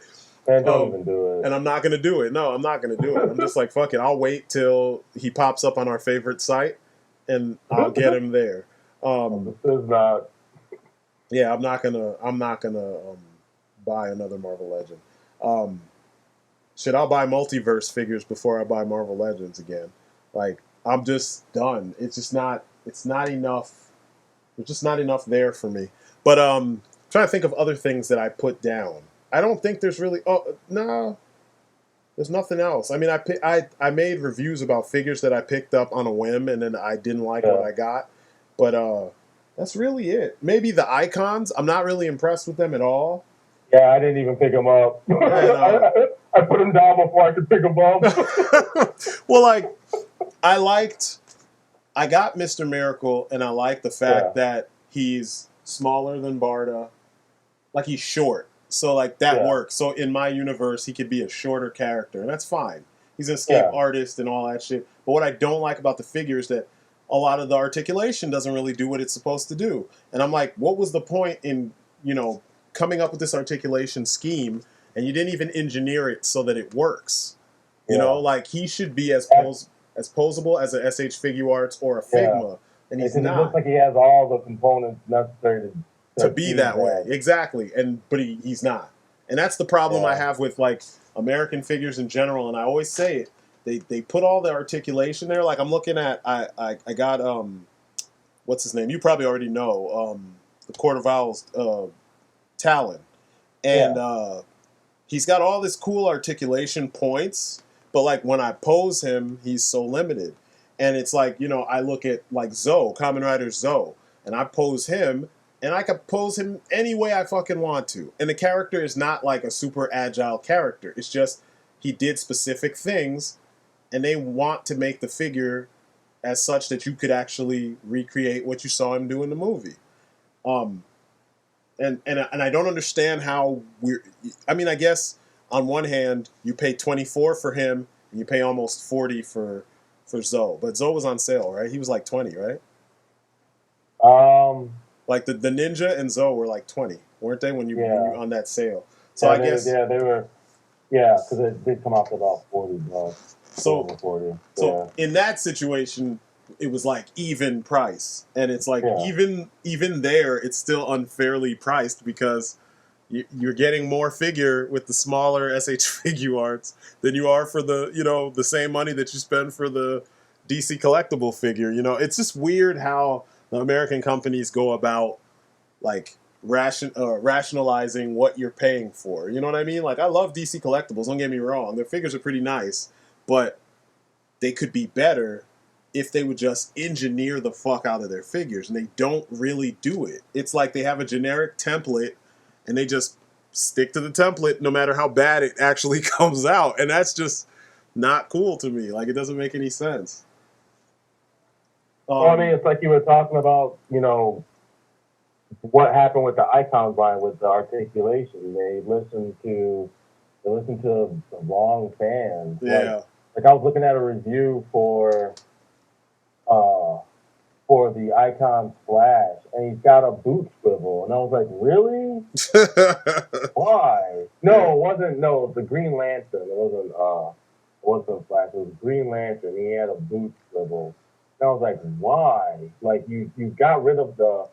Man, don't even do it. And I'm not going to do it. No, I'm not going to do it. I'm just like, fuck it. I'll wait till he pops up on our favorite site, and I'll get him there. This is not. Yeah, I'm not gonna buy another Marvel Legend. I'll buy multiverse figures before I buy Marvel Legends again. Like, I'm just done. It's not enough. There's just not enough there for me. But trying to think of other things that I put down. I don't think there's really. Oh no, there's nothing else. I mean, I made reviews about figures that I picked up on a whim, and then I didn't like what I got. But that's really it. Maybe the icons. I'm not really impressed with them at all. Yeah, I didn't even pick them up. I put them down before I could pick them up. Well, like, I got Mr. Miracle, and I like the fact that he's smaller than Barda. Like, he's short. So, like, that works. So, in my universe, he could be a shorter character, and that's fine. He's an escape artist and all that shit. But what I don't like about the figure is that a lot of the articulation doesn't really do what it's supposed to do. And I'm like, what was the point in, coming up with this articulation scheme, and you didn't even engineer it so that it works? Like, he should be as posable as a SH Figuarts or a Figma, and he's not. It looks like he has all the components necessary to be that way. Exactly. But he's not. And that's the problem I have with, like, American figures in general, and I always say it. They put all the articulation there. Like, I'm looking at, I got, what's his name? You probably already know, the Court of Owls, Talon. And he's got all this cool articulation points, but, like, when I pose him, he's so limited. And it's like, I look at, like, Zoe, Kamen Rider Zoe, and I pose him, and I can pose him any way I fucking want to. And the character is not, like, a super agile character. It's just he did specific things, and they want to make the figure as such that you could actually recreate what you saw him do in the movie. And I don't understand how I guess on one hand you pay $24 for him and you pay almost $40 for Zoe. But Zoe was on sale, right? He was like $20, right? Like the Ninja and Zoe were like $20, weren't they, when you on that sale? So I guess they were. Yeah, because it did come out to about $40. So in that situation, it was like even price, and it's like even there, it's still unfairly priced because you're getting more figure with the smaller SH Figuarts than you are for the the same money that you spend for the DC collectible figure. It's just weird how the American companies go about, like, rationalizing what you're paying for. You know what I mean? Like, I love DC collectibles, don't get me wrong. Their figures are pretty nice, but they could be better if they would just engineer the fuck out of their figures, and they don't really do it. It's like they have a generic template, and they just stick to the template no matter how bad it actually comes out, and that's just not cool to me. Like, it doesn't make any sense. Well, I mean, it's like you were talking about, what happened with the icons line with the articulation. They listened to the wrong fans. Yeah. Like I was looking at a review for the Icon Splash, and he's got a boot swivel, and I was like, really? Why? No, it wasn't. No, it was the Green Lantern. It wasn't Flash. It was Green Lantern. He had a boot swivel, and I was like, why? Like you got rid of the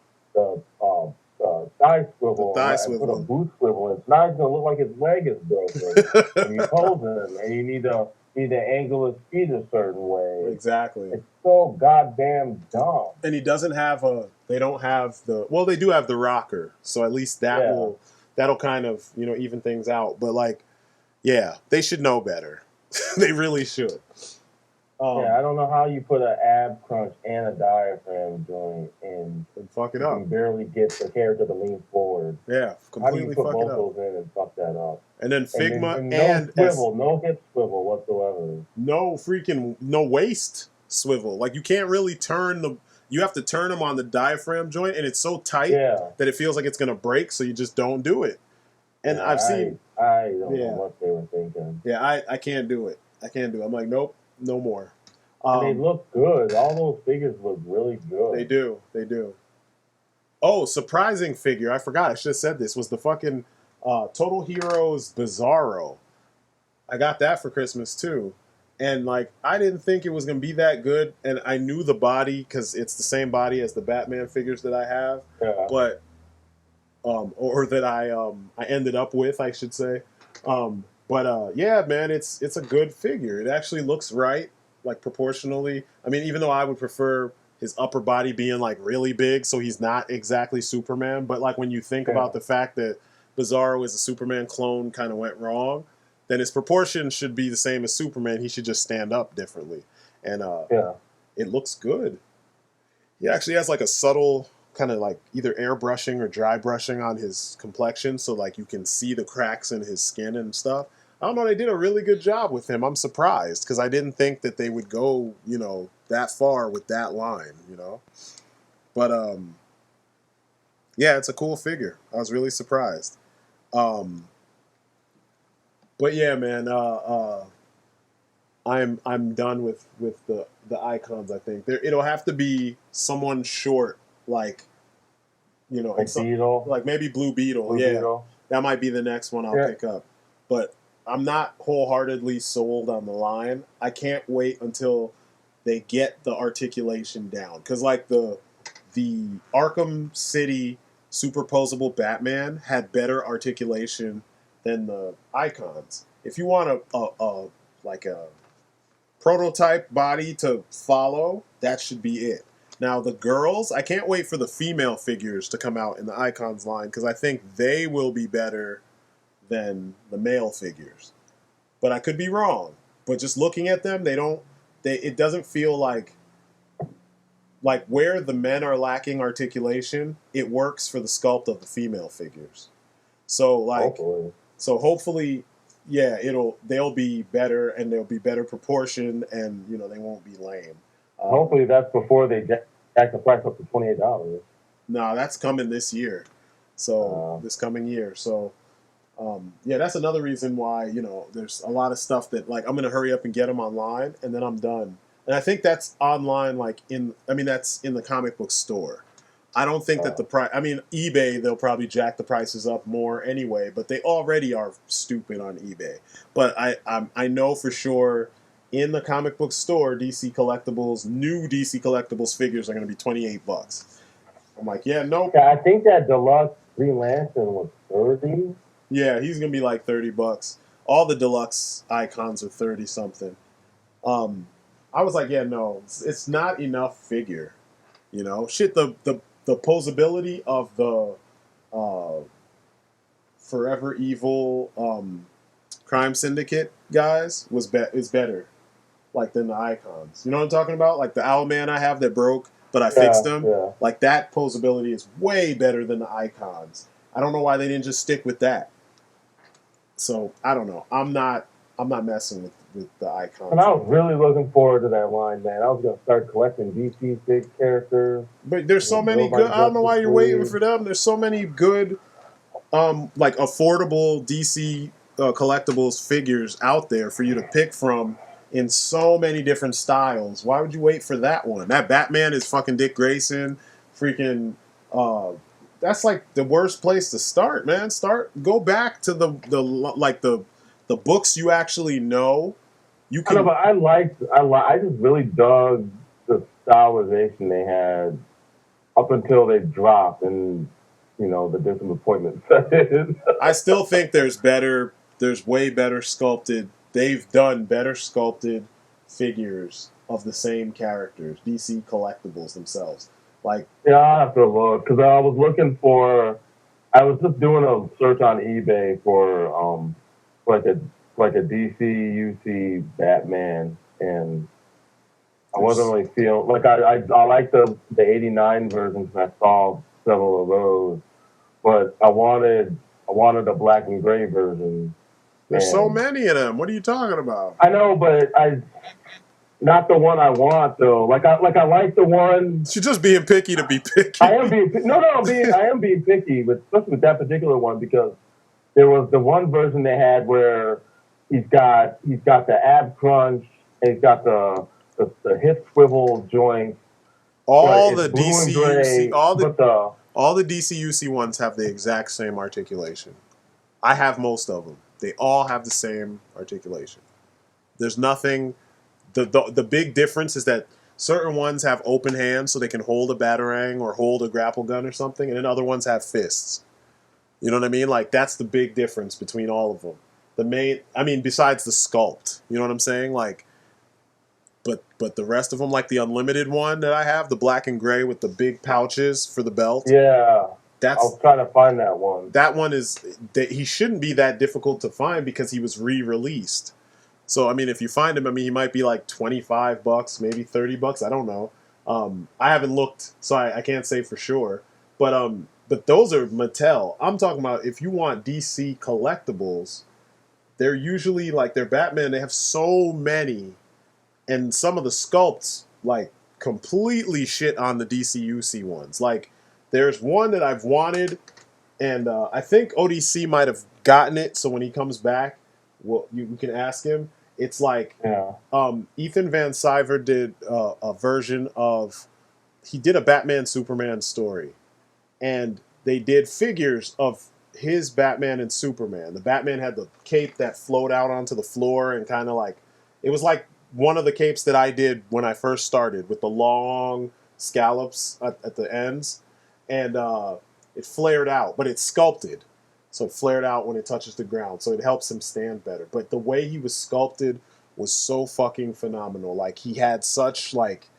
thigh swivel thigh and put a swivel. boot swivel. It's not going to look like his leg is broken when you pose him, and you need to angle his feet a certain way. Exactly. It's so goddamn dumb. And he doesn't have a. They don't have the. Well, they do have the rocker, so at least that'll kind of even things out. But like, yeah, they should know better. They really should. I don't know how you put an ab crunch and a diaphragm joint and fuck it you up. can barely get the character to lean forward. Yeah, completely fuck it up. How do you put both those in and fuck that up? And then Figma and no swivel, no hip swivel whatsoever. No waist swivel. Like you can't really turn you have to turn them on the diaphragm joint, and it's so tight that it feels like it's gonna break. So you just don't do it. And I've seen. I don't know what they were thinking. Yeah, I can't do it. I'm like, nope, no more. And they look good. All those figures look really good. They do. Oh, surprising figure. I forgot. I should have said this. Was the fucking Total Heroes Bizarro. I got that for Christmas too. And like, I didn't think it was going to be that good. And I knew the body because it's the same body as the Batman figures that I have. Yeah. But, or that I ended up with, I should say. Yeah, man, it's a good figure. It actually looks right, like proportionally. I mean, even though I would prefer his upper body being like really big, so he's not exactly Superman. But like when you think about the fact that Bizarro is a Superman clone kind of went wrong, then his proportions should be the same as Superman. He should just stand up differently. And it looks good. He actually has like a subtle kind of like either airbrushing or dry brushing on his complexion, so like you can see the cracks in his skin and stuff. I don't know, they did a really good job with him. I'm surprised because I didn't think that they would go, that far with that line, But yeah, it's a cool figure. I was really surprised. But yeah, man, I'm done with the icons. I think it'll have to be someone short, like Beetle, like maybe Blue Beetle. Beetle. That might be the next one I'll pick up. But I'm not wholeheartedly sold on the line. I can't wait until they get the articulation down, because like the Arkham City superposable Batman had better articulation than the icons. If you want a prototype body to follow, that should be it. Now the girls, I can't wait for the female figures to come out in the icons line, because I think they will be better than the male figures. But I could be wrong. But just looking at them, it doesn't feel like where the men are lacking articulation, it works for the sculpt of the female figures. So hopefully, yeah, they'll be better, and they'll be better proportioned, and they won't be lame. Hopefully that's before they jack the price up to $28. No, that's coming this year. So this coming year. So yeah, that's another reason why there's a lot of stuff that like I'm gonna hurry up and get them online, and then I'm done. And I think that's online, that's in the comic book store. I don't think that the price. I mean, eBay, they'll probably jack the prices up more anyway, but they already are stupid on eBay. But I know for sure in the comic book store, new DC Collectibles figures are going to be $28. I'm like, yeah, nope. I think that deluxe Green Lantern was $30. Yeah, he's going to be like $30. All the deluxe icons are 30 something. I was like, yeah, no, it's not enough figure. Shit, the posability of the Forever Evil Crime Syndicate guys is better, like, than the icons. You know what I'm talking about? Like the Owlman I have that broke, but I fixed them. Yeah. Like that posability is way better than the icons. I don't know why they didn't just stick with that. So I don't know. I'm not messing with the icons. And I was really looking forward to that line, man. I was gonna start collecting DC big characters. But there's so many good. I don't know why you're waiting for them. There's so many good, like affordable DC collectibles figures out there for you to pick from in so many different styles. Why would you wait for that one? That Batman is fucking Dick Grayson. Freaking. That's like the worst place to start, man. Go back to the books you actually know. You can. I just really dug the stylization they had up until they dropped, and the disappointment. I still think there's way better sculpted. They've done better sculpted figures of the same characters, DC collectibles themselves. Like, yeah, I have to look because I was just doing a search on eBay for like a DC UC Batman, and I wasn't really feeling like I like the '89 versions. And I saw several of those, but I wanted a black and gray version. there's so many of them. What are you talking about? I know, but not the one I want though. Like I like the one. You're just being picky to be picky. I am being I am being picky, but especially with that particular one because there was the one version they had where he's got the ab crunch and he's got the hip swivel joint. All the DCUC, all the DCUC ones have the exact same articulation. I have most of them. They all have the same articulation. There's nothing. The big difference is that certain ones have open hands so they can hold a batarang or hold a grapple gun or something, and then other ones have fists. You know what I mean? Like, that's the big difference between all of them. Besides the sculpt, you know what I'm saying? Like, but the rest of them, like the unlimited one that I have, the black and gray with the big pouches for the belt. Yeah, I was trying to find that one. That one he shouldn't be that difficult to find because he was re-released. So, if you find him, he might be like $25, maybe $30. I don't know. I haven't looked, so I can't say for sure. But those are Mattel. I'm talking about if you want DC collectibles, they're usually like their Batman. They have so many, and some of the sculpts like completely shit on the DCUC ones. Like, there's one that I've wanted, and I think ODC might have gotten it. So when he comes back, well, you can ask him. It's like Ethan Van Sciver did a version of. He did a Batman Superman story, and they did figures of his Batman and Superman. The Batman had the cape that flowed out onto the floor and kind of like it was like one of the capes that I did when I first started with the long scallops at the ends, and it flared out, but it's sculpted. So it flared out when it touches the ground. So it helps him stand better. But the way he was sculpted was so fucking phenomenal. Like, he had such, like,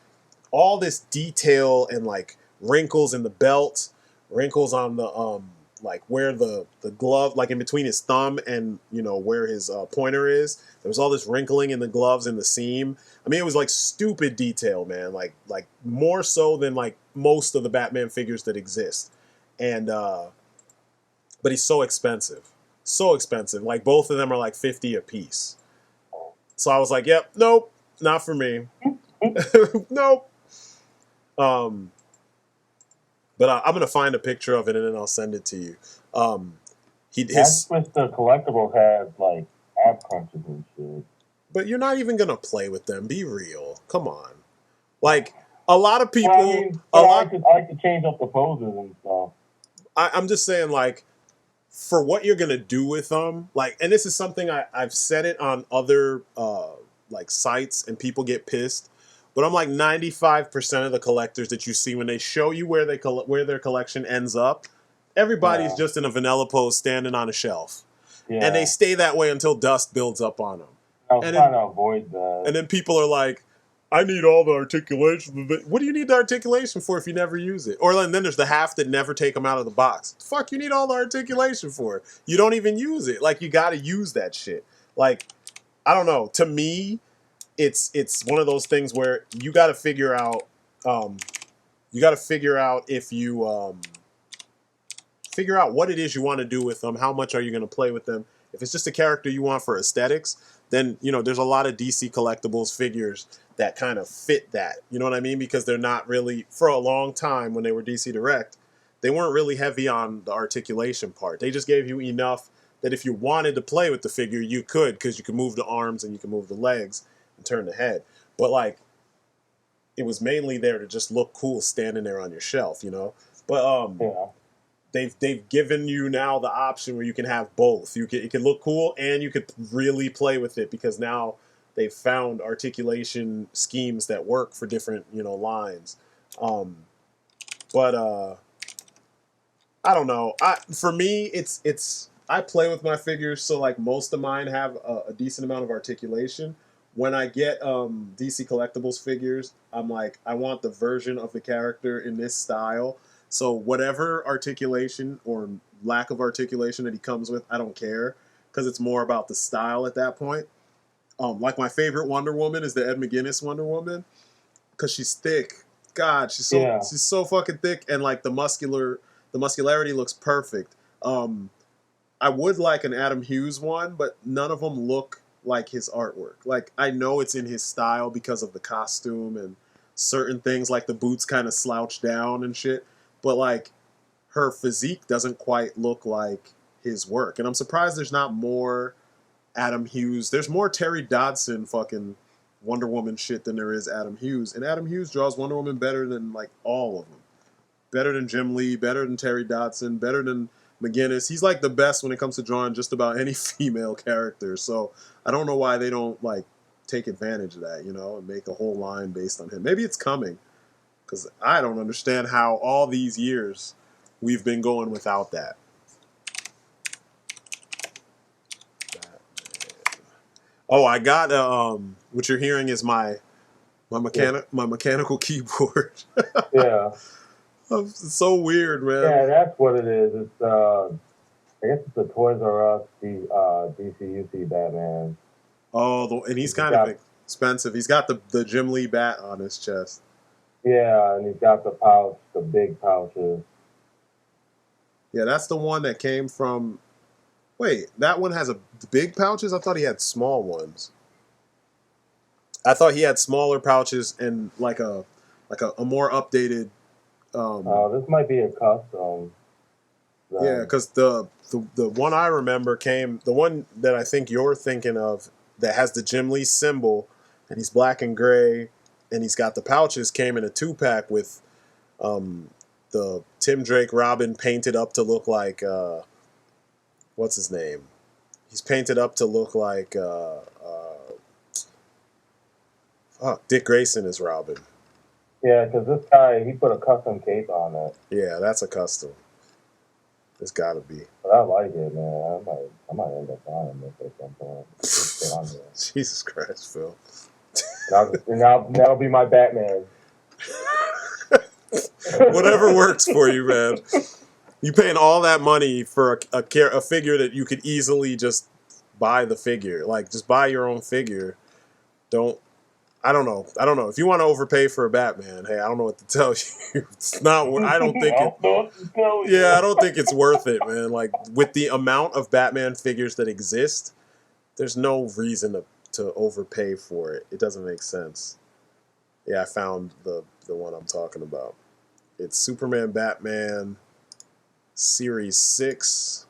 all this detail and, like, wrinkles in the belt, wrinkles on the, like, where the glove, like, in between his thumb and, where his pointer is. There was all this wrinkling in the gloves and the seam. It was, like, stupid detail, man. Like more so than, like, most of the Batman figures that exist. And, but he's so expensive. So expensive. Like, both of them are like $50 a piece. So I was like, yep, nope, not for me. Nope. But I'm going to find a picture of it and then I'll send it to you. That's what the collectibles have, like, ab crunches and shit. But you're not even going to play with them. Be real. Come on. Like, a lot of people... I like to change up the poses and stuff. I'm just saying, like, for what you're gonna do with them, like, and this is something I've said it on other like sites, and people get pissed. But I'm like 95% of the collectors that you see when they show you where their collection ends up, everybody's just in a vanilla pose standing on a shelf, and they stay that way until dust builds up on them. I was trying to avoid that. And then people are like, I need all the articulation. What do you need the articulation for if you never use it? Or then there's the half that never take them out of the box. Fuck, you need all the articulation for? You don't even use it. Like, you got to use that shit. Like, I don't know. To me, it's one of those things where you got to figure out. If you figure out what it is you want to do with them. How much are you going to play with them? If it's just a character you want for aesthetics, then there's a lot of DC collectibles figures that kind of fit that. You know what I mean? Because they're not really, for a long time when they were DC Direct, they weren't really heavy on the articulation part. They just gave you enough that if you wanted to play with the figure, you could, because you could move the arms and you could move the legs and turn the head. But, like, it was mainly there to just look cool standing there on your shelf, But they've given you now the option where you can have both. It can look cool and you could really play with it, because now they've found articulation schemes that work for different, lines. But I don't know. For me, it's I play with my figures, so like most of mine have a decent amount of articulation. When I get DC Collectibles figures, I'm like, I want the version of the character in this style. So whatever articulation or lack of articulation that he comes with, I don't care because it's more about the style at that point. Like my favorite Wonder Woman is the Ed McGuinness Wonder Woman because she's thick. God, Yeah. she's so fucking thick, and like the muscularity looks perfect. Um, I would like an Adam Hughes one, but none of them look like his artwork. Like I know it's in his style because of the costume and certain things, like the boots kind of slouch down and shit. But like her physique doesn't quite look like his work, and I'm surprised there's not more Adam Hughes. There's more Terry Dodson fucking Wonder Woman shit than there is Adam Hughes, and Adam Hughes draws Wonder Woman better than like all of them. Better than Jim Lee, better than Terry Dodson, better than McGinnis. He's like the best when it comes to drawing just about any female character. So I don't know why they don't like take advantage of that, and make a whole line based on him. Maybe it's coming because I don't understand how all these years we've been going without that. Oh, I got what you're hearing is my mechanical keyboard. Yeah. It's so weird, man. Yeah, that's what it is. It's I guess it's the Toys R Us, the DCUC Batman. Oh, and he's kind of expensive. He's got the Jim Lee bat on his chest. Yeah, and he's got the pouch, the big pouches. Yeah, that's the one that came from. Wait, that one has big pouches? I thought he had small ones. I thought he had smaller pouches and like a more updated. This might be a custom. Yeah, because the one I remember the one that I think you're thinking of that has the Jim Lee symbol, and he's black and gray, and he's got the pouches, came in a 2-pack with the Tim Drake Robin painted up to look like what's his name? He's painted up to look like Dick Grayson is Robin. Yeah, because this guy, he put a custom cape on it. Yeah, that's a custom. It's got to be. But I like it, man. I might end up buying this at some point. Jesus Christ, Phil. And that'll be my Batman. Whatever works for you, man. You paying all that money for a figure that you could easily just buy the figure. Like, just buy your own figure. I don't know. If you want to overpay for a Batman, hey, I don't know what to tell you. It's not. I don't think it. Yeah, I don't think it's worth it, man. Like with the amount of Batman figures that exist, there's no reason to overpay for it. It doesn't make sense. Yeah, I found the one I'm talking about. It's Superman Batman Series 6.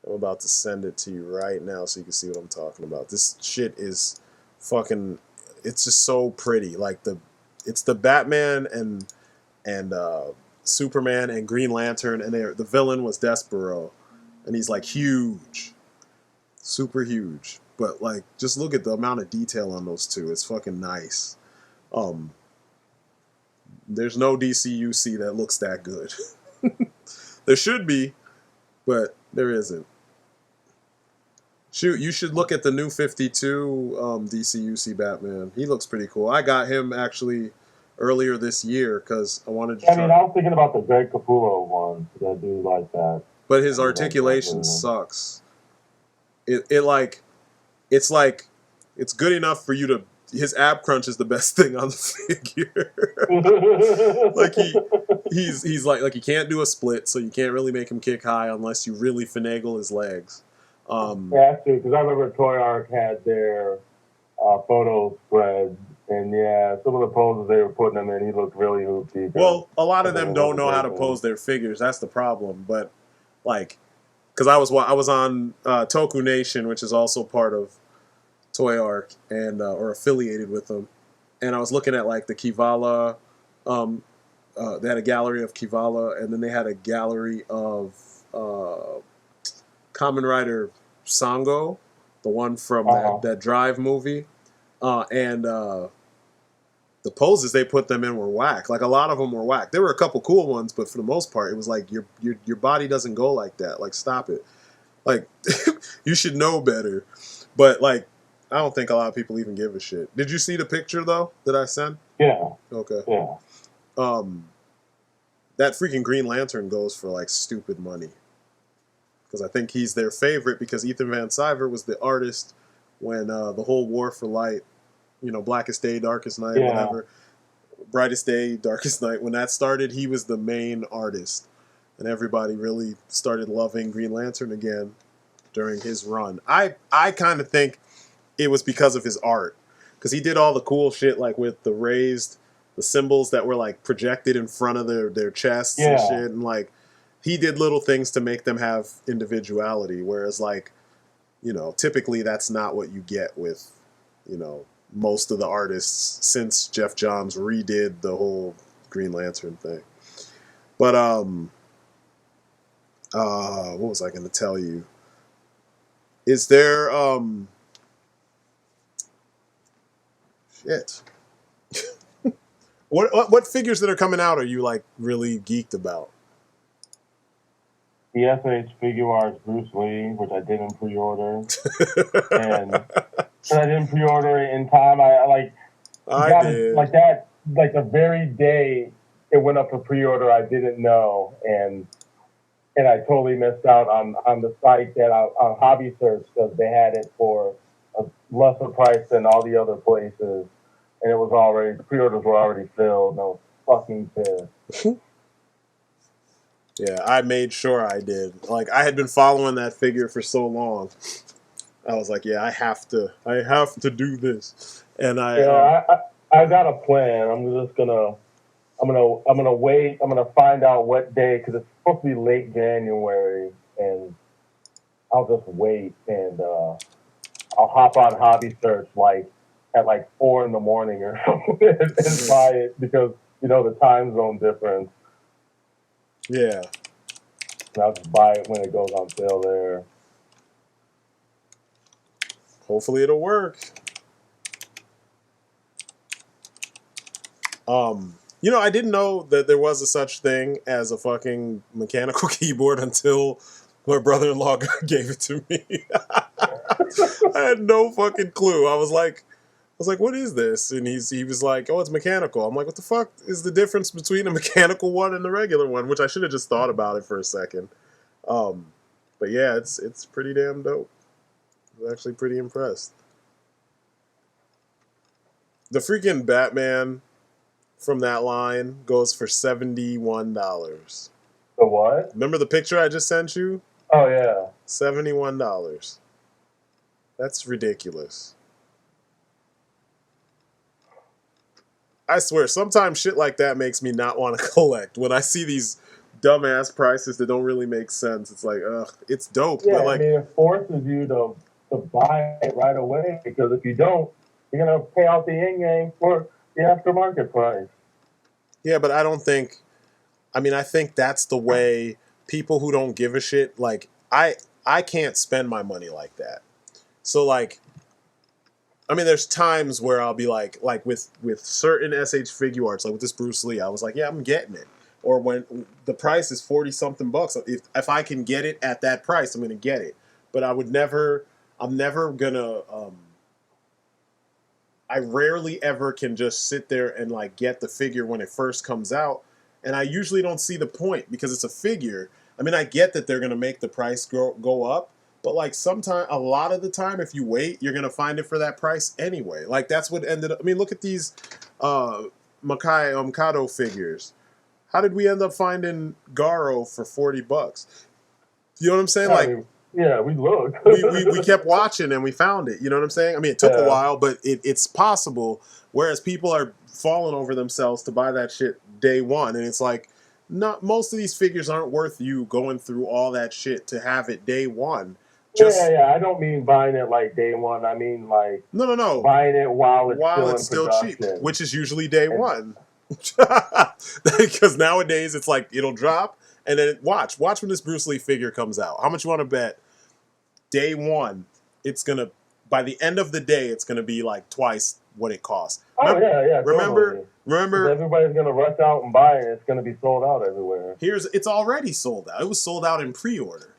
I'm about to send it to you right now so you can see what I'm talking about. This shit is fucking. It's just so pretty. Like it's the Batman and Superman and Green Lantern, and the villain was Despero, and he's like huge, super huge. But like, just look at the amount of detail on those two. It's fucking nice. There's no DCUC that looks that good. There should be, but there isn't. Shoot, you should look at the new 52 DCUC Batman. He looks pretty cool. I got him actually earlier this year because I wanted to. I was thinking about the Greg Capullo one. I do like that. But his articulation sucks. It's good enough for you to. His ab crunch is the best thing on the figure. Like he's like he can't do a split, so you can't really make him kick high unless you really finagle his legs. Yeah, because I remember Toy Ark had their photo spreads, and yeah, some of the poses they were putting him in, he looked really hoopty. Well, a lot of them don't know how to pose their figures. That's the problem. But like, because I was on Toku Nation, which is also part of Toy Ark and or affiliated with them, and I was looking at like the Kivala. They had a gallery of Kivala, and then they had a gallery of Kamen Rider Sango, the one from that Drive movie, and the the poses they put them in were whack. Like a lot of them were whack. There were a couple cool ones, but for the most part, it was like your body doesn't go like that. Like stop it. Like you should know better. But like I don't think a lot of people even give a shit. Did you see the picture though that I sent? Yeah. Okay. Yeah. That freaking Green Lantern goes for like stupid money. Because I think he's their favorite because Ethan Van Sciver was the artist when the whole War for Light, you know, Blackest Day, Darkest Night, whatever, Brightest Day, Darkest Night, when that started, he was the main artist. And everybody really started loving Green Lantern again during his run. I kind of think it was because of his art. Because he did all the cool shit, like with the symbols that were like projected in front of their chests and shit. And like, he did little things to make them have individuality. Whereas like, you know, typically that's not what you get with, you know, most of the artists since Jeff Johns redid the whole Green Lantern thing. But, what was I going to tell you? Is there, shit. What figures that are coming out are you like really geeked about? The SH Figure Arts Bruce Lee, which I didn't pre-order, and I didn't pre-order it in time. I did like that. Like the very day it went up for pre-order, I didn't know, and I totally missed out on the site that on Hobby Search because they had it for a lesser price than all the other places, and the pre-orders were already filled. And I was fucking pissed. Yeah, I made sure I did. Like I had been following that figure for so long. I was like, yeah, I have to do this. And I got a plan. I'm gonna wait. I'm gonna find out what day because it's supposed to be late January, and I'll just wait and I'll hop on Hobby Search like at like 4 a.m. or something and buy it because you know the time zone difference. Yeah. And I'll just buy it when it goes on sale there. Hopefully it'll work. You know, I didn't know that there was a such thing as a fucking mechanical keyboard until my brother-in-law gave it to me. I had no fucking clue. I was like, what is this? And he was like, oh, it's mechanical. I'm like, what the fuck is the difference between a mechanical one and the regular one? Which I should have just thought about it for a second. But yeah, it's pretty damn dope. I was actually pretty impressed. The freaking Batman from that line goes for $71. The what? Remember the picture I just sent you? Oh yeah. $71. That's ridiculous. I swear, sometimes shit like that makes me not want to collect. When I see these dumbass prices that don't really make sense, it's like, ugh, it's dope. Yeah, but like, I mean, it forces you to buy it right away because if you don't, you're gonna pay out the in-game for the aftermarket price. Yeah, but I don't think. I mean, I think that's the way people who don't give a shit. Like, I can't spend my money like that. So like, I mean, there's times where I'll be like with certain SH Figure Arts, like with this Bruce Lee, I was like, yeah, I'm getting it. Or when the price is 40 something bucks, if I can get it at that price, I'm gonna get it. But I'm never gonna. I rarely ever can just sit there and like get the figure when it first comes out, and I usually don't see the point because it's a figure. I mean, I get that they're gonna make the price go up, but like a lot of the time, if you wait, you're gonna find it for that price anyway. Like that's what ended up. I mean, look at these Mikado figures. How did we end up finding Garo for $40? You know what I'm saying? Like. Yeah, we looked. we kept watching and we found it. You know what I'm saying? I mean, it took a while, but it's possible. Whereas people are falling over themselves to buy that shit day one, and it's like, not most of these figures aren't worth you going through all that shit to have it day one. Yeah. I don't mean buying it like day one. I mean like no, buying it while it's still cheap, which is usually day one. Because nowadays it's like it'll drop. And then watch when this Bruce Lee figure comes out. How much you want to bet? Day one, by the end of the day, it's gonna be like twice what it costs. Oh yeah, remember, totally. remember. Everybody's gonna rush out and buy it. It's gonna be sold out everywhere. It's already sold out. It was sold out in pre-order.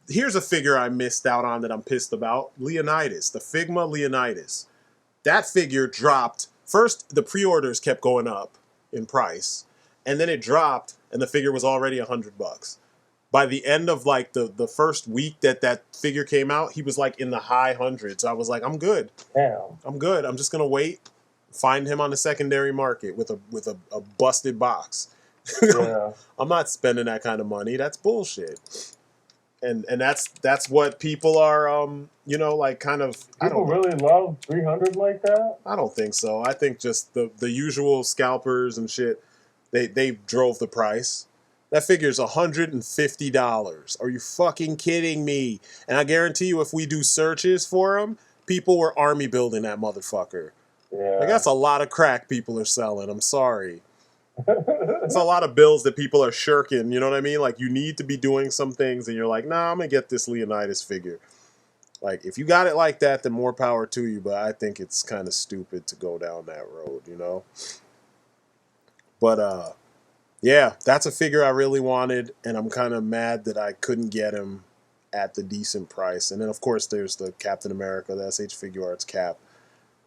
Here's a figure I missed out on that I'm pissed about. Leonidas, the Figma Leonidas. That figure dropped. First, the pre-orders kept going up in price, and then it dropped, and the figure was already $100. By the end of like the first week that figure came out, he was like in the high hundreds. I was like, I'm good. Damn. I'm good. I'm just gonna wait, find him on the secondary market with a busted box. Yeah. I'm not spending that kind of money. That's bullshit. And that's what people are like kind of. People really love 300 like that. I don't think so. I think just the usual scalpers and shit. They drove the price. That figure's $150. Are you fucking kidding me? And I guarantee you, if we do searches for him, people were army building that motherfucker. Yeah. Like, that's a lot of crack people are selling. I'm sorry. It's a lot of bills that people are shirking. You know what I mean? Like, you need to be doing some things, and you're like, nah, I'm gonna get this Leonidas figure. Like, if you got it like that, then more power to you. But I think it's kind of stupid to go down that road, you know? But, yeah, that's a figure I really wanted, and I'm kind of mad that I couldn't get him at the decent price. And then, of course, there's the Captain America, the SH Figure Arts Cap.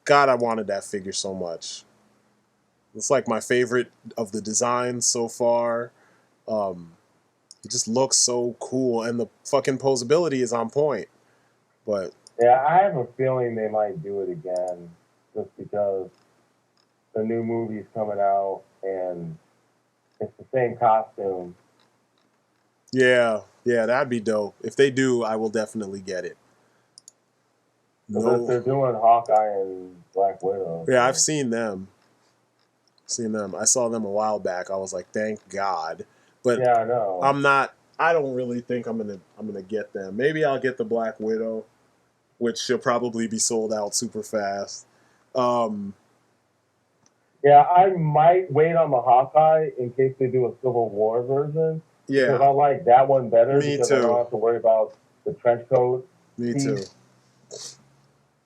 God, I wanted that figure so much. It's like my favorite of the designs so far. It just looks so cool, and the fucking posability is on point. But yeah, I have a feeling they might do it again, just because the new movie's coming out and it's the same costume. yeah, that'd be dope. If they do, I will definitely get it. No. They're doing Hawkeye and Black Widow. Yeah, I've seen them. I saw them a while back. I was like, thank God. But yeah, I know. I don't really think I'm gonna get them. Maybe I'll get the Black Widow, which she'll probably be sold out super fast. Yeah, I might wait on the Hawkeye in case they do a Civil War version. Yeah. Because I like that one better. Me because too. I don't have to worry about the trench coat. Me too.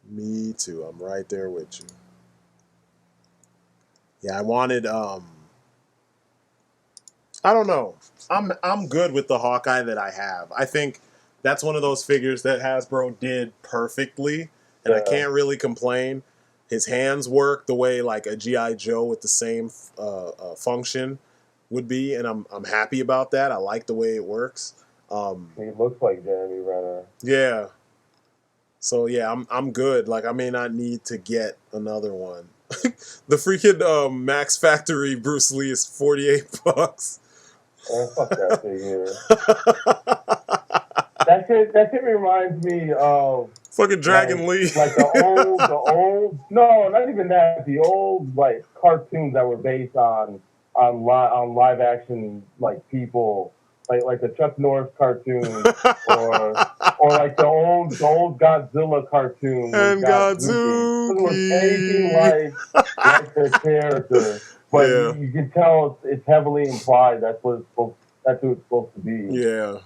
Me too. I'm right there with you. Yeah, I wanted I don't know. I'm good with the Hawkeye that I have. I think that's one of those figures that Hasbro did perfectly, and I can't really complain. His hands work the way like a G.I. Joe with the same function would be, and I'm happy about that. I like the way it works. He looks like Jeremy Renner. Yeah. So yeah, I'm good. Like, I may not need to get another one. The freaking Max Factory Bruce Lee is $48. Oh, fuck that figure. That shit reminds me of fucking Dragon Lee. Like the old no, not even that. The old like cartoons that were based on live action like people. Like the Chuck Norris cartoon, or like the old Godzilla cartoon. And Godzuki. It was anything like the character, but you can tell it's heavily implied that's who it's supposed to be. Yeah.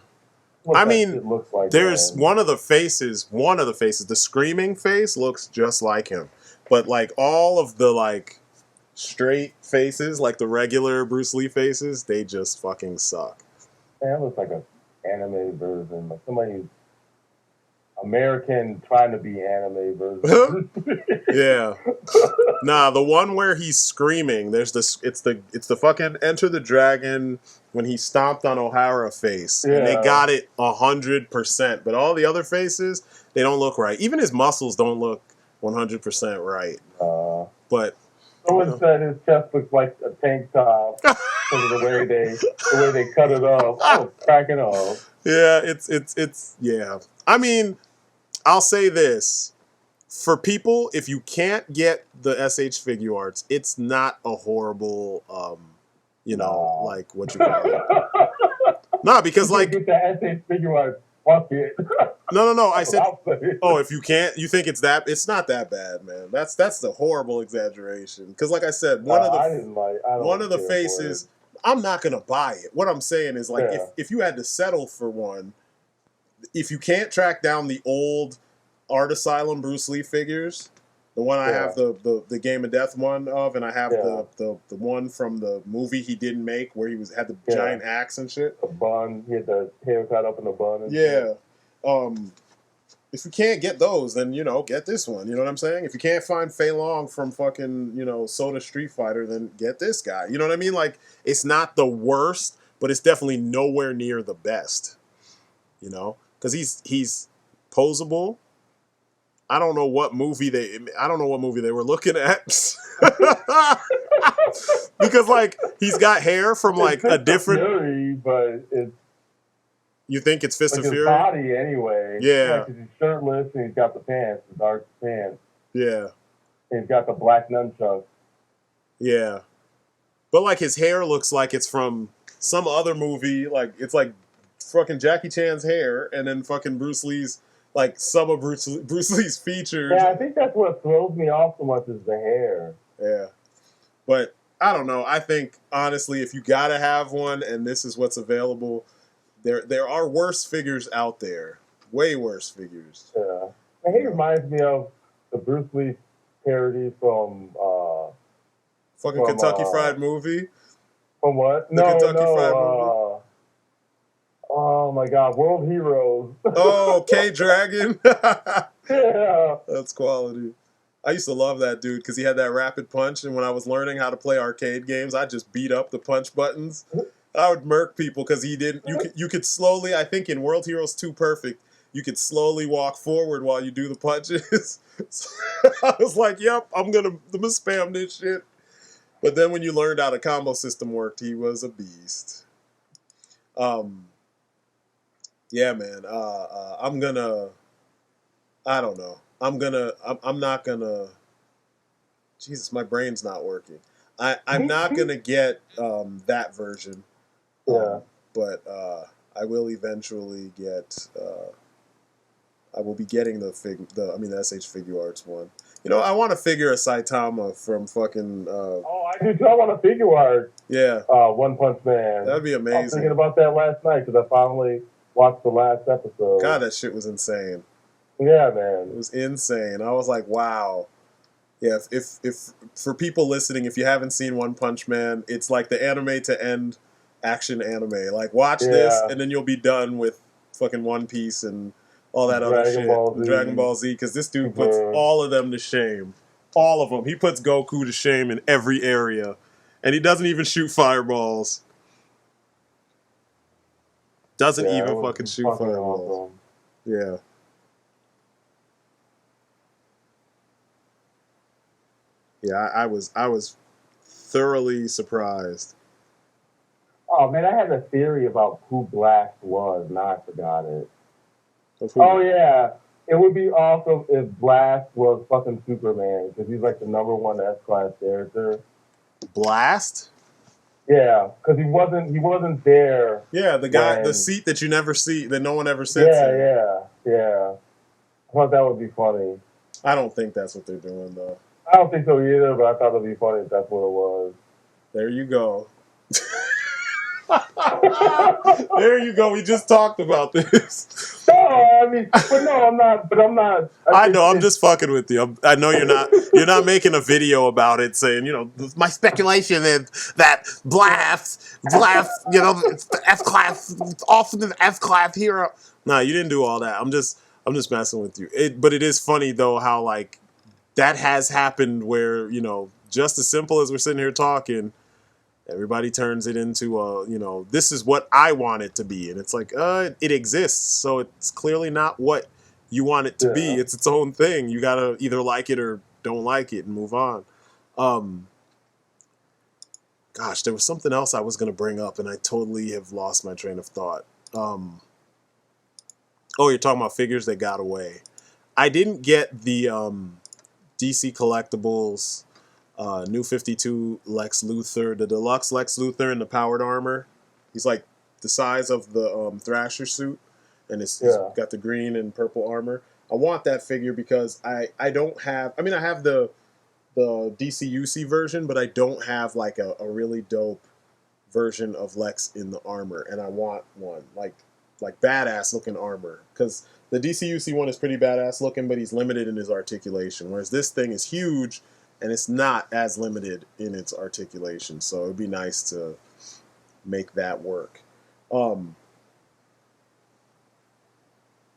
I mean, it looks like there's one of the faces, the screaming face looks just like him, but like all of the like straight faces, like the regular Bruce Lee faces, they just fucking suck. That looks like an anime version, like somebody American trying to be anime version. Yeah. Nah, the one where he's screaming, there's this. It's the fucking Enter the Dragon when he stomped on O'Hara face, and they got it 100%. But all the other faces, they don't look right. Even his muscles don't look 100% right. But someone said his chest looks like a tank top because of the way they cut it off. I was cracking up. Yeah, it's yeah. I mean, I'll say this. For people, if you can't get the SH Figure Arts, it's not a horrible, like what you call it. Nah, because like get the SH Figure Arts, fuck it. No. I said, if you can't, you think it's not that bad, man. That's the horrible exaggeration. Because like I said, one of the faces, I'm not gonna buy it. What I'm saying is like if you had to settle for one, if you can't track down the old Art Asylum Bruce Lee figures, The one I Yeah. have the Game of Death one of, and I have Yeah. the one from the movie he didn't make where he had the Yeah. giant axe and shit. The bun, he had the hair cut up in the bun. And Yeah. shit. If you can't get those, then get this one. You know what I'm saying? If you can't find Fei Long from fucking Soda Street Fighter, then get this guy. You know what I mean? Like, it's not the worst, but it's definitely nowhere near the best. Because he's posable. I don't know what movie they were looking at. Because like he's got hair from like a different Fury, but it's you think it's Fist like of his Fury? body anyway. Yeah. Like he's shirtless and he's got the pants, the dark pants. Yeah. And he's got the black nunchucks. Yeah. But like his hair looks like it's from some other movie. Like it's like fucking Jackie Chan's hair, and then fucking Bruce Lee's like some of Bruce Lee's features. Yeah, I think that's what throws me off so much is the hair. Yeah. But I don't know. I think honestly, if you gotta have one, and this is what's available, there are worse figures out there. Way worse figures. Yeah. And he reminds me of the Bruce Lee parody from Kentucky Fried Movie. From what? The Kentucky Fried Movie. Oh my God, World Heroes. Oh, K-Dragon. Yeah. That's quality. I used to love that dude because he had that rapid punch, and when I was learning how to play arcade games, I just beat up the punch buttons. I would murk people because he didn't. You could slowly. I think in World Heroes 2 Perfect, you could slowly walk forward while you do the punches. So I was like, "Yep, I'm gonna spam this shit." But then when you learned how the combo system worked, he was a beast. Yeah, man. I'm gonna. I don't know. I'm not gonna. Jesus, my brain's not working. I'm not gonna get that version. Yeah. But I will eventually get. I will be getting the SH Figure Arts one. I want to figure a Saitama from fucking. Oh, I do too. I want a figure art. Yeah. One Punch Man. That'd be amazing. I was thinking about that last night because I finally watched the last episode. God, that shit was insane. Yeah, man. It was insane. I was like, wow. Yeah, if for people listening, if you haven't seen One Punch Man, it's like the anime to end action anime. Like, watch this, and then you'll be done with fucking One Piece and all that other shit. Dragon Ball Z, because this dude puts all of them to shame. All of them. He puts Goku to shame in every area. And he doesn't even shoot fireballs. Doesn't even fucking shoot fireballs. Awesome. Yeah. Yeah, I was thoroughly surprised. Oh man, I had a theory about who Blast was. Now I forgot it. Oh yeah, it would be awesome if Blast was fucking Superman because he's like the #1 S-class character. Blast? Yeah, because he wasn't there. Yeah, the guy, the seat that you never see, that no one ever sits in. Yeah. I thought that would be funny. I don't think that's what they're doing though. I don't think so either, but I thought it'd be funny if that's what it was. There you go. There you go. We just talked about this. No, I mean, I'm not. I know. I'm just fucking with you. I know you're not. You're not making a video about it, saying, my speculation is that Blast, it's the F-class, often an F-class hero. No, you didn't do all that. I'm just messing with you. But it is funny though how like that has happened where just as simple as we're sitting here talking. Everybody turns it into this is what I want it to be. And it's like, it exists. So it's clearly not what you want it to be. It's its own thing. You got to either like it or don't like it and move on. Gosh, there was something else I was going to bring up and I totally have lost my train of thought. Oh, you're talking about figures that got away. I didn't get the DC Collectibles New 52 Lex Luthor, the deluxe Lex Luthor in the powered armor. He's like the size of the Thrasher suit, and he's got the green and purple armor. I want that figure because I don't have. I mean, I have the DC UC version, but I don't have like a really dope version of Lex in the armor, and I want one. Like like badass looking armor, because the DCUC one is pretty badass looking, but he's limited in his articulation, whereas this thing is huge and it's not as limited in its articulation. So it'd be nice to make that work.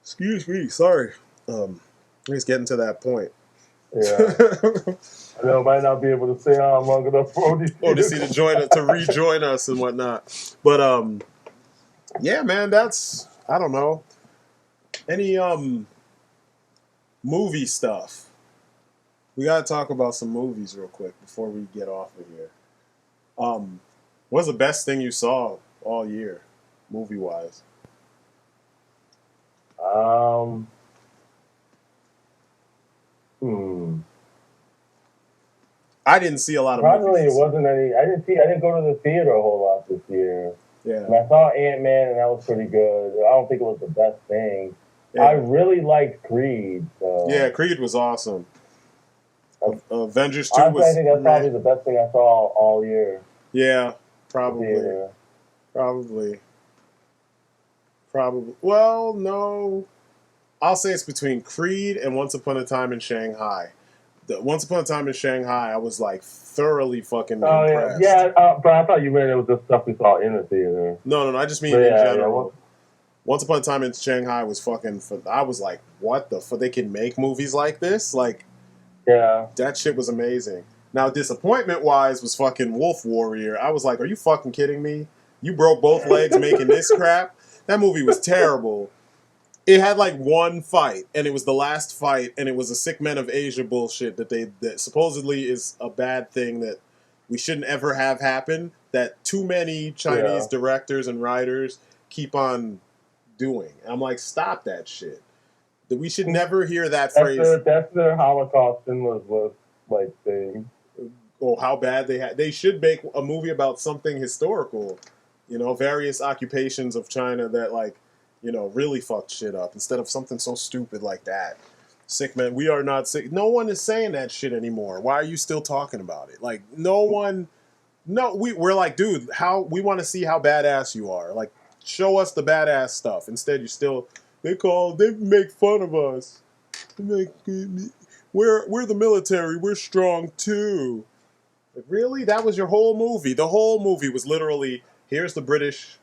Excuse me, sorry. He's getting to that point. Yeah. I know I might not be able to stay on long enough for ODC to rejoin us and whatnot. But yeah, man, that's, I don't know. Any movie stuff. We gotta talk about some movies real quick before we get off of here. What's the best thing you saw all year, movie wise? I didn't see a lot of Probably movies. It wasn't any. I didn't go to the theater a whole lot this year. Yeah. And I saw Ant-Man, and that was pretty good. I don't think it was the best thing. Yeah. I really liked Creed. So. Yeah, Creed was awesome. Avengers 2 honestly, was... I think that's probably the best thing I saw all year. Yeah, probably. Well, no. I'll say it's between Creed and Once Upon a Time in Shanghai. Once Upon a Time in Shanghai, I was like thoroughly fucking impressed. Yeah, but I thought you meant it was just stuff we saw in the theater. No, I just mean in general. Once Upon a Time in Shanghai was fucking... I was like, what the fuck? They can make movies like this? Like, yeah. That shit was amazing. Now, disappointment-wise was fucking Wolf Warrior. I was like, are you fucking kidding me? You broke both legs making this crap? That movie was terrible. It had like one fight, and it was the last fight, and it was a Sick Men of Asia bullshit that supposedly is a bad thing that we shouldn't ever have happen, that too many Chinese directors and writers keep on doing. And I'm like, stop that shit. That we should never hear that phrase. That's their Holocaust was like thing. Oh, how bad they should make a movie about something historical, various occupations of China that like, really fucked shit up instead of something so stupid like that. Sick men, we are not sick. No one is saying that shit anymore. Why are you still talking about it? Like we're like, dude, we want to see how badass you are. Like, show us the badass stuff. Instead, they make fun of us. We're the military. We're strong too. Like, really? That was your whole movie? The whole movie was literally, here's the British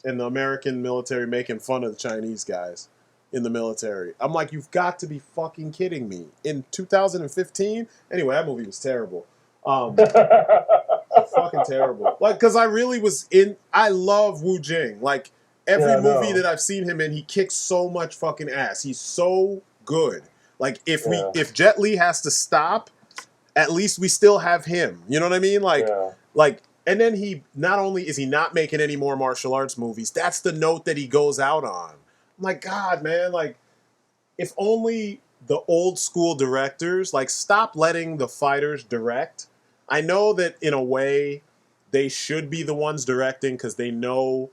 and the American military making fun of the Chinese guys in the military. I'm like, you've got to be fucking kidding me. In 2015? Anyway, that movie was terrible. Fucking terrible. Like, because I love Wu Jing. Like, every movie that I've seen him in, he kicks so much fucking ass. He's so good. Like, if Jet Li has to stop, at least we still have him. You know what I mean? And then he not only is he not making any more martial arts movies, that's the note that he goes out on. I'm like, God, man, like, if only the old school directors, like, stop letting the fighters direct. I know that in a way they should be the ones directing because they know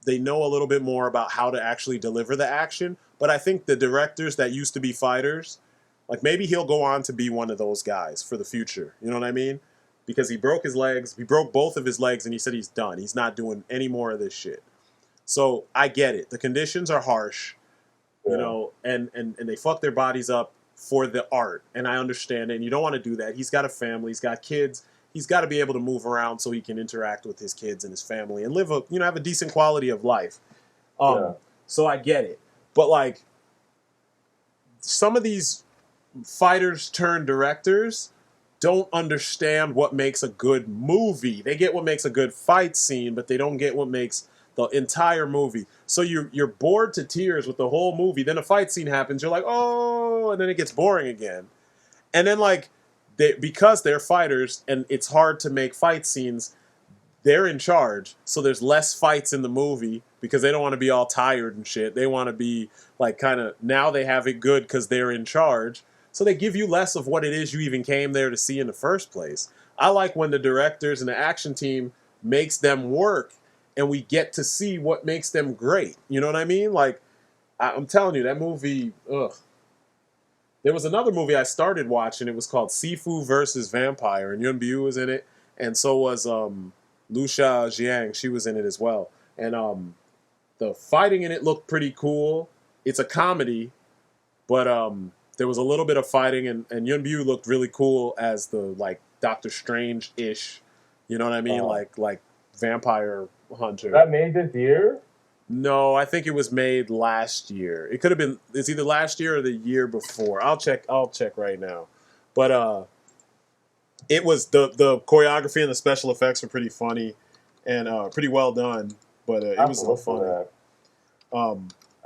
a little bit more about how to actually deliver the action. But I think the directors that used to be fighters, like, maybe he'll go on to be one of those guys for the future. You know what I mean? Because he broke his legs. He broke both of his legs, and he said he's done. He's not doing any more of this shit. So I get it. The conditions are harsh, and they fuck their bodies up for the art. And I understand it. And you don't want to do that. He's got a family. He's got kids. He's got to be able to move around so he can interact with his kids and his family and have a decent quality of life. So I get it. But like, some of these fighters turned directors don't understand what makes a good movie. They get what makes a good fight scene, but they don't get what makes the entire movie. So you're bored to tears with the whole movie. Then a fight scene happens. You're like, oh, and then it gets boring again. And then like, because they're fighters and it's hard to make fight scenes, they're in charge. So there's less fights in the movie because they don't want to be all tired and shit. They want to be like kind of, now they have it good because they're in charge. So they give you less of what it is you even came there to see in the first place. I like when the directors and the action team makes them work and we get to see what makes them great. You know what I mean? Like, I'm telling you, that movie, ugh. There was another movie I started watching. It was called Sifu versus Vampire, and Yun Biu was in it, and so was Lu Sha Jiang. She was in it as well. And the fighting in it looked pretty cool. It's a comedy, but there was a little bit of fighting, and Yun Bu looked really cool as the like Doctor Strange ish. You know what I mean? Like vampire hunter. That made this year? No, I think it was made last year. It could have been. It's either last year or the year before. I'll check right now. But it was the choreography and the special effects were pretty funny and pretty well done. But it was funny. I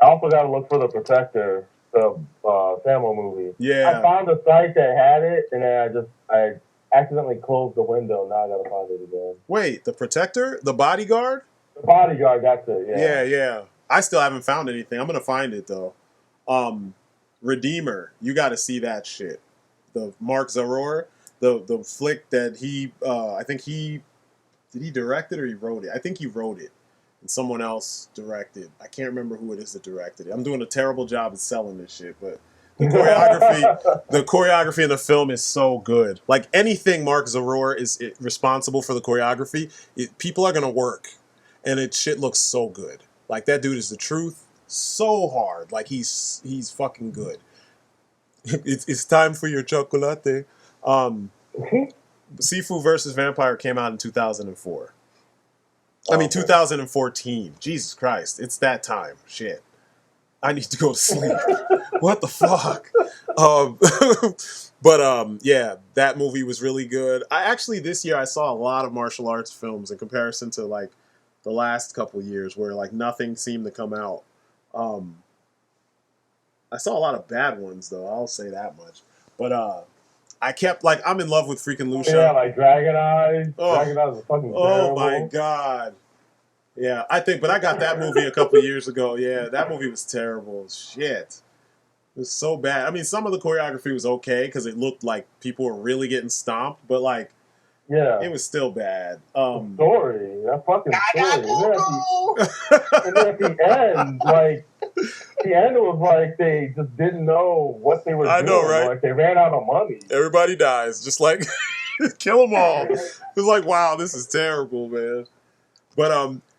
also got to look for The Protector, the Samo movie. Yeah. I found a site that had it, and then I accidentally closed the window. Now I got to find it again. Wait, The Protector? The Bodyguard? The Bodyguard, that's it, yeah. Yeah. I still haven't found anything. I'm going to find it, though. Redeemer. You got to see that shit. The Mark Zaror, the flick that he, I think did he direct it or he wrote it? I think he wrote it. And someone else directed. I can't remember who it is that directed it. I'm doing a terrible job at selling this shit, but the choreography in the film is so good. Like anything Mark Zaror is responsible for the choreography, people are gonna work, and shit looks so good. Like that dude is the truth. So hard. Like he's fucking good. It's time for your chocolate. Sifu versus Vampire came out in 2004. I mean, 2014. Jesus Christ. It's that time. Shit. I need to go to sleep. What the fuck? Yeah, that movie was really good. This year I saw a lot of martial arts films in comparison to like the last couple years where like nothing seemed to come out. I saw a lot of bad ones though. I'll say that much. But I kept like I'm in love with freaking Lucia. Yeah, like Dragon Eyes. Dragon Eyes is fucking terrible. Oh my god. Yeah, but I got that movie a couple years ago. Yeah, that movie was terrible. Shit. It was so bad. I mean, some of the choreography was okay because it looked like people were really getting stomped, but like, yeah, it was still bad. The story, that fucking story. And then at the end, like, the end was like they just didn't know what they were doing. I know, right? Like they ran out of money. Everybody dies, just like kill them all. It's like, wow, this is terrible, man. But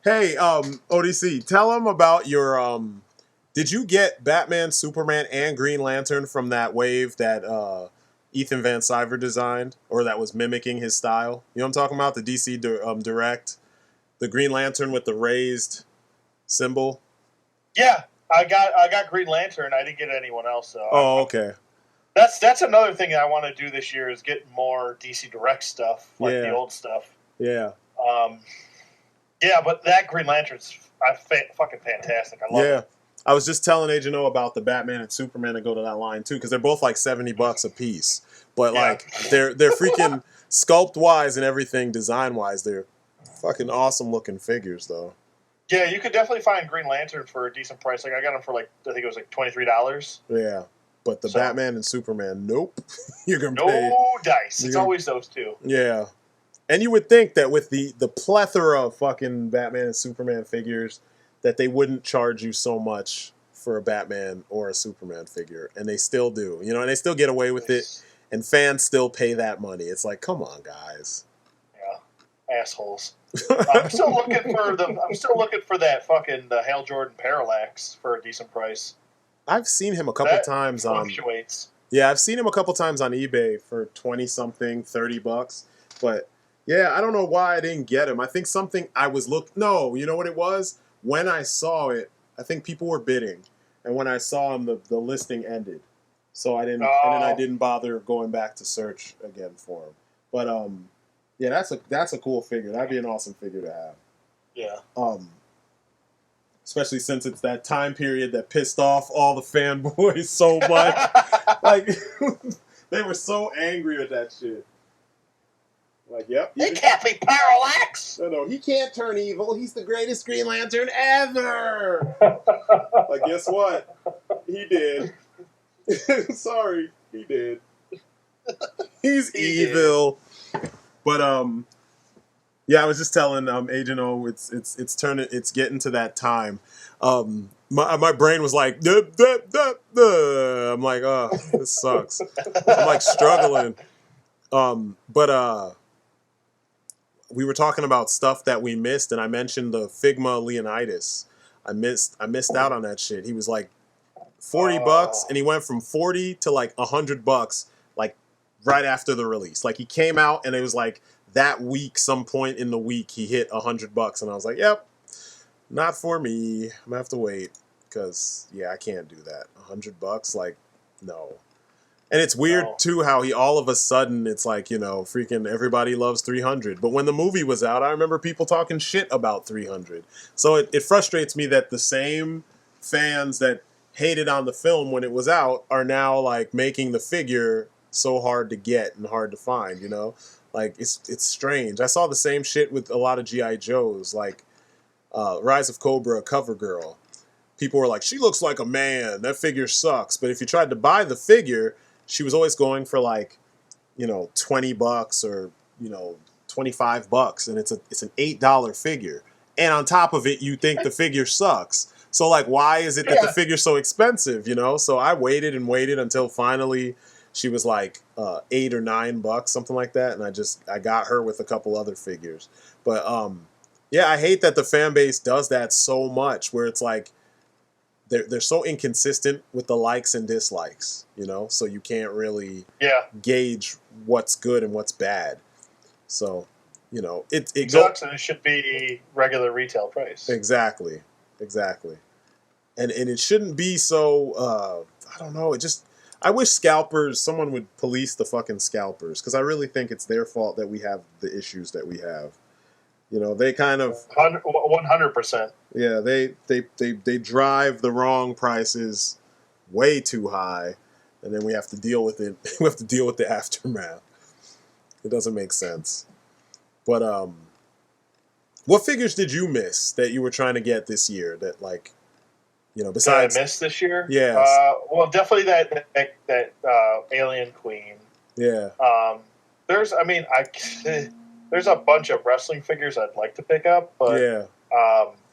hey, ODC, tell them about your did you get Batman, Superman, and Green Lantern from that wave that Ethan Van Sciver designed, or that was mimicking his style? You know what I'm talking about? The DC Direct, the Green Lantern with the raised symbol. Yeah, I got Green Lantern. I didn't get anyone else. So oh, okay. That's another thing that I want to do this year is get more DC Direct stuff, like the old stuff. Yeah. Yeah, but that Green Lantern's fucking fantastic. I love it. I was just telling Agent O about the Batman and Superman to go to that line too, because they're both like $70 a piece. But like they're freaking sculpt wise and everything, design wise, they're fucking awesome looking figures though. Yeah, you could definitely find Green Lantern for a decent price. Like I got them for like I think it was like $23. Yeah, but the Batman and Superman, nope. You're gonna pay dice. It's always those two. Yeah. And you would think that with the plethora of fucking Batman and Superman figures, that they wouldn't charge you so much for a Batman or a Superman figure. And they still do. You know, and they still get away with it. And fans still pay that money. It's like, come on, guys. Yeah. Assholes. I'm still looking for that fucking Hal Jordan Parallax for a decent price. I've seen him a couple times fluctuates. Yeah, I've seen him a couple times on eBay for 20-something, $30. But yeah, I don't know why I didn't get him. I think something no, you know what it was? When I saw it, I think people were bidding. And when I saw him, the listing ended. So I didn't, and then I didn't bother going back to search again for him. But yeah, that's a cool figure. That'd be an awesome figure to have. Yeah. Especially since it's that time period that pissed off all the fanboys so much. Like, they were so angry with that shit. Like, yep. He can't be Parallax! No, he can't turn evil. He's the greatest Green Lantern ever! Like, guess what? He did. Sorry, he did. He's evil. Did. But, yeah, I was just telling Agent O, it's getting to that time. My brain was like, duh, duh, duh, duh. I'm like, oh, this sucks. I'm like struggling. But we were talking about stuff that we missed, and I mentioned the Figma Leonidas. I missed out on that shit. He was like $40, and he went from 40 to like $100, like right after the release. Like he came out, and it was like that week, some point in the week, he hit $100, and I was like, yep, not for me. I'm gonna have to wait because yeah, I can't do that. $100, like no. And it's weird too how he all of a sudden it's like, you know, freaking everybody loves 300. But when the movie was out, I remember people talking shit about 300. So it frustrates me that the same fans that hated on the film when it was out are now like making the figure so hard to get and hard to find, you know? Like it's strange. I saw the same shit with a lot of G.I. Joes, like Rise of Cobra, Cover Girl. People were like, she looks like a man. That figure sucks. But if you tried to buy the figure, she was always going for like, you know, $20 or, you know, $25, and it's an $8 figure. And on top of it, you think the figure sucks. So like, why is it that the figure's so expensive? You know? So I waited and waited until finally she was like $8 or $9, something like that, and I got her with a couple other figures. But yeah, I hate that the fan base does that so much, where it's like, they're so inconsistent with the likes and dislikes, you know, so you can't really gauge what's good and what's bad. So, you know, it sucks, and it should be regular retail price. Exactly. And it shouldn't be so. I don't know. I wish someone would police the fucking scalpers, because I really think it's their fault that we have the issues that we have. You know, they kind of 100%. Yeah, they drive the wrong prices way too high, and then we have to deal with it. We have to deal with the aftermath. It doesn't make sense. But what figures did you miss that you were trying to get this year? That, like, you know, besides that I missed this year. Yeah. Well, definitely that Alien Queen. Yeah. There's a bunch of wrestling figures I'd like to pick up, but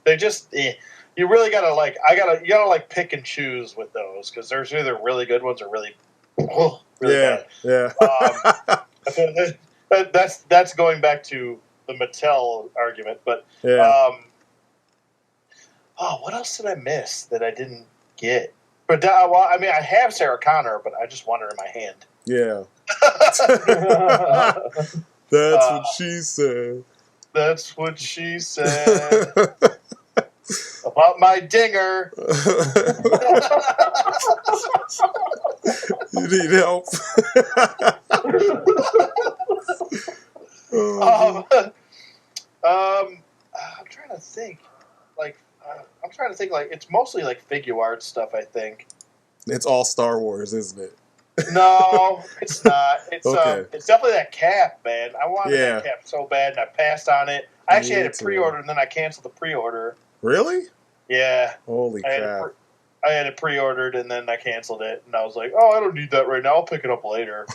they just you really gotta you gotta pick and choose with those, because there's either really good ones or really bad. That's going back to the Mattel argument, but what else did I miss that I didn't get? But I have Sarah Connor, but I just want her in my hand. Yeah. That's what she said. That's what she said. About my dinger. You need help. I'm trying to think. It's mostly like figure art stuff, I think. It's all Star Wars, isn't it? No, it's not. It's okay. It's definitely that cap, man. I wanted that cap so bad, and I passed on it. I actually had a pre-order, and then I canceled the pre-order. Really? Yeah. Holy crap. I had it pre-ordered, and then I canceled it, and I was like, I don't need that right now. I'll pick it up later.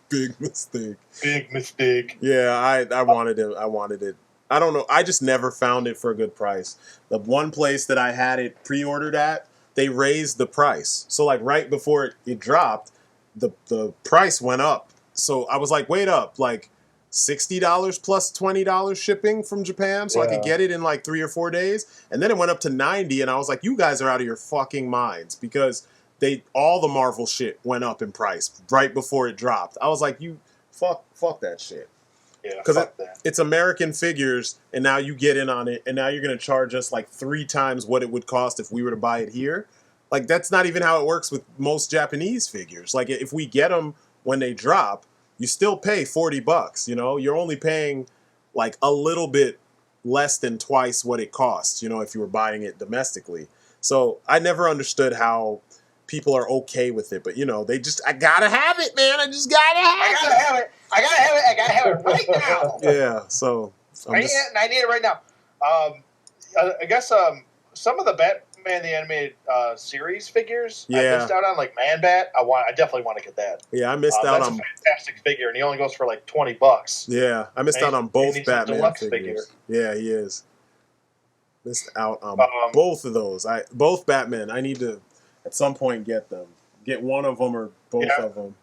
Big mistake. Big mistake. Yeah, I wanted it. I don't know. I just never found it for a good price. The one place that I had it pre-ordered at, they raised the price. So like right before it dropped, the price went up. So I was like, wait up, like $60 plus $20 shipping from Japan, so I could get it in like 3 or 4 days. And then it went up to $90, and I was like, you guys are out of your fucking minds, because all the Marvel shit went up in price right before it dropped. I was like, you fuck that shit. Yeah, because it's American figures, and now you get in on it, and now you're going to charge us like 3 times what it would cost if we were to buy it here. Like, that's not even how it works with most Japanese figures. Like, if we get them when they drop, you still pay $40, you know? You're only paying like a little bit less than twice what it costs, you know, if you were buying it domestically. So I never understood how people are okay with it, but you know, I gotta have it, man. I gotta have it right now. Yeah, so I need it right now. I guess some of the Batman the Animated series figures I missed out on, like Man Bat. I definitely want to get that. Yeah, I missed out on. That's a fantastic figure, and he only goes for like $20. Yeah, I missed out on both Batman figures. Yeah, he is. Missed out on both of those. Both Batman. I need to at some point get them. Get one of them or both of them.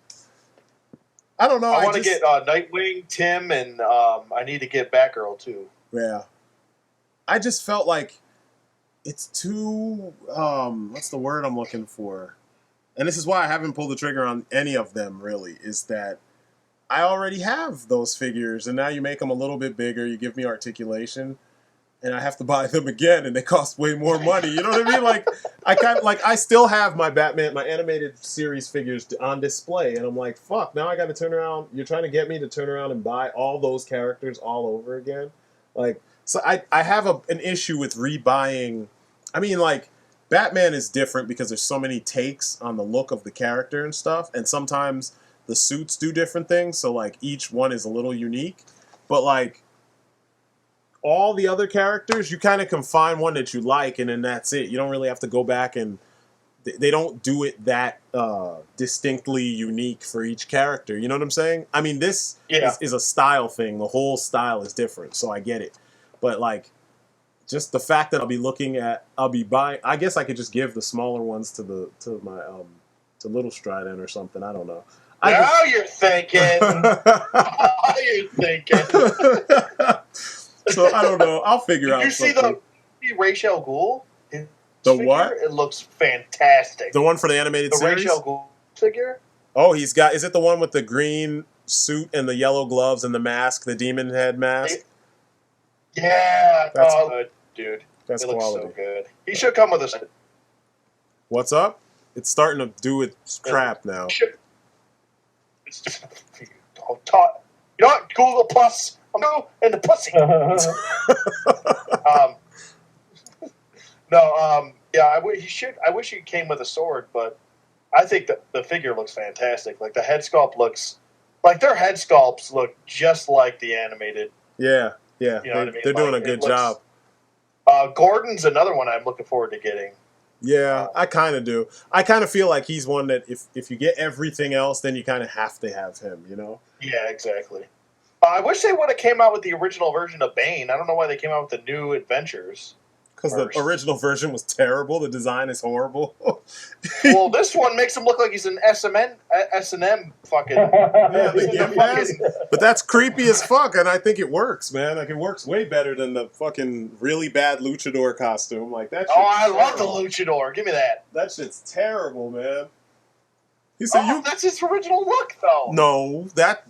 I don't know. I want to get Nightwing, Tim, and I need to get Batgirl too. Yeah. I just felt like it's too what's the word I'm looking for? And this is why I haven't pulled the trigger on any of them really, is that I already have those figures and now you make them a little bit bigger, you give me articulation, and I have to buy them again and they cost way more money. You know what I mean? Like I still have my Batman, my animated series figures on display, and I'm like, fuck, now I gotta turn around. You're trying to get me to turn around and buy all those characters all over again? Like, so I have an issue with rebuying. I mean, like, Batman is different because there's so many takes on the look of the character and stuff, and sometimes the suits do different things, so like each one is a little unique. But like all the other characters, you kind of can find one that you like, and then that's it. You don't really have to go back and they don't do it that distinctly unique for each character. You know what I'm saying? I mean, this is a style thing. The whole style is different, so I get it. But like, just the fact that I'll be buying. I guess I could just give the smaller ones to Little Strident or something. I don't know. You're thinking. Now you're thinking. So I don't know. I'll figure out. Did you see the Ra's al Ghul? The what? It looks fantastic. The one for the animated series? The Ra's al Ghul figure? Oh, he's got... Is it the one with the green suit and the yellow gloves and the mask, the demon head mask? Yeah. That's good, dude. That's it looks quality. so good. He should come with us. What's up? It's starting to do its crap now. It's just... You know what? Google Plus. I'm going in the pussy. Yeah, I wish he came with a sword, but I think that the figure looks fantastic. Like the head sculpt looks, like their head sculpts look just like the animated. Yeah. You know what I mean? They're doing a good job. Gordon's another one I'm looking forward to getting. Yeah, I kind of do. I kind of feel like he's one that if you get everything else, then you kind of have to have him, you know? Yeah, exactly. I wish they would have came out with the original version of Bane. I don't know why they came out with the new adventures. Because the original version was terrible. The design is horrible. Well, this one makes him look like he's an S&M fucking... Yeah, but that's creepy as fuck, and I think it works, man. Like, it works way better than the fucking really bad luchador costume. Like that. I love the luchador. Give me that. That shit's terrible, man. He said, that's his original look, though. No, that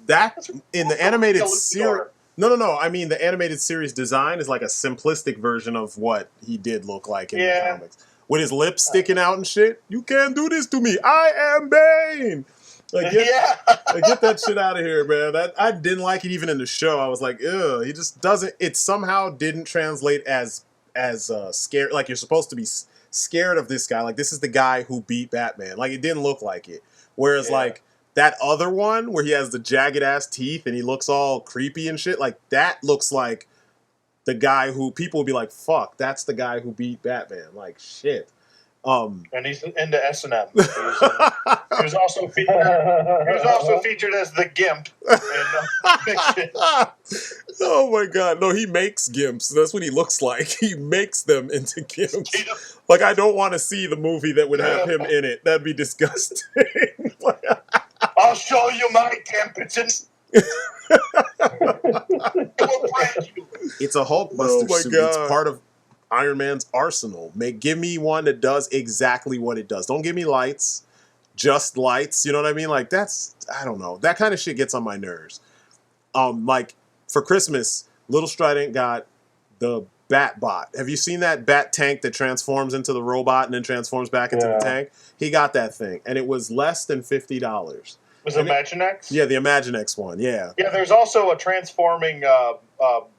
in the animated series... No. I mean, the animated series design is like a simplistic version of what he did look like in the comics. With his lips sticking out and shit. You can't do this to me. I am Bane. Like, get that shit out of here, man. I didn't like it even in the show. I was like, ugh. He just doesn't... It somehow didn't translate as scared. Like, you're supposed to be scared of this guy. Like, this is the guy who beat Batman. Like, it didn't look like it. Whereas, like... That other one where he has the jagged ass teeth and he looks all creepy and shit, like that looks like the guy who people will be like, "Fuck, that's the guy who beat Batman." Like shit. And he's into S&M. He was also featured as the Gimp. Oh my god! No, he makes gimps. That's what he looks like. He makes them into gimps. Like I don't want to see the movie that would have him in it. That'd be disgusting. I'll show you my Gimp. It's a Hulkbuster suit. God. It's part of Iron Man's arsenal. Give me one that does exactly what it does. Don't give me lights, just lights. You know what I mean? Like I don't know. That kind of shit gets on my nerves. Like for Christmas, Little Strident got the Batbot. Have you seen that Bat tank that transforms into the robot and then transforms back into the tank? He got that thing, and it was less than $50. Was it Imaginext? Yeah, the Imaginext one. Yeah. Yeah, there's also a transforming Batcave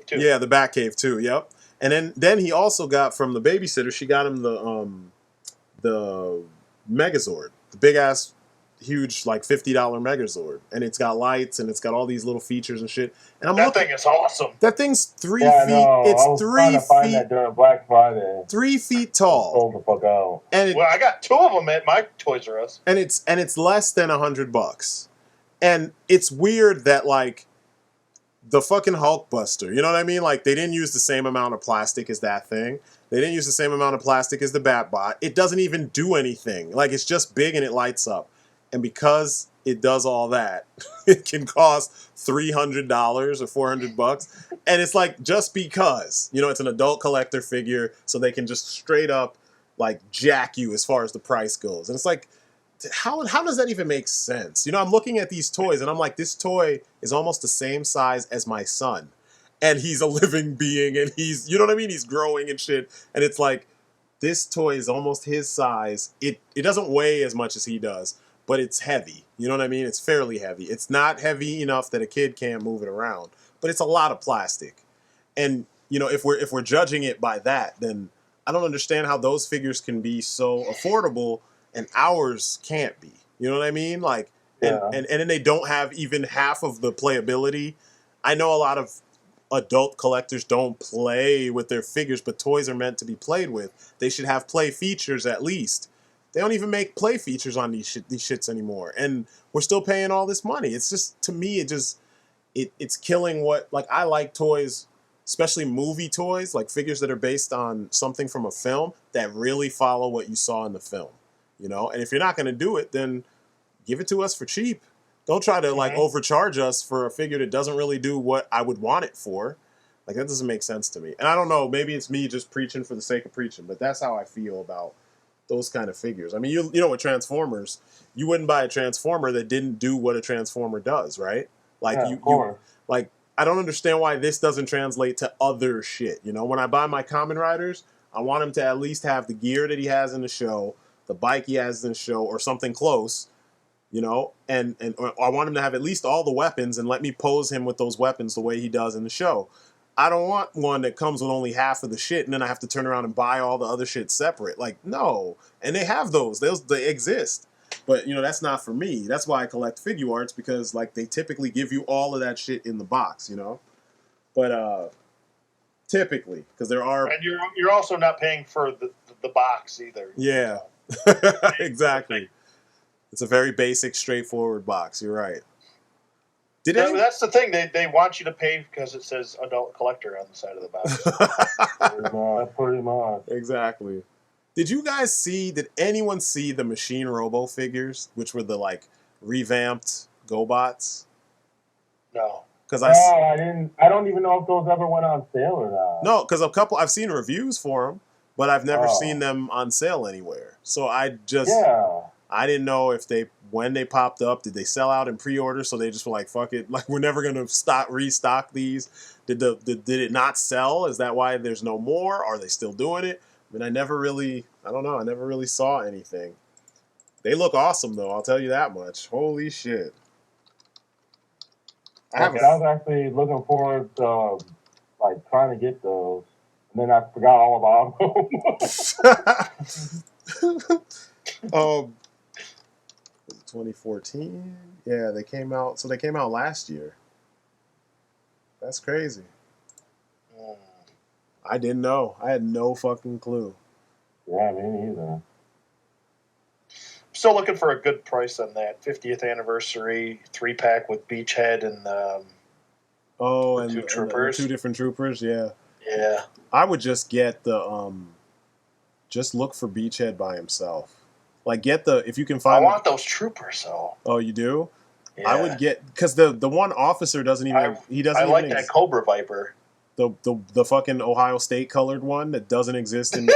too. Yeah, the Batcave too. Yep. And then he also got from the babysitter. She got him the Megazord, the big ass, huge like $50 Megazord, and it's got lights and it's got all these little features and shit. And that thing is awesome. That thing's 3 feet. It's 3 feet. Find that during Black Friday. 3 feet tall. Sold the fuck out. And I got 2 of them at my Toys R Us. And it's less than $100. And it's weird that like the fucking Hulkbuster, you know what I mean? Like they didn't use the same amount of plastic as that thing. They didn't use the same amount of plastic as the Batbot. It doesn't even do anything. Like it's just big and it lights up. And because it does all that. It can cost $300 or $400, and it's like just because it's an adult collector figure, so they can just straight up like jack you as far as the price goes, and it's like. How does that even make sense? I'm looking at these toys and I'm like, this toy is almost the same size as my son. And he's a living being and he's, you know what I mean? He's growing and shit. And it's like, this toy is almost his size. It doesn't weigh as much as he does, but it's heavy. You know what I mean? It's fairly heavy. It's not heavy enough that a kid can't move it around, but it's a lot of plastic. And, if we're judging it by that, then I don't understand how those figures can be so affordable and ours can't be. You know what I mean? Like, and then they don't have even half of the playability. I know a lot of adult collectors don't play with their figures, but toys are meant to be played with. They should have play features at least. They don't even make play features on these shits anymore, and we're still paying all this money. It's just, to me, it's killing what, like, I like toys, especially movie toys, like figures that are based on something from a film that really follow what you saw in the film. And if you're not going to do it, then give it to us for cheap. Don't try to like overcharge us for a figure that doesn't really do what I would want it for. Like, that doesn't make sense to me. And I don't know, maybe it's me just preaching for the sake of preaching, but that's how I feel about those kind of figures. I mean, you know, with Transformers, you wouldn't buy a Transformer that didn't do what a Transformer does, right? Like, like, I don't understand why this doesn't translate to other shit. When I buy my Kamen Riders, I want him to at least have the gear that he has in the show, the bike he has in the show, or something close, and I want him to have at least all the weapons and let me pose him with those weapons the way he does in the show. I don't want one that comes with only half of the shit and then I have to turn around and buy all the other shit separate. Like, no. And they have those. They exist. But, that's not for me. That's why I collect figure arts, because, like, they typically give you all of that shit in the box, But, typically, because there are... And you're also not paying for the box either. Yeah. Exactly. It's a very basic, straightforward box. You're right. That's the thing. They want you to pay because it says adult collector on the side of the box. Pretty much. Exactly. Did anyone see the Machine Robo figures, which were the, like, revamped GoBots? No. I didn't. I don't even know if those ever went on sale or not. No, because I've seen reviews for them, but I've never seen them on sale anywhere. So I didn't know if when they popped up, did they sell out in pre-order? So they just were like, fuck it, like, we're never gonna restock these. Did it not sell? Is that why there's no more? Are they still doing it? I mean, I never really saw anything. They look awesome though, I'll tell you that much. Holy shit. I was actually looking forward to like trying to get those, and then I forgot all about them. 2014? Yeah, they came out. So they came out last year. That's crazy. I didn't know. I had no fucking clue. Yeah, me neither. Still looking for a good price on that 50th anniversary 3-pack with Beachhead and and two troopers. And the two different troopers, yeah. Yeah. I would just get the just look for Beachhead by himself. Like, if you can find. I want those troopers though. Oh, you do? Yeah. I would get, because the one officer doesn't even. I like that Cobra Viper. The fucking Ohio State colored one that doesn't exist in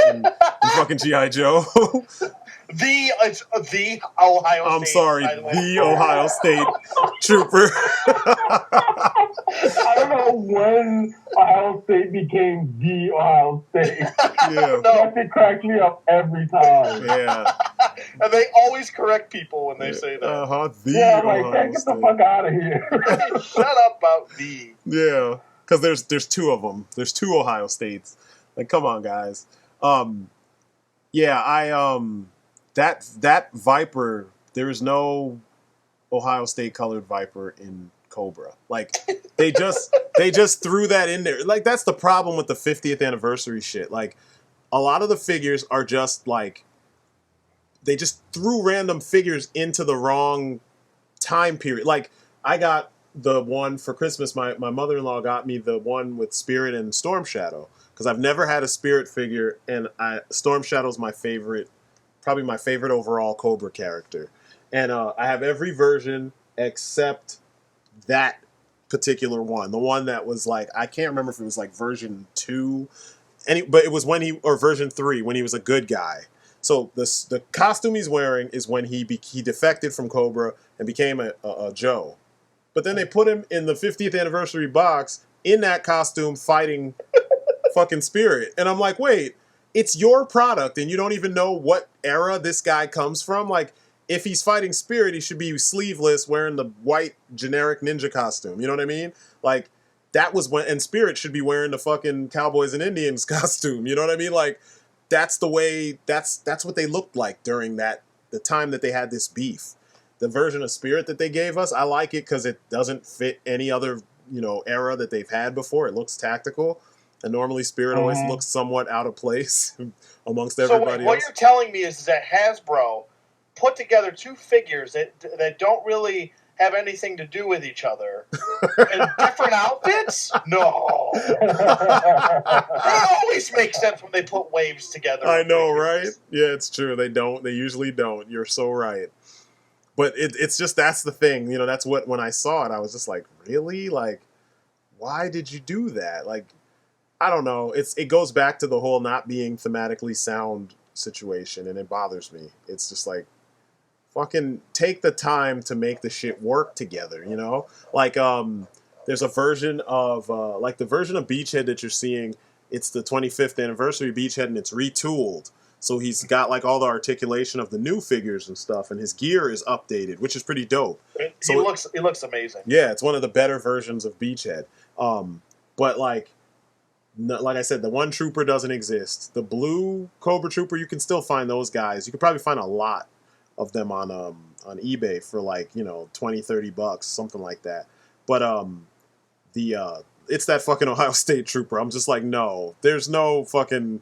fucking G.I. Joe. It's the Ohio State. I'm sorry, the Ohio State trooper. I don't know when Ohio State became the Ohio State. Yeah. No. It cracks me up every time. Yeah. And they always correct people when they say that. Uh-huh. I'm like, get the fuck out of here. Shut up about the. Yeah. Because there's two of them. There's two Ohio States. Like, come on, guys. Yeah, that Viper, there is no Ohio State colored Viper in Cobra. Like, they just threw that in there. Like, that's the problem with the 50th anniversary shit. Like, a lot of the figures are just like, they just threw random figures into the wrong time period. Like, I got the one for Christmas, my mother-in-law got me the one with Spirit and Storm Shadow, because I've never had a Spirit figure, and Storm Shadow's probably my favorite overall Cobra character. And I have every version except that particular one. The one that was like, I can't remember if it was like version 2, but it was when or version 3, when he was a good guy. So the costume he's wearing is when he defected from Cobra and became a Joe. But then they put him in the 50th anniversary box in that costume fighting fucking Spirit. And I'm like, wait, it's your product and you don't even know what era this guy comes from? Like, if he's fighting Spirit, he should be sleeveless wearing the white generic ninja costume. You know what I mean? Like, that was when, and Spirit should be wearing the fucking Cowboys and Indians costume. You know what I mean? Like, that's the way, that's what they looked like during the time that they had this beef. The version of Spirit that they gave us, I like it because it doesn't fit any other, era that they've had before. It looks tactical. And normally Spirit always looks somewhat out of place amongst everybody what else. you're telling me is that Hasbro put together two figures that don't really have anything to do with each other in different outfits? No. That always makes sense when they put waves together. I know, right? Yeah, it's true. They don't. They usually don't. You're so right. But it's just, that's the thing. That's what, when I saw it, I was just like, really? Like, why did you do that? Like, I don't know. It goes back to the whole not being thematically sound situation, and it bothers me. It's just like, fucking take the time to make the shit work together, Like, there's a version of, like the version of Beachhead that you're seeing, it's the 25th anniversary Beachhead, and it's retooled. So he's got like all the articulation of the new figures and stuff, and his gear is updated, which is pretty dope. He looks amazing. Yeah, it's one of the better versions of Beachhead. But like I said, the one Trooper doesn't exist. The blue Cobra Trooper, you can still find those guys. You could probably find a lot of them on eBay for like, $20-$30, something like that. But it's that fucking Ohio State Trooper. I'm just like, no, there's no fucking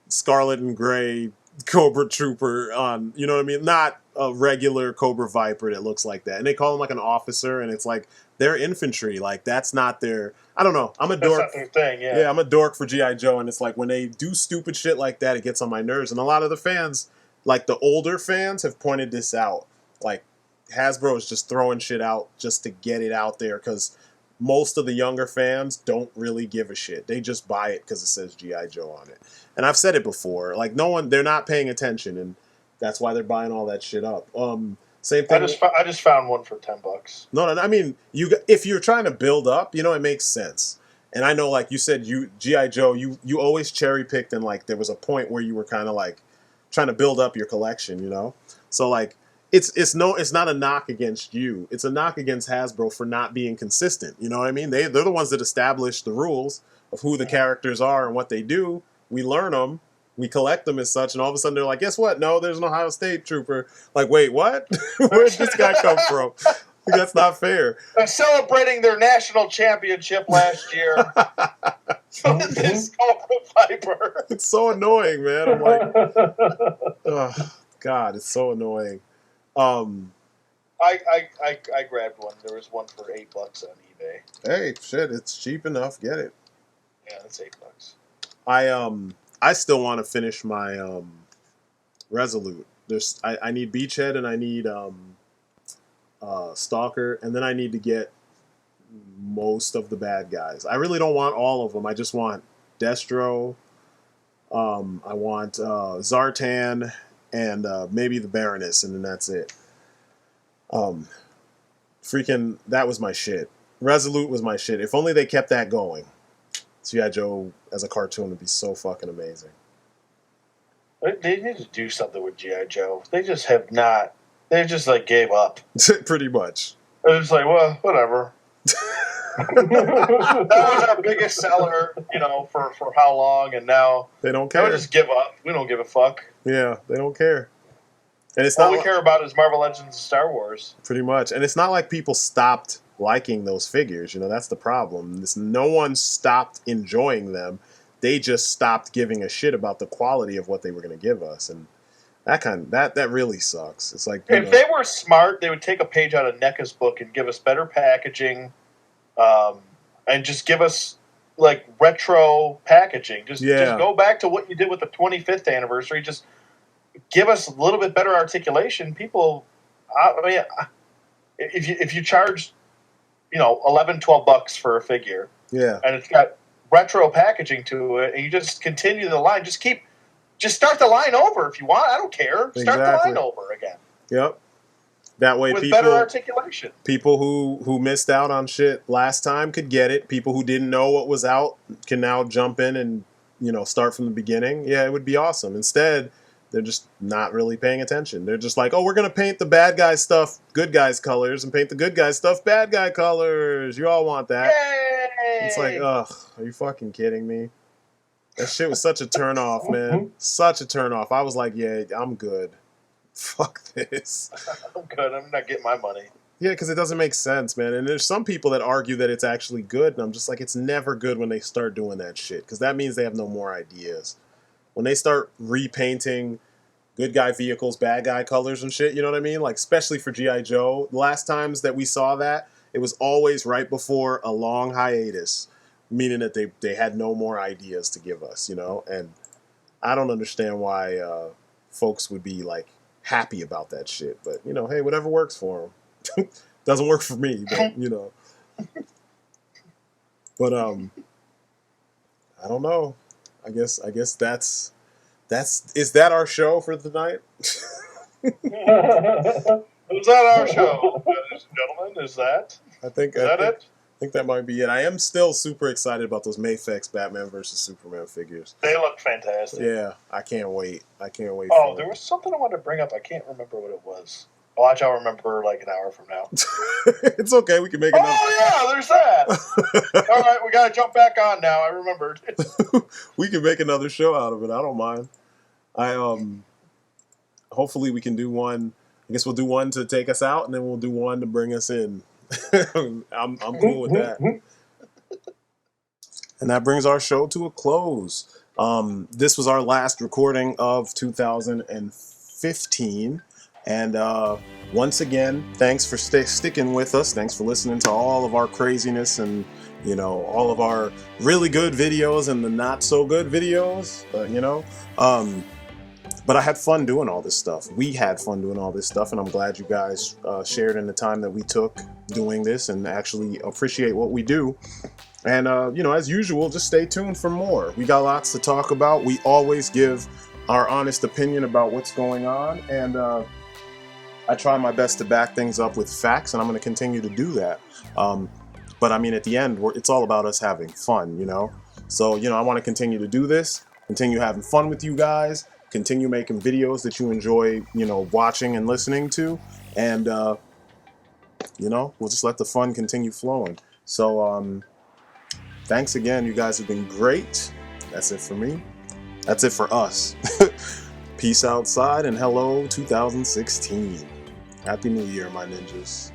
Scarlet and Gray Cobra Trooper on, you know what I mean? Not a regular Cobra Viper that looks like that. And they call him like an officer, and it's like, they're infantry. Like, that's not their, I don't know. I'm a dork. That's not their thing, yeah. I'm a dork for G.I. Joe, and it's like, when they do stupid shit like that, it gets on my nerves. And a lot of the fans, like the older fans, have pointed this out. Like, Hasbro is just throwing shit out just to get it out there, because most of the younger fans don't really give a shit. They just buy it because it says G.I. Joe on it. And I've said it before. Like, they're not paying attention, and that's why they're buying all that shit up. Same thing. I just found one for $10. No, I mean, if you're trying to build up, it makes sense. And I know, like you said, G.I. Joe, you always cherry picked, and like there was a point where you were kind of like trying to build up your collection, So like it's not a knock against you. It's a knock against Hasbro for not being consistent. You know what I mean? They're the ones that established the rules of who the characters are and what they do. We learn them. We collect them as such, and all of a sudden they're like, guess what? No, there's an Ohio State Trooper. Like, wait, what? Where did this guy come from? That's not fair. They're celebrating their national championship last year. This Cobra Viper. It's so annoying, man. I'm like, oh, God, it's so annoying. I grabbed one. There was one for $8 on eBay. Hey, shit, it's cheap enough. Get it. Yeah, that's $8. I still want to finish my Resolute. I need Beachhead, and I need Stalker, and then I need to get most of the bad guys. I really don't want all of them. I just want Destro. I want Zartan, and maybe the Baroness, and then that's it. Freaking, that was my shit. Resolute was my shit. If only they kept that going. G.I. Joe as a cartoon would be so fucking amazing. They need to do something with G.I. Joe. They just have not. They just like gave up. Pretty much. They're just like, well, whatever. That was our biggest seller, for how long, and now they don't care. They just give up. We don't give a fuck. Yeah, they don't care. And it's all we care about is Marvel Legends and Star Wars. Pretty much. And it's not like people stopped liking those figures. That's the problem. No one stopped enjoying them. They just stopped giving a shit about the quality of what they were going to give us, and that really sucks. It's like, if they were smart, they would take a page out of NECA's book and give us better packaging, and just give us like retro packaging. Just go back to what you did with the 25th anniversary. Just give us a little bit better articulation. People, I mean, if you charge, $11-12 for a figure, Yeah, and it's got retro packaging to it, and you just continue the line, just start the line over if you want. I don't care. Start the exactly. line over again. Yep. That way, With better articulation. people who missed out on shit last time could get it. People who didn't know what was out can now jump in and start from the beginning. Yeah, it would be awesome. Instead, they're just not really paying attention. They're just like, oh, we're gonna paint the bad guy stuff good guys colors and paint the good guy stuff bad guy colors. You all want that? Yay! It's like, ugh, are you fucking kidding me? That shit was such a turn off, man. Such a turn off. I was like, yeah, I'm good. Fuck this. I'm good. I'm not getting my money. Yeah, because it doesn't make sense, man. And there's some people that argue that it's actually good, and I'm just like, it's never good when they start doing that shit, because that means they have no more ideas. When they start repainting good guy vehicles, bad guy colors and shit, you know what I mean? Like, especially for G.I. Joe, the last times that we saw that, it was always right before a long hiatus, meaning that they had no more ideas to give us, And I don't understand why folks would be, like, happy about that shit. But, hey, whatever works for them. Doesn't work for me, but But I don't know. I guess that's is that our show for the night? Is that our show, ladies and gentlemen? Is that? I think it? I think that might be it. I am still super excited about those Mayfex Batman versus Superman figures. They look fantastic. Yeah, I can't wait. Oh, there was something I wanted to bring up. I can't remember what it was. Watch, I'll remember like an hour from now. It's okay. We can make it. Oh, yeah, there's that. All right, we got to jump back on now. I remembered. We can make another show out of it. I don't mind. Hopefully we can do one. I guess we'll do one to take us out, and then we'll do one to bring us in. I'm cool with that. And that brings our show to a close. This was our last recording of 2015. And once again, thanks for sticking with us. Thanks for listening to all of our craziness and, all of our really good videos and the not so good videos, But I had fun doing all this stuff. We had fun doing all this stuff, and I'm glad you guys shared in the time that we took doing this and actually appreciate what we do. And, as usual, just stay tuned for more. We got lots to talk about. We always give our honest opinion about what's going on, and I try my best to back things up with facts, and I'm going to continue to do that. But I mean, at the end, it's all about us having fun, So, I want to continue to do this, continue having fun with you guys, continue making videos that you enjoy, watching and listening to, and, we'll just let the fun continue flowing. So, thanks again. You guys have been great. That's it for me. That's it for us. Peace outside and hello 2016. Happy New Year, my ninjas.